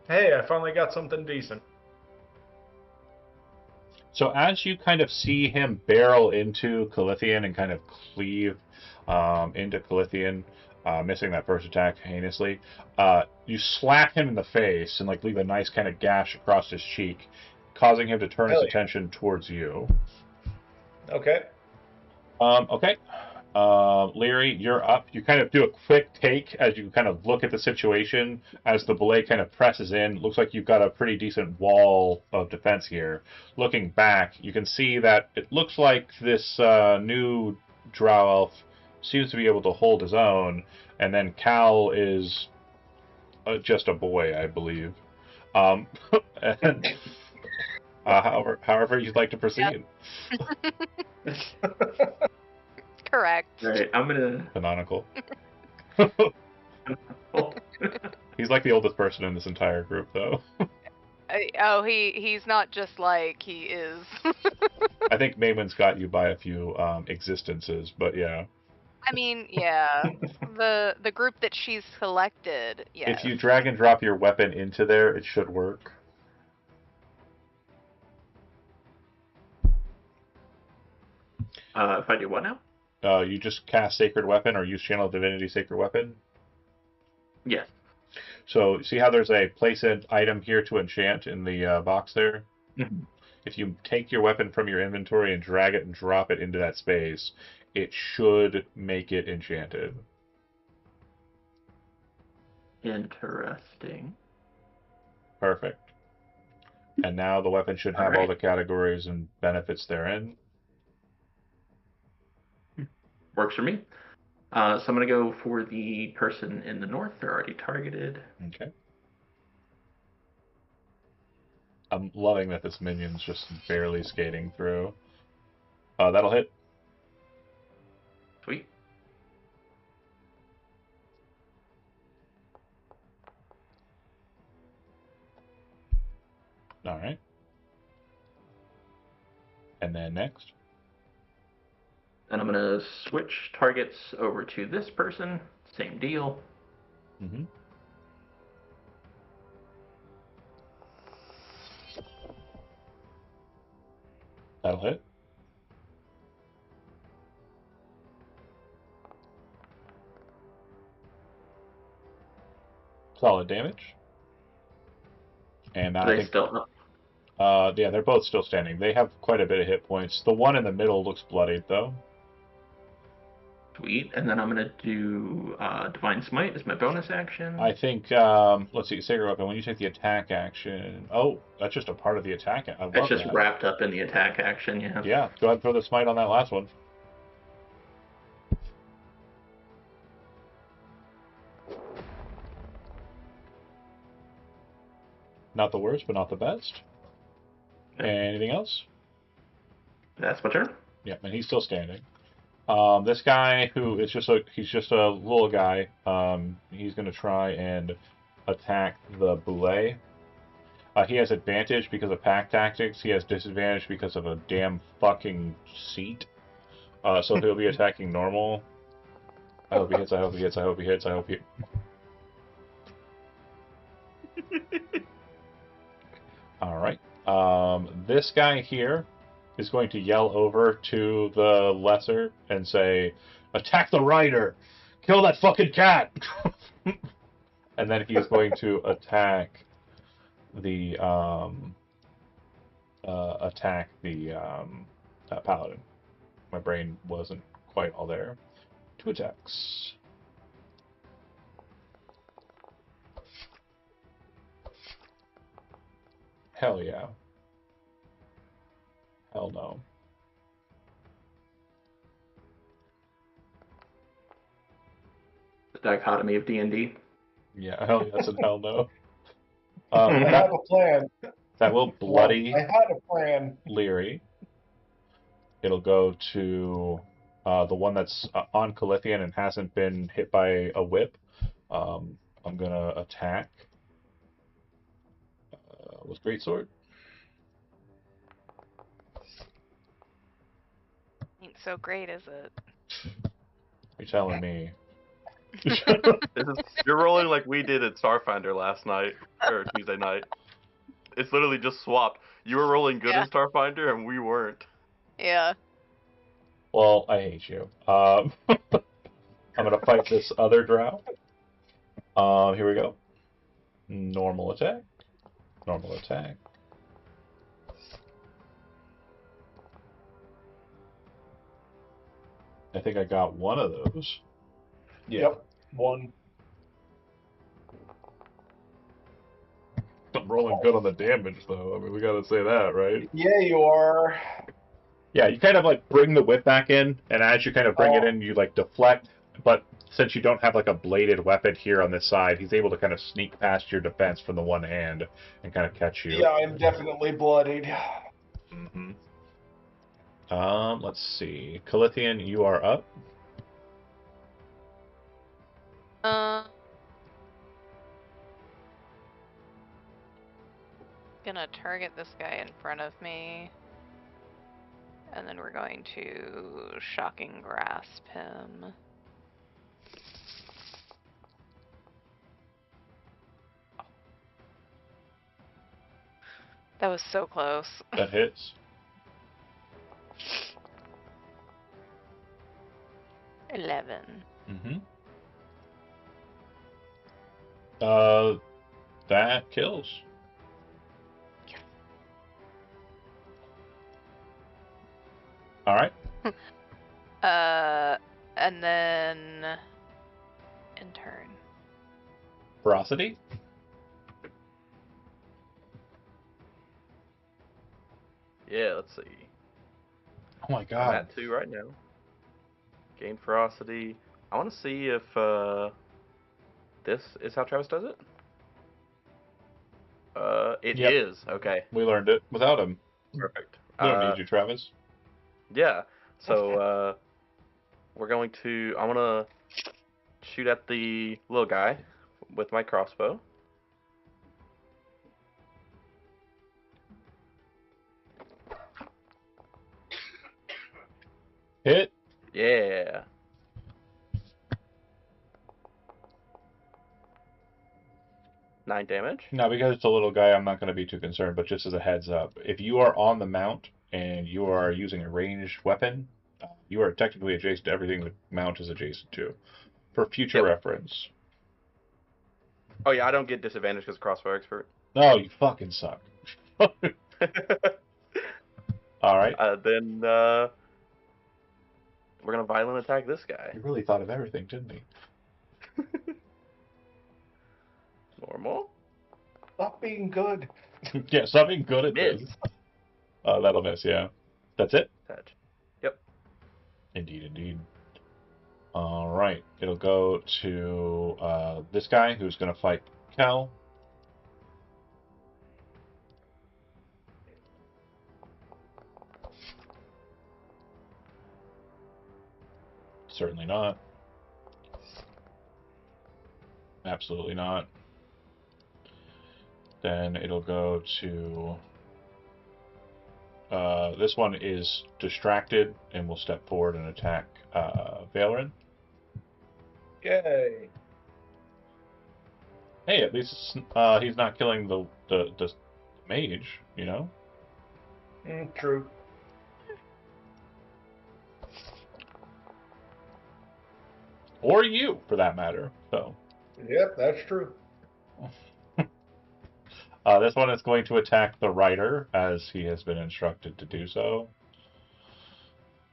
Hey, I finally got something decent. So as you kind of see him barrel into Calithian and kind of cleave into Calithian, missing that first attack heinously, you slap him in the face and like leave a nice kind of gash across his cheek, causing him to turn his attention towards you. Okay. Okay. Leary, you're up. You kind of do a quick take as you kind of look at the situation as the belay kind of presses in. Looks like you've got a pretty decent wall of defense here. Looking back, you can see that it looks like this new drow elf seems to be able to hold his own, and then Cal is just a boy, I believe. And however you'd like to proceed. Correct. All right, I'm gonna. Canonical. He's like the oldest person in this entire group, though. Oh, he's not just like, he is. I think Mayman's got you by a few existences, but yeah. I mean, yeah. The group that she's selected, yes. If you drag and drop your weapon into there, it should work. If I do what now? You just cast Sacred Weapon or use Channel Divinity Sacred Weapon. Yes. So see how there's a place an item here to enchant in the box there? Mhm. If you take your weapon from your inventory and drag it and drop it into that space, it should make it enchanted. Interesting. Perfect. And now the weapon should have all the categories and benefits therein. Works for me. So I'm going to go for the person in the north. They're already targeted. Okay. I'm loving that this minion's just barely skating through. That'll hit. Sweet. All right. And then next. And I'm going to switch targets over to this person. Same deal. Mm-hmm. That'll hit. Solid damage. And now I think Still up. yeah, they're both still standing. They have quite a bit of hit points. The one in the middle looks bloodied, though. Sweet. And then I'm going to do Divine Smite as my bonus action. I think, let's see, Sacred Weapon, when you take the attack action... Oh, that's just a part of the attack. I love It's just that. wrapped up in the attack action, yeah. Yeah, go ahead and throw the smite on that last one. Not the worst, but not the best. Anything else? That's my turn. Yeah, and he's still standing. This guy who is he's just a little guy. He's gonna try and attack the boulet. He has advantage because of pack tactics. He has disadvantage because of a damn fucking seat. So he'll be attacking normal. I hope he hits. I hope he hits. I hope he hits. I hope he. All right. This guy here is going to yell over to the lesser and say, "Attack the rider! Kill that fucking cat!" And then he's going to attack the paladin. My brain wasn't quite all there. 2 attacks. Hell yeah. Hell no. The dichotomy of D&D. Yeah, hell yes and hell no. I have a plan. That will bloody I had a plan. Leary. It'll go to the one that's on Calithian and hasn't been hit by a whip. I'm gonna attack with Greatsword. Ain't so great, is it? You're telling me. You're rolling like we did at Starfinder last night, or Tuesday night. It's literally just swapped. You were rolling good in Starfinder, and we weren't. Yeah. Well, I hate you. I'm gonna fight this other drow. Here we go. Normal attack. Normal attack. I think I got one of those. Yeah. Yep, one. I'm rolling good on the damage, though. I mean, we gotta say that, right? Yeah, you are. Yeah, you kind of like bring the whip back in, and as you kind of bring it in, you like deflect. But since you don't have like a bladed weapon here on this side, he's able to kind of sneak past your defense from the one hand and kind of catch you. Yeah, I'm definitely bloodied. Mm-hmm. Let's see. Calithian, you are up. Gonna target this guy in front of me. And then we're going to shocking grasp him. That was so close. That hits. 11. Mm-hmm. That kills. All right. And then in turn. Ferocity. Yeah, let's see. Oh my I'm god. at 2 right now. Gain ferocity. I want to see if this is how Travis does it. It Yep. is. Okay. We learned it without him. Perfect. We don't need you, Travis. Yeah. So we're going to. I want to shoot at the little guy with my crossbow. Hit. Yeah. Nine damage. Now, because it's a little guy, I'm not going to be too concerned, but just as a heads up, if you are on the mount and you are using a ranged weapon, you are technically adjacent to everything the mount is adjacent to. For future reference. Oh, yeah, I don't get disadvantage because crossbow expert. No, you fucking suck. All right. Then we're going to violent attack this guy. He really thought of everything, didn't he? Normal. Stop being good. Yeah, something good at Miss. this. That'll miss, yeah. That's it? Touch. Yep. Indeed, indeed. All right. It'll go to this guy who's going to fight Cal. Certainly not. Absolutely not. Then it'll go to... this one is distracted and will step forward and attack Valerin. Yay. Hey, at least he's not killing the mage, you know? True. Or you, for that matter. So. Yep, that's true. This one is going to attack the rider, as he has been instructed to do so.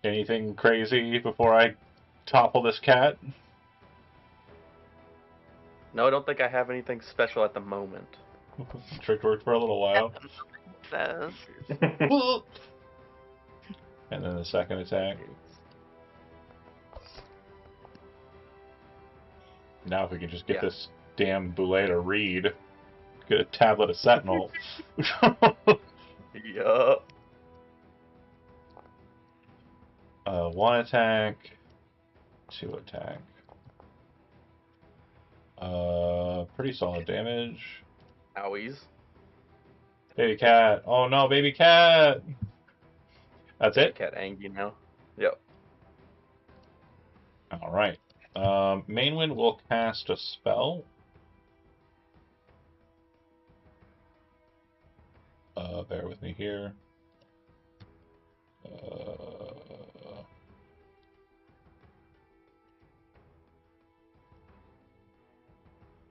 Anything crazy before I topple this cat? No, I don't think I have anything special at the moment. Trick worked for a little while. Says. And then the second attack. Now if we can just get this damn boulet to read. Get a tablet of Sentinel. Yup. One attack. Two attack. Pretty solid damage. Owies. Baby cat. Oh no, baby cat! That's it? Cat angry now. Yep. Alright. Mainwind will cast a spell. Bear with me here.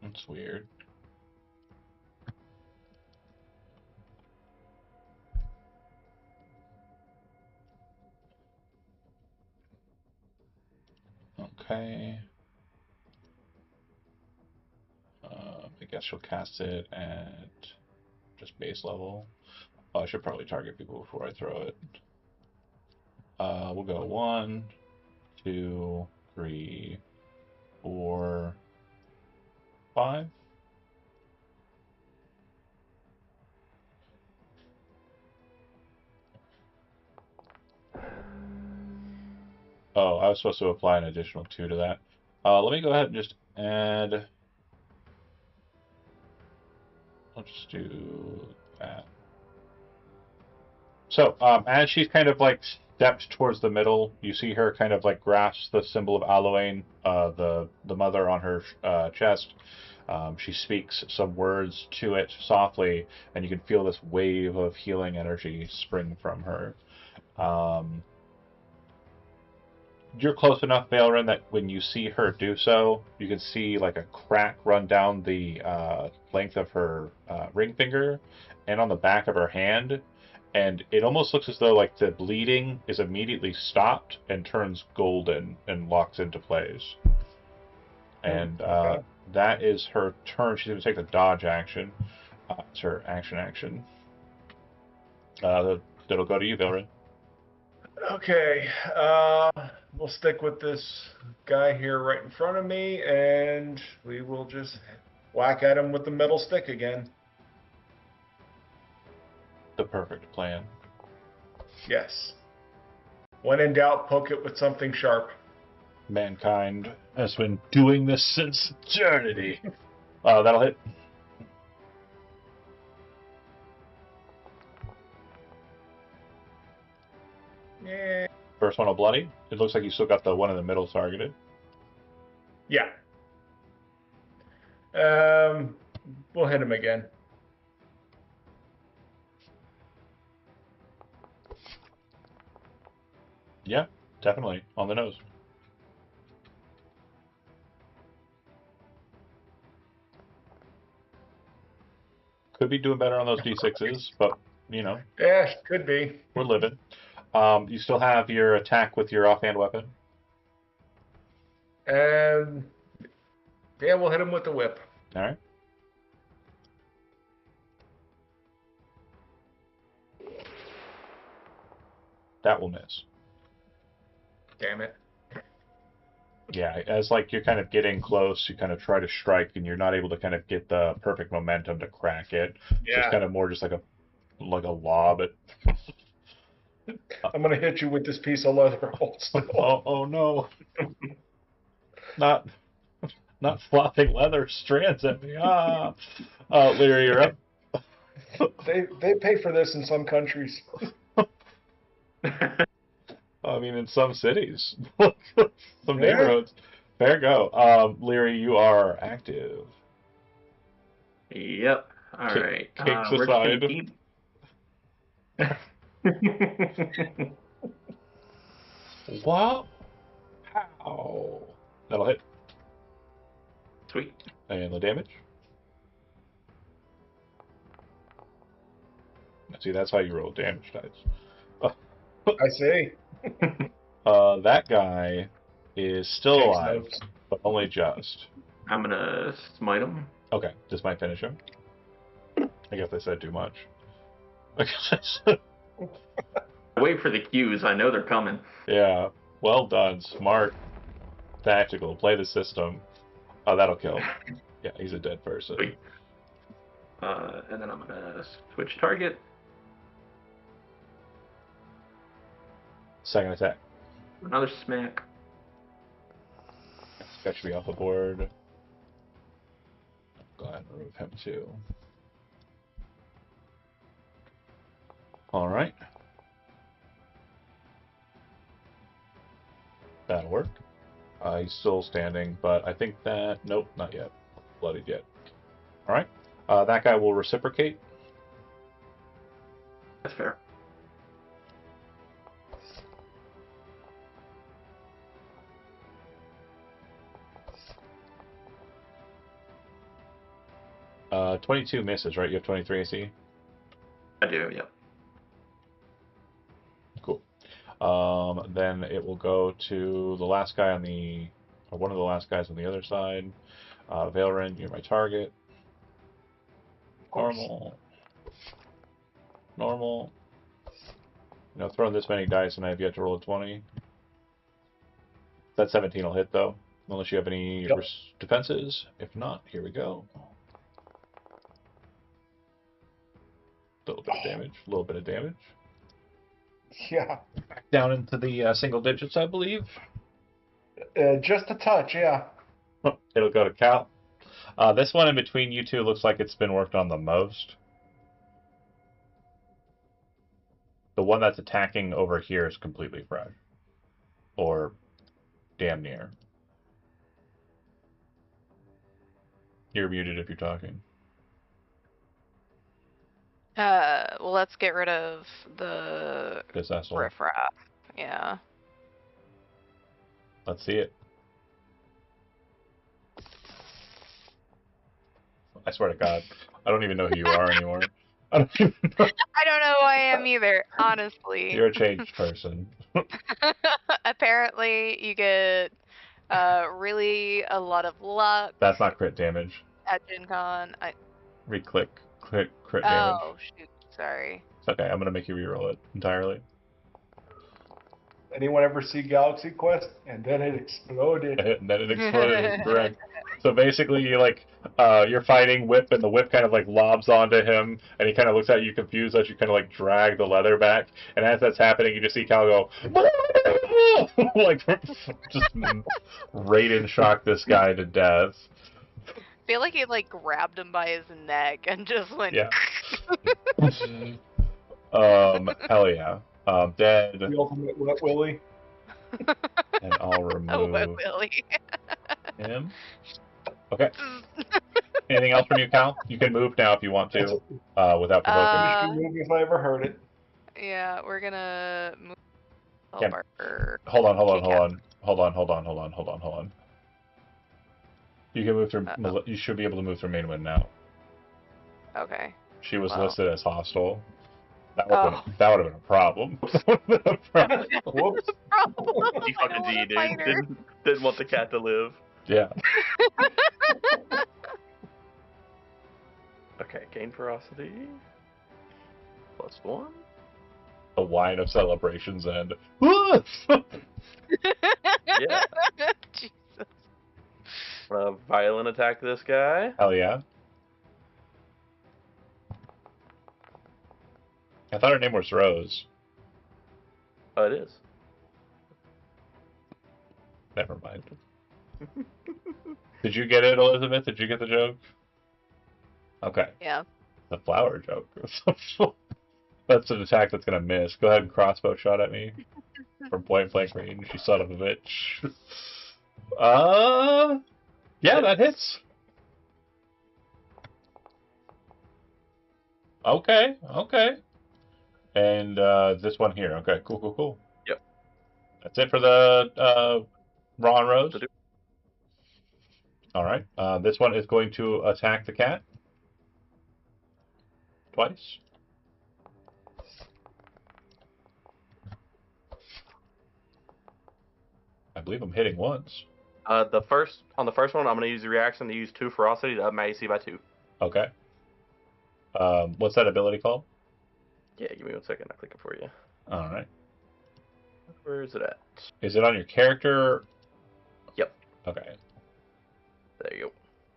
That's weird. Okay. I guess she'll cast it at just base level. Oh, I should probably target people before I throw it. We'll go 1, 2, 3, 4, 5. Oh, I was supposed to apply an additional 2 to that. Let me go ahead and just add. I'll just do that. So, as she's kind of like stepped towards the middle, you see her kind of like grasp the symbol of Aloane, the mother on her chest. She speaks some words to it softly, and you can feel this wave of healing energy spring from her. You're close enough, Valerin, that when you see her do so, you can see like a crack run down the length of her ring finger and on the back of her hand. And it almost looks as though like the bleeding is immediately stopped and turns golden and locks into place. And Okay. that is her turn. She's going to take the dodge action. It's her action. That'll go to you, Valerin. Okay. We'll stick with this guy here right in front of me, and we will just whack at him with the metal stick again. The perfect plan. Yes. When in doubt, poke it with something sharp. Mankind has been doing this since eternity. That'll hit. Yeah. First one will bloody. It looks like you still got the one in the middle targeted. Yeah. We'll hit him again. Yeah, definitely. On the nose. Could be doing better on those D6s, but, you know. Yeah, could be. We're living. You still have your attack with your offhand weapon. And yeah, we'll hit him with the whip. All right. That will miss. Damn it. Yeah, as like you're kind of getting close, you kind of try to strike, and you're not able to kind of get the perfect momentum to crack it. Yeah. So it's kind of more just like a lob. I'm gonna hit you with this piece of leather also. Oh no! Not flopping leather strands at me. Leary, you're up. They pay for this in some countries. I mean, in some cities, some neighborhoods. Fair go. Leary, you are active. Yep. All right. Kicks We're aside. just gonna keep. Wow. Ow. That'll hit. Sweet. And the damage. See, that's how you roll damage dice. I see. That guy is still Takes alive, notes. but only just. I'm gonna smite him. Okay, this might finish him. I guess I said too much. Wait for the cues. I know they're coming. Yeah, well done. Smart. Tactical. Play the system. Oh, that'll kill. Yeah, he's a dead person. Sweet. And then I'm gonna switch target. Second attack. Another smack. That should be off the board. Go ahead and remove him too. Alright. That'll work. He's still standing, but I think that... Nope, not yet. Bloodied yet. Alright. That guy will reciprocate. That's fair. Uh, 22 misses, right? You have 23 AC? I do, yep. Cool. Then it will go to the last guy on the or one of the last guys on the other side. Valorant, you're my target. Normal. Normal. Throwing this many dice and I've yet to roll a 20. That 17 will hit though, unless you have any defenses. If not, here we go. Little bit of damage. A little bit of damage. Yeah. Back down into the single digits, I believe. Just a touch, yeah. It'll go to Cal. This one in between you two looks like it's been worked on the most. The one that's attacking over here is completely fresh. Or damn near. You're muted if you're talking. Well, let's get rid of the This asshole. riffraff. Yeah. Let's see it. I swear to God, I don't even know who you are anymore. I don't even know. I don't know who I am either, honestly. You're a changed person. Apparently, you get really a lot of luck That's not crit damage. at Gen Con. Re-click. Crit damage. Oh, shoot. Sorry. It's okay. I'm going to make you reroll it entirely. Anyone ever see Galaxy Quest? And then it exploded. And then it exploded. Correct. So basically, you're fighting Whip, and the Whip kind of like lobs onto him, and he kind of looks at you confused as you kind of like drag the leather back. And as that's happening, you just see Cal go, like just Raiden shock this guy to death. I feel like he like grabbed him by his neck and just went. Yeah. Hell yeah. Dead. The ultimate Wet Willy. And I'll Oh, Wet remove Willy. him. Okay. Anything else from you, Cal? You can move now if you want to, without provoking. Movie if I ever heard it. Yeah, we're gonna move. Yeah. Hold on. You can move through. You should be able to move through Mainwind now. Okay. She was Well. listed as hostile. That would have been a problem. Whoops. You fucking G, dude. Didn't want the cat to live. Yeah. Okay, gain ferocity. +1. The wine of celebrations end. Yeah. Jesus. Violent attack this guy. Hell yeah. I thought her name was Rose. Oh, it is. Never mind. Did you get it, Elizabeth? Did you get the joke? Okay. Yeah. The flower joke. That's an attack that's gonna miss. Go ahead and crossbow shot at me. From point blank range, you son of a bitch. Yeah, that hits. Okay. And this one here. Okay, cool. Yep. That's it for the Raw and Rose. All right. This one is going to attack the cat. Twice. I believe I'm hitting once. On the first one, I'm going to use the reaction to use 2 ferocity to up my AC by 2. Okay. What's that ability called? Yeah, give me 1 second. I'll click it for you. All right. Where is it at? Is it on your character? Yep. Okay. There you go.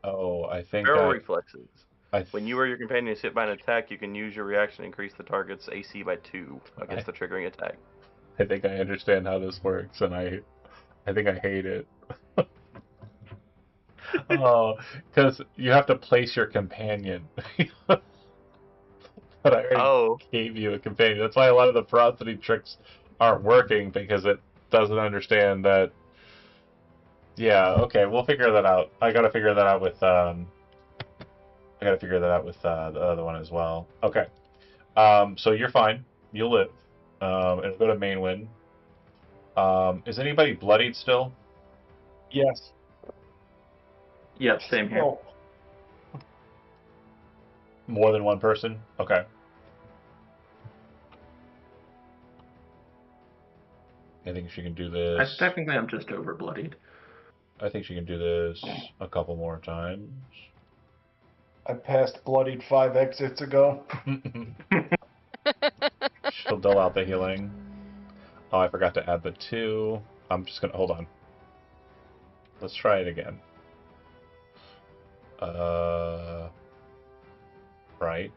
Oh, I think Barrel reflexes. I When you or your companion is hit by an attack, you can use your reaction to increase the target's AC by 2 against the triggering attack. I think I understand how this works, and I think I hate it. Oh, because you have to place your companion. But I already gave you a companion. That's why a lot of the ferocity tricks aren't working, because it doesn't understand that. Yeah, okay, we'll figure that out. I gotta figure that out with the other one as well. Okay. So you're fine. You'll live. It'll go to Mainwind. Is anybody bloodied still? Yes. Yep, same here. Oh, More than one person? Okay. I think she can do this. Technically, I'm just over bloodied. I think she can do this a couple more times. I passed bloodied 5 exits ago. She'll dull out the healing. Oh, I forgot to add the 2. I'm just gonna hold on. Let's try it again. Right.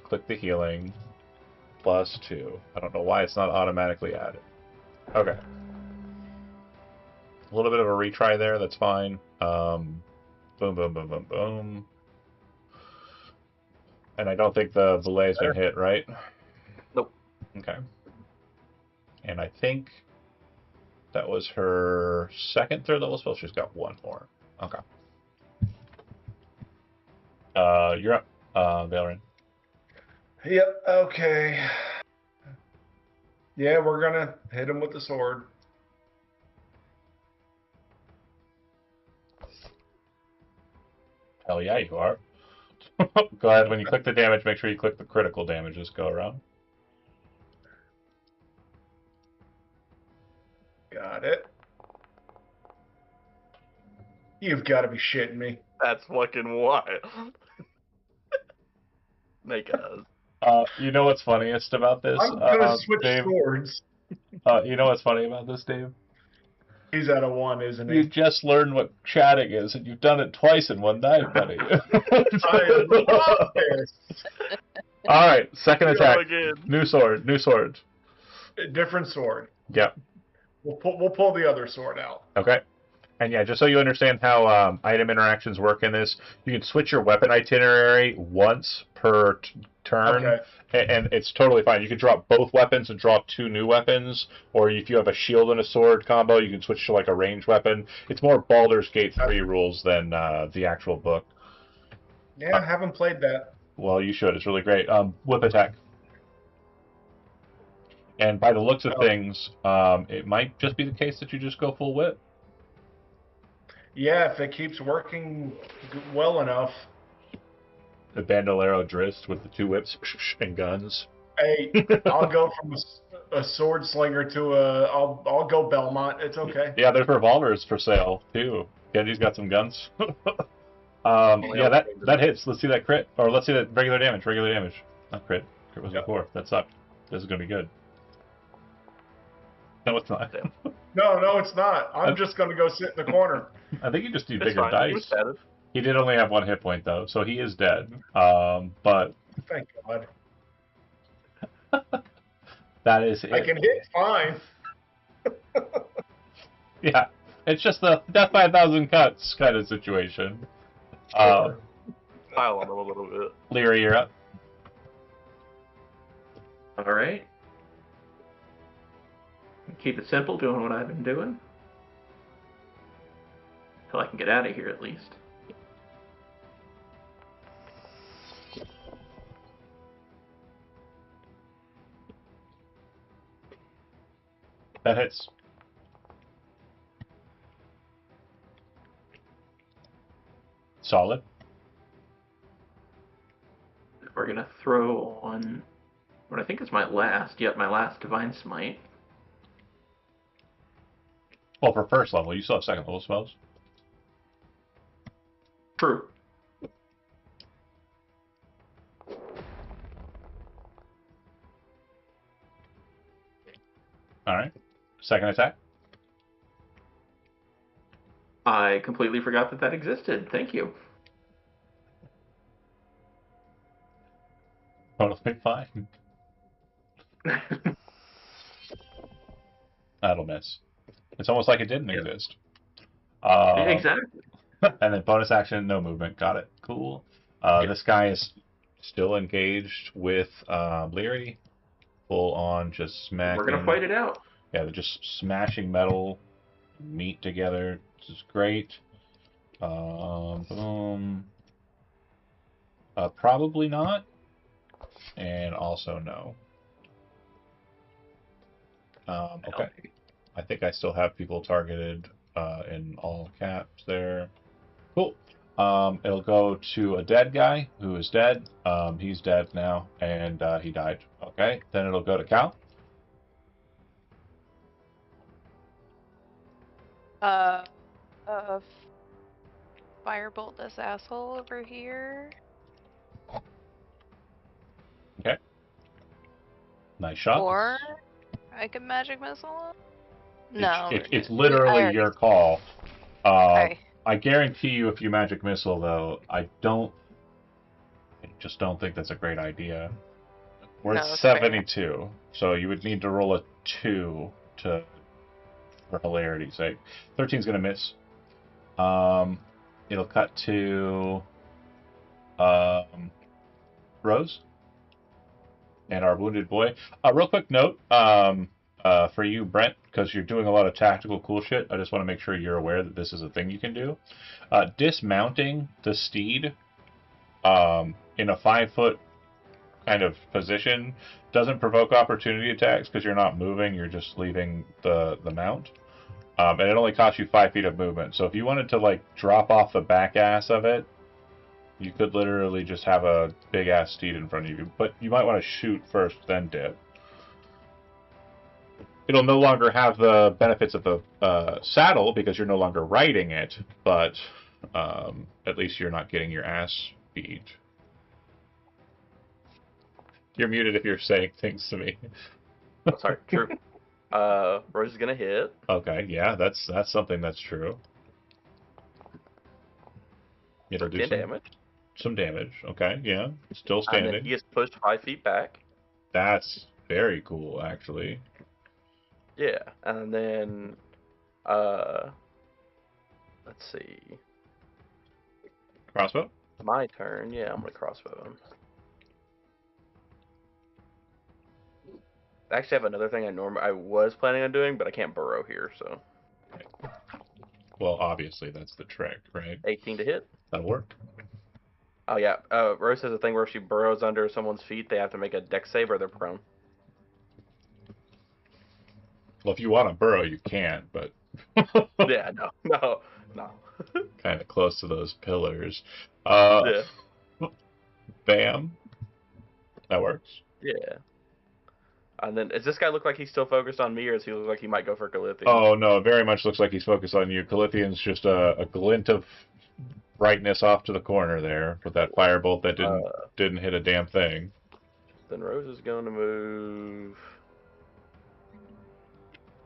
Click the healing. +2. I don't know why it's not automatically added. Okay. A little bit of a retry there. That's fine. Boom, boom, boom, boom, boom. And I don't think the belay's been hit, right? Nope. Okay. And I think that was her second third level spell. She's got 1 more. Okay. You're up, Valerin. Yep, okay. Yeah, we're gonna hit him with the sword. Hell yeah, you are. Go ahead, when you click the damage, make sure you click the critical damages go around. Got it. You've got to be shitting me. That's fucking wild. Make us. You know what's funniest about this, I'm gonna switch Dave? swords. You know what's funny about this, Dave? He's at a 1, isn't he? You just learned what chatting is, and you've done it twice in one night, buddy. I love this. All right, second Go attack. again. New sword. New sword. A different sword. Yep. We'll pull the other sword out. Okay. And yeah, just so you understand how item interactions work in this, you can switch your weapon itinerary once per turn, Okay. and it's totally fine. You can drop both weapons and drop 2 new weapons, or if you have a shield and a sword combo, you can switch to like a ranged weapon. It's more Baldur's Gate 3 rules than the actual book. Yeah, I haven't played that. Well, you should. It's really great. Whip attack. And by the looks of things, it might just be the case that you just go full whip. Yeah, if it keeps working well enough. The Bandolero Drist with the 2 whips and guns. Hey, I'll go from a sword slinger to I'll go Belmont. It's okay. Yeah, there's revolvers for sale too. Genji's got some guns. Yeah, that hits. Let's see that crit, or let's see that regular damage. Regular damage, not crit. Crit was before. That sucked. This is gonna be good. No, it's not. No, it's not. I'm just gonna go sit in the corner. I think you just need It's bigger fine. He was dice. status. He did only have 1 hit point though, so he is dead. But Thank God. that is it. I can hit fine. Yeah, it's just the death by 1,000 cuts kind of situation. Pile on him a little bit. Leary, you're up. All right. Keep it simple, doing what I've been doing. Till I can get out of here at least. That hits. Solid. We're gonna throw on what I think is my last Divine Smite. Well, for first level, you still have second level spells. True. All right. Second attack. I completely forgot that existed. Thank you. Totally fine. That'll miss. It's almost like it didn't exist. Exactly. And then bonus action, no movement. Got it. Cool. This guy is still engaged with Leary. Full on just smacking. We're gonna fight it out. Yeah, they're just smashing metal, meat together. This is great. Boom. Probably not. And also no. Okay. I think I still have people targeted in all caps there. Cool. It'll go to a dead guy who is dead. He's dead now, and he died. Okay. Then it'll go to Cal. Uh, uh, firebolt this asshole over here. Okay. Nice shot. Or I could magic missile. No, It's I literally already. your call. Okay. I guarantee you, if you magic missile, though, I just don't think that's a great idea. We're No, at it's fair. 72, so you would need to roll a 2 for hilarity's sake. 13's gonna miss. It'll cut to Rose and our wounded boy. Real quick note, for you, Brent, because you're doing a lot of tactical cool shit. I just want to make sure you're aware that this is a thing you can do. Dismounting the steed in a 5-foot kind of position doesn't provoke opportunity attacks because you're not moving, you're just leaving the mount. And it only costs you 5 feet of movement. So if you wanted to like drop off the back ass of it, you could literally just have a big ass steed in front of you. But you might want to shoot first, then dip. It'll no longer have the benefits of the saddle because you're no longer riding it, but at least you're not getting your ass beat. You're muted if you're saying things to me. Oh, sorry, true. Rose is gonna hit. Okay, yeah, that's something that's true. It'll For do 10 damage. some damage. Okay, yeah, still And standing. then he gets pushed 5 feet back. That's very cool, actually. Yeah, and then let's see. Crossbow? My turn. Yeah, I'm gonna crossbow him. I actually have another thing I was planning on doing, but I can't burrow here, so Well, obviously that's the trick, right? 18 to hit. That'll work. Oh yeah, Rose has a thing where if she burrows under someone's feet, they have to make a dex save or they're prone. Well, if you want to burrow, you can, but Yeah, no. kind of close to those pillars. Yeah. Bam. That works. Yeah. And then, does this guy look like he's still focused on me, or does he look like he might go for Galithian? Oh, no, it very much looks like he's focused on you. Calithian's just a glint of brightness off to the corner there with that firebolt that didn't hit a damn thing. Then Rose is going to move...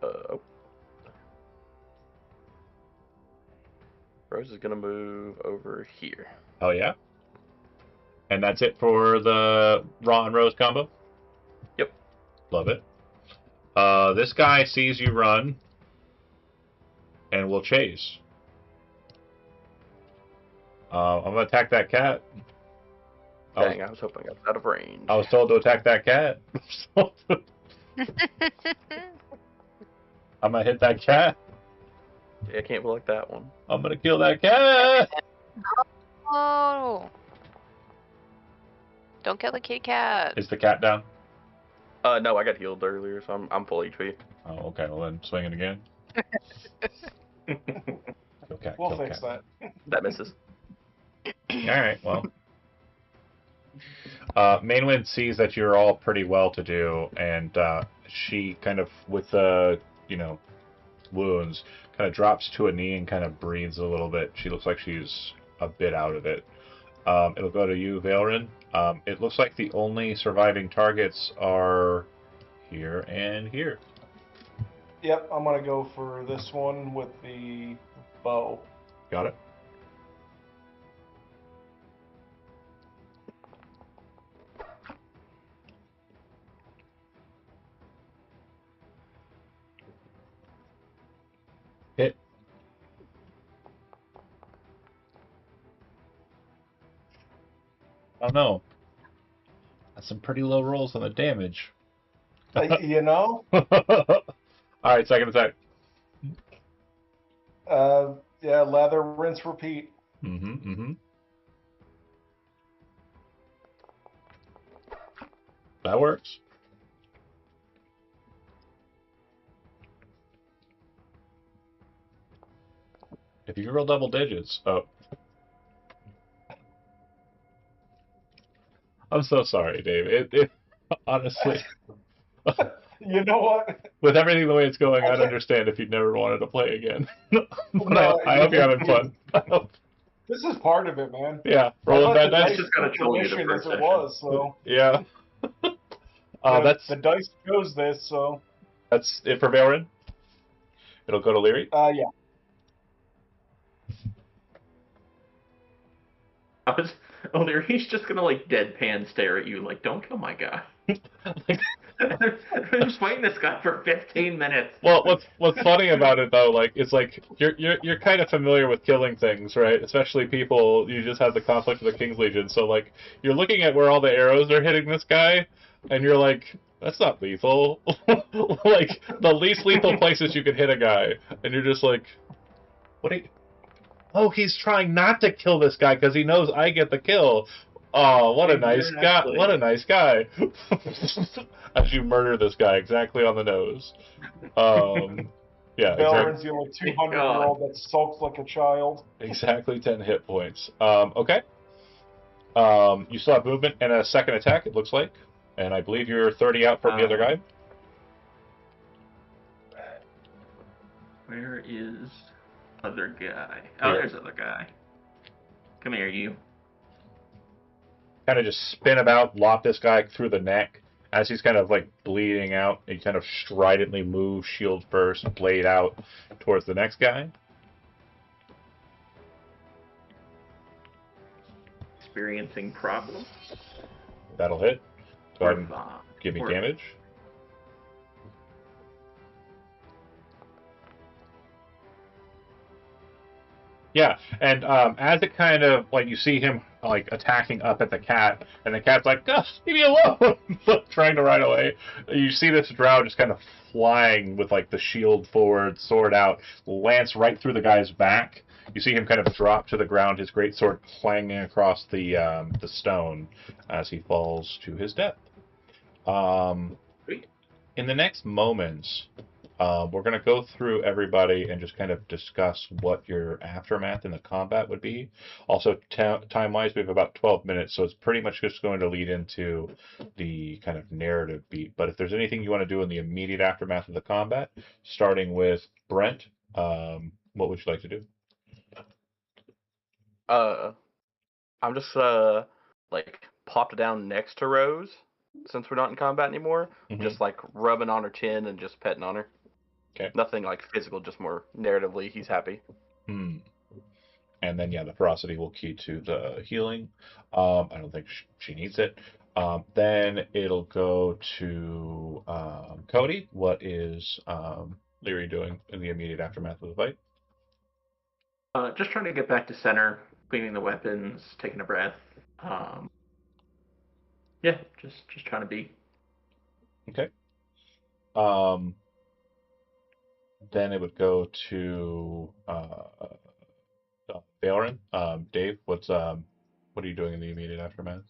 oh. Rose is going to move over here. Oh, yeah? And that's it for the Raw and Rose combo? Yep. Love it. This guy sees you run and will chase. I'm going to attack that cat. Dang, I was hoping I was out of range. I was told to attack that cat. I'm going to hit that cat. Yeah, I can't block that one. I'm going to kill that cat. Oh. Don't kill the kitty cat. Is the cat down? No, I got healed earlier, so I'm full HP. Oh, okay. Well, then swing it again. Okay, We'll fix that. That misses. All right. Well, Mainwind sees that you're all pretty well to do, and she kind of, with the wounds, kind of drops to a knee and kind of breathes a little bit. She looks like she's a bit out of it. It'll go to you, Vaelrin. It looks like the only surviving targets are here and here. Yep, I'm gonna go for this one with the bow. Got it? Hit. Oh no. That's some pretty low rolls on the damage. You know? Alright, second attack. Yeah, lather, rinse, repeat. That works. If you roll double digits, I'm so sorry, Dave. It honestly. You know what? with everything the way it's going, I'd Okay. understand if you'd never wanted to play again. But No, I hope you're having fun. This is part of it, man. Yeah, I rolling let bad the dice. dice Just gotta pick the troll you the mission first as it session. was, so Yeah. the dice chose this, so That's it for Valrin. It'll go to Leary. yeah. He's just gonna like deadpan stare at you, like, don't kill my guy. Like, I've been fighting this guy for 15 minutes. well, what's funny about it though, like it's like you're kind of familiar with killing things, right? Especially people you just had the conflict with the King's Legion, so like you're looking at where all the arrows are hitting this guy, and you're like, that's not lethal. Like the least lethal places you could hit a guy, and you're just like, what? Oh, he's trying not to kill this guy because he knows I get the kill. Oh, what a nice guy! Exactly. What a nice guy! As you murder this guy exactly on the nose. Yeah, Valrin's the only 200-year-old God. that sulks like a child. exactly 10 hit points. Okay. You still have movement and a second attack. It looks like, and I believe you're 30 out from the other guy. Where is other guy? Oh, Here. there's other guy. Come here, you. Kind of just spin about, lop this guy through the neck. As he's kind of like bleeding out, he kind of stridently moves, shield first, blade out towards the next guy. Experiencing problems. That'll hit. Go ahead and Or, give me or- damage. Yeah, and as it kind of like you see him like attacking up at the cat, and the cat's like, "Ugh, leave me alone!" trying to run away. You see this drow just kind of flying with like the shield forward, sword out, lance right through the guy's back. You see him kind of drop to the ground, his great sword clanging across the stone as he falls to his death. In the next moments, we're going to go through everybody and just kind of discuss what your aftermath in the combat would be. Also, time-wise, we have about 12 minutes, so it's pretty much just going to lead into the kind of narrative beat. But if there's anything you want to do in the immediate aftermath of the combat, starting with Brent, what would you like to do? I'm just like popped down next to Rose since we're not in combat anymore. Mhm. Just like rubbing on her chin and just petting on her. Okay. Nothing like physical, just more narratively. He's happy. Hmm. And then, yeah, the ferocity will key to the healing. I don't think she needs it. Then it'll go to Cody. What is Leary doing in the immediate aftermath of the fight? Just trying to get back to center, cleaning the weapons, taking a breath. Yeah, just trying to be. Okay. Then it would go to Valrin. Dave, what are you doing in the immediate aftermath?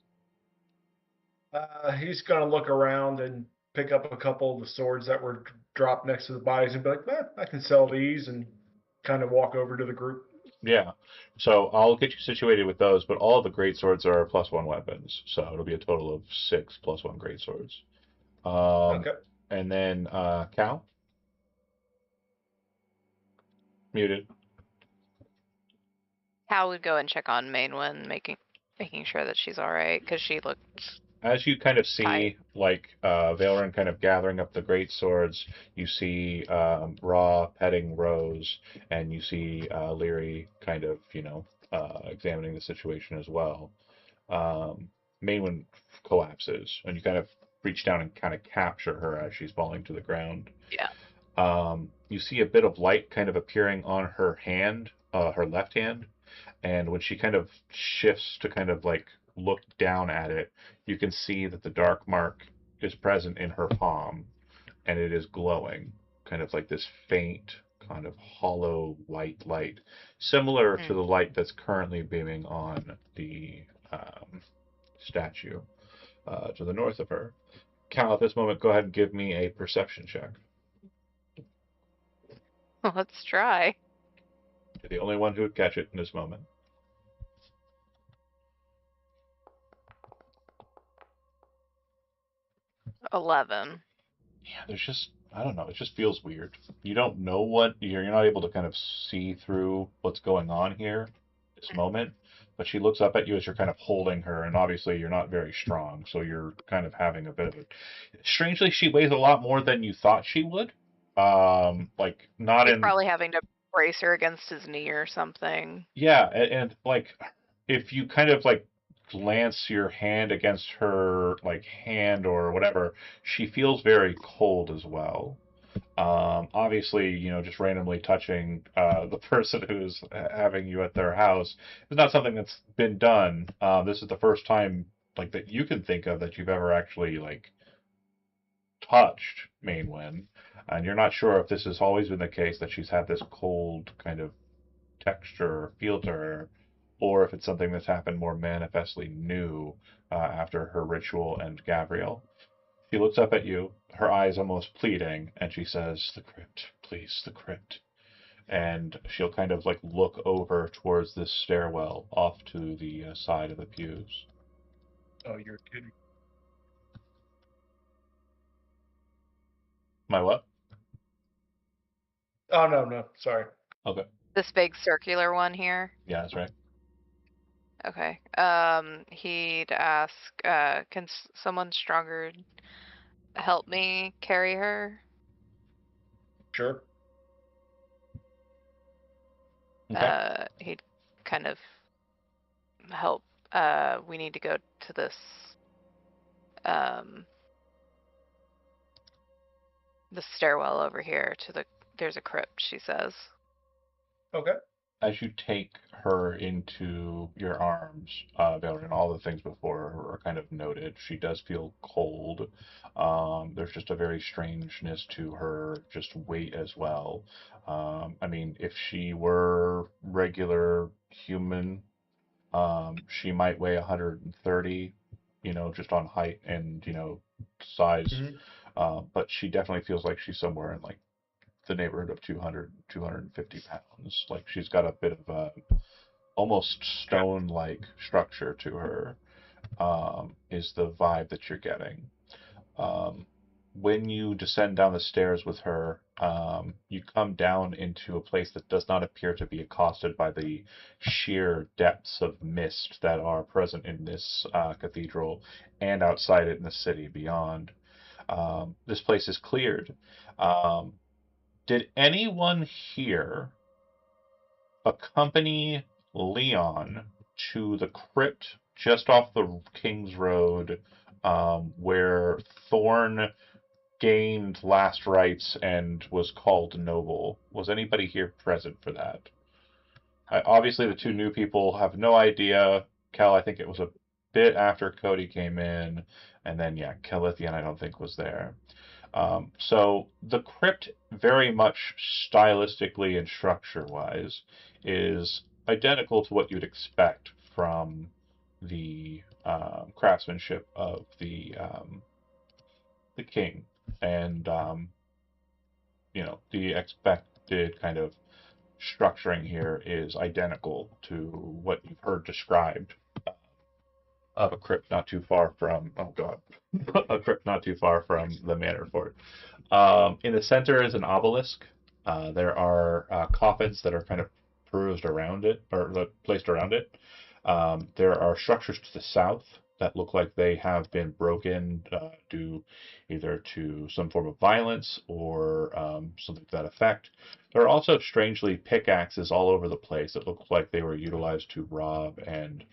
He's gonna look around and pick up a couple of the swords that were dropped next to the bodies and be like, I can sell these, and kind of walk over to the group. Yeah. So I'll get you situated with those, but all of the great swords are +1 weapons, so it'll be a total of 6 +1 great swords. Okay. And then Cal? Muted. Hal would go and check on Mainwin, making sure that she's all right, because she looked. As you kind of see, Tight. like, Valrin kind of gathering up the great swords, you see Raw petting Rose, and you see Leary kind of, examining the situation as well. Mainwin collapses, and you kind of reach down and kind of capture her as she's falling to the ground. Yeah. You see a bit of light kind of appearing on her hand, her left hand, and when she kind of shifts to kind of like look down at it, you can see that the dark mark is present in her palm, and it is glowing, kind of like this faint, kind of hollow white light, similar to the light that's currently beaming on the statue to the north of her. Cal, at this moment, go ahead and give me a perception check. Let's try. You're the only one who would catch it in this moment. 11. Yeah, there's just I don't know. It just feels weird. You don't know what you're not able to kind of see through what's going on here, this moment. But she looks up at you as you're kind of holding her, and obviously you're not very strong, so you're kind of having a bit of a. Strangely, she weighs a lot more than you thought she would. Like not He's in. probably having to brace her against his knee or something. Yeah, and like if you kind of like glance your hand against her like hand or whatever, she feels very cold as well. Obviously, just randomly touching the person who's having you at their house is not something that's been done. This is the first time like that you can think of that you've ever actually like touched Mainwin, and you're not sure if this has always been the case that she's had this cold kind of texture or feel to her, or if it's something that's happened more manifestly new after her ritual and Gabriel. She looks up at you, her eyes almost pleading, and she says, "The crypt, please, the crypt." And she'll kind of like look over towards this stairwell off to the side of the pews. Oh, you're kidding. My what? Oh, no. Sorry. Okay. This big circular one here. Yeah, that's right. Okay. He'd ask, can someone stronger help me carry her? Sure. Okay. He'd kind of help. We need to go to this, um, the stairwell over here there's a crypt, she says. Okay. As you take her into your arms, Valerie, and all the things before are kind of noted. She does feel cold. There's just a very strangeness to her, just weight as well. I mean, if she were regular human, she might weigh 130, just on height and, size. Mm-hmm. But she definitely feels like she's somewhere in like the neighborhood of 200, 250 pounds. Like she's got a bit of a almost stone-like structure to her, is the vibe that you're getting. Um, when you descend down the stairs with her, you come down into a place that does not appear to be accosted by the sheer depths of mist that are present in this cathedral and outside it in the city beyond. This place is cleared. Um, did anyone here accompany Leon to the crypt just off the King's Road, where Thorn gained last rites and was called noble? Was anybody here present for that? Obviously, the two new people have no idea. Cal, I think it was a bit after Cody came in, and then yeah, Calithian I don't think was there. So the crypt, very much stylistically and structure-wise, is identical to what you'd expect from the craftsmanship of the king, and the expected kind of structuring here is identical to what you've heard described of a crypt not too far from, oh god, a crypt not too far from the manor fort. In the center is an obelisk. There are coffins that are kind of perused around it, or placed around it. There are structures to the south that look like they have been broken due either to some form of violence or something to that effect. There are also strangely pickaxes all over the place that look like they were utilized to rob and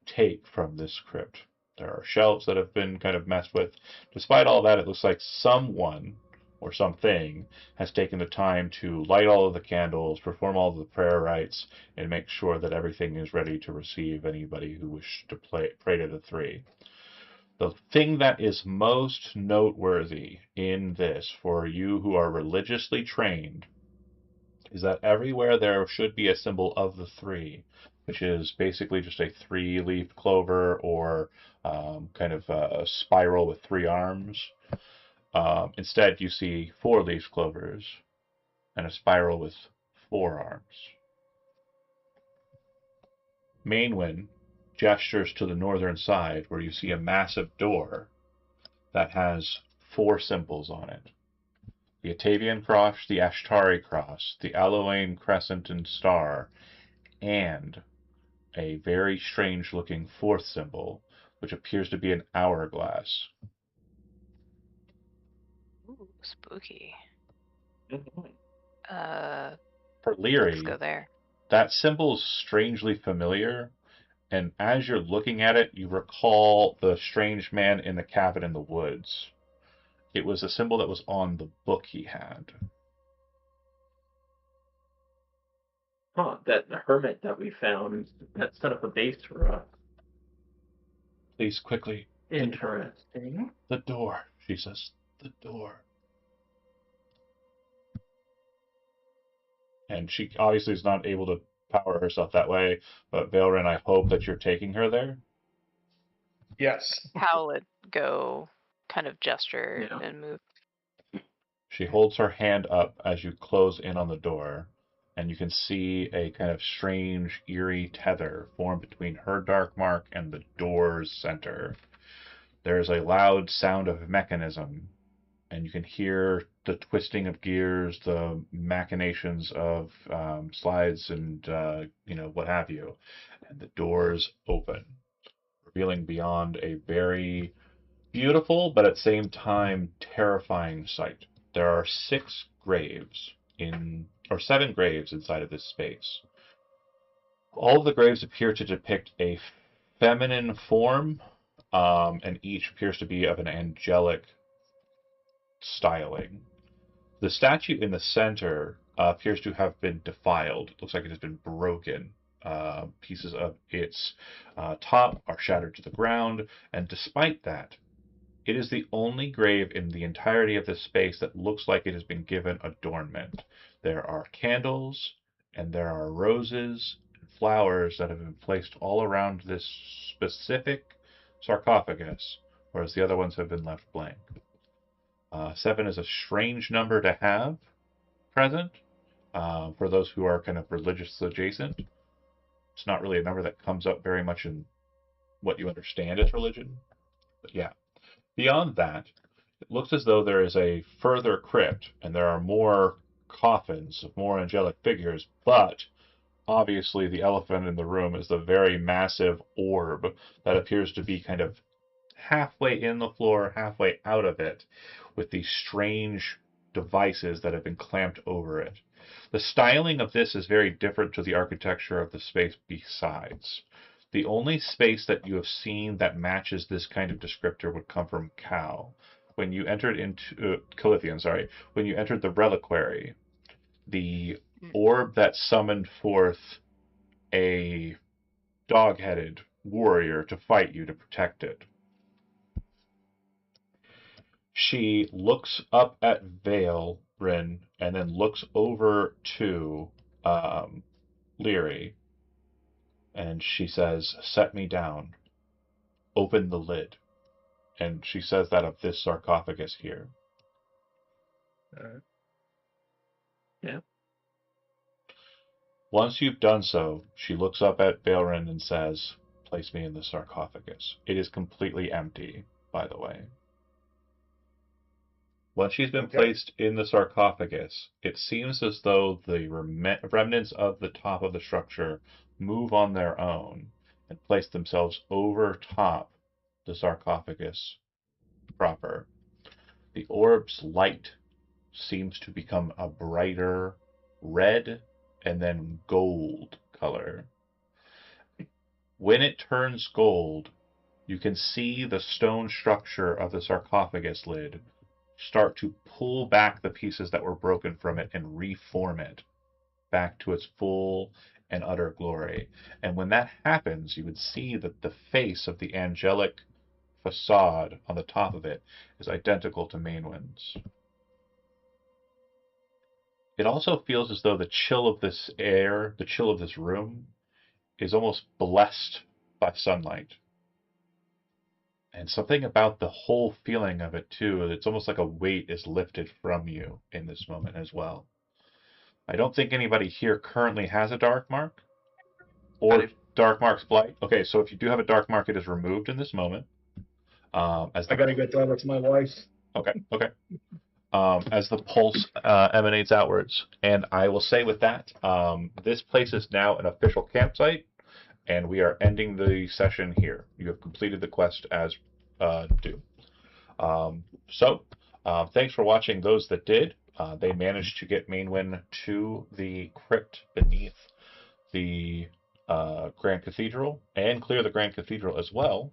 take from this crypt. There are shelves that have been kind of messed with. Despite all that, it looks like someone or something has taken the time to light all of the candles, perform all of the prayer rites, and make sure that everything is ready to receive anybody who wishes to pray to the three. The thing that is most noteworthy in this for you who are religiously trained is that everywhere there should be a symbol of the three, which is basically just a three-leaf clover or kind of a spiral with three arms. Instead, you see four-leaf clovers and a spiral with four arms. Mainwin gestures to the northern side where you see a massive door that has four symbols on it. the Atavian cross, the Ashtari cross, the Aloane crescent and star, and a very strange-looking fourth symbol, which appears to be an hourglass. Ooh, spooky. Mhm. For Let's Leary, go there. that symbol is strangely familiar, and as you're looking at it, you recall the strange man in the cabin in the woods. It was a symbol that was on the book he had. Huh, that hermit that we found, that set up a base for us. Please, quickly. Interesting. The door, she says. The door. And she obviously is not able to power herself that way, but Valrin, I hope that you're taking her there. Yes. Hal would go kind of gesture Yeah. and move. She holds her hand up as you close in on the door, and you can see a kind of strange, eerie tether form between her dark mark and the door's center. There's a loud sound of mechanism, and you can hear the twisting of gears, the machinations of slides, and what have you. And the doors open, revealing beyond a very beautiful but at the same time terrifying sight. There are 7 graves inside of this space. All of the graves appear to depict a feminine form, and each appears to be of an angelic styling. The statue in the center appears to have been defiled. It looks like it has been broken. Pieces of its top are shattered to the ground, and despite that, it is the only grave in the entirety of this space that looks like it has been given adornment. There are candles, and there are roses and flowers that have been placed all around this specific sarcophagus, whereas the other ones have been left blank. 7 is a strange number to have present for those who are kind of religious adjacent. It's not really a number that comes up very much in what you understand as religion. But yeah. Beyond that, it looks as though there is a further crypt, and there are more coffins of more angelic figures, but obviously the elephant in the room is the very massive orb that appears to be kind of halfway in the floor, halfway out of it, with these strange devices that have been clamped over it. The styling of this is very different to the architecture of the space besides. The only space that you have seen that matches this kind of descriptor would come from Cal. When you entered into Calithian, sorry, when you entered the reliquary, the orb that summoned forth a dog-headed warrior to fight you to protect it. She looks up at Valrin and then looks over to Leary, and she says, "Set me down. Open the lid." And she says that of this sarcophagus here. Yeah. Once you've done so, she looks up at Valrin and says, "Place me in the sarcophagus." It is completely empty, by the way. Once she's been placed in the sarcophagus, it seems as though the remnants of the top of the structure move on their own and place themselves over top the sarcophagus proper. The orb's light seems to become a brighter red and then gold color. When it turns gold, you can see the stone structure of the sarcophagus lid start to pull back the pieces that were broken from it and reform it back to its full and utter glory. And when that happens, you would see that the face of the angelic facade on the top of it is identical to Mainwind's. It also feels as though the chill of this air, the chill of this room, is almost blessed by sunlight. And something about the whole feeling of it, too, it's almost like a weight is lifted from you in this moment as well. I don't think anybody here currently has a dark mark or dark mark's blight. Okay, so if you do have a dark mark, it is removed in this moment. I gotta get that. That's my wife. Okay. as the pulse emanates outwards. And I will say with that, this place is now an official campsite, and we are ending the session here. You have completed the quest as due. Thanks for watching those that did. They managed to get Mainwin to the crypt beneath the Grand Cathedral and clear the Grand Cathedral as well.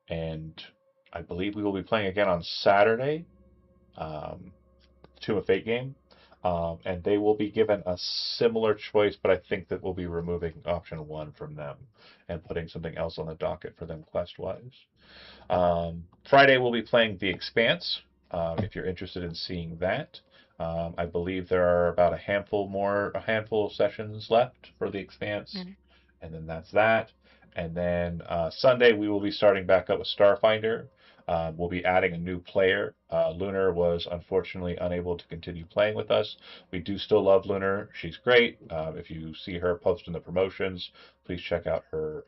And I believe we will be playing again on Saturday, Tomb of Fate game. And they will be given a similar choice, but I think that we'll be removing option 1 from them and putting something else on the docket for them quest-wise. Friday we'll be playing The Expanse, if you're interested in seeing that. I believe there are about a handful of sessions left for The Expanse, and then that's that. And then Sunday we will be starting back up with Starfinder. We'll be adding a new player. Lunar was unfortunately unable to continue playing with us. We do still love Lunar. She's great. If you see her posting the promotions, please check out her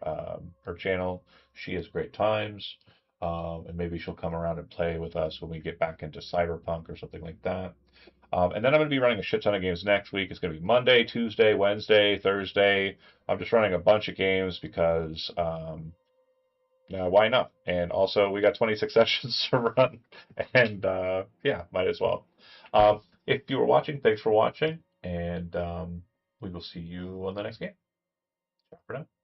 channel. She has great times. And maybe she'll come around and play with us when we get back into Cyberpunk or something like that. And then I'm going to be running a shit ton of games next week. It's going to be Monday, Tuesday, Wednesday, Thursday. I'm just running a bunch of games because why not? And also, we got 26 sessions to run, and yeah, might as well. If you were watching, thanks for watching, and we will see you on the next game. Ciao for now.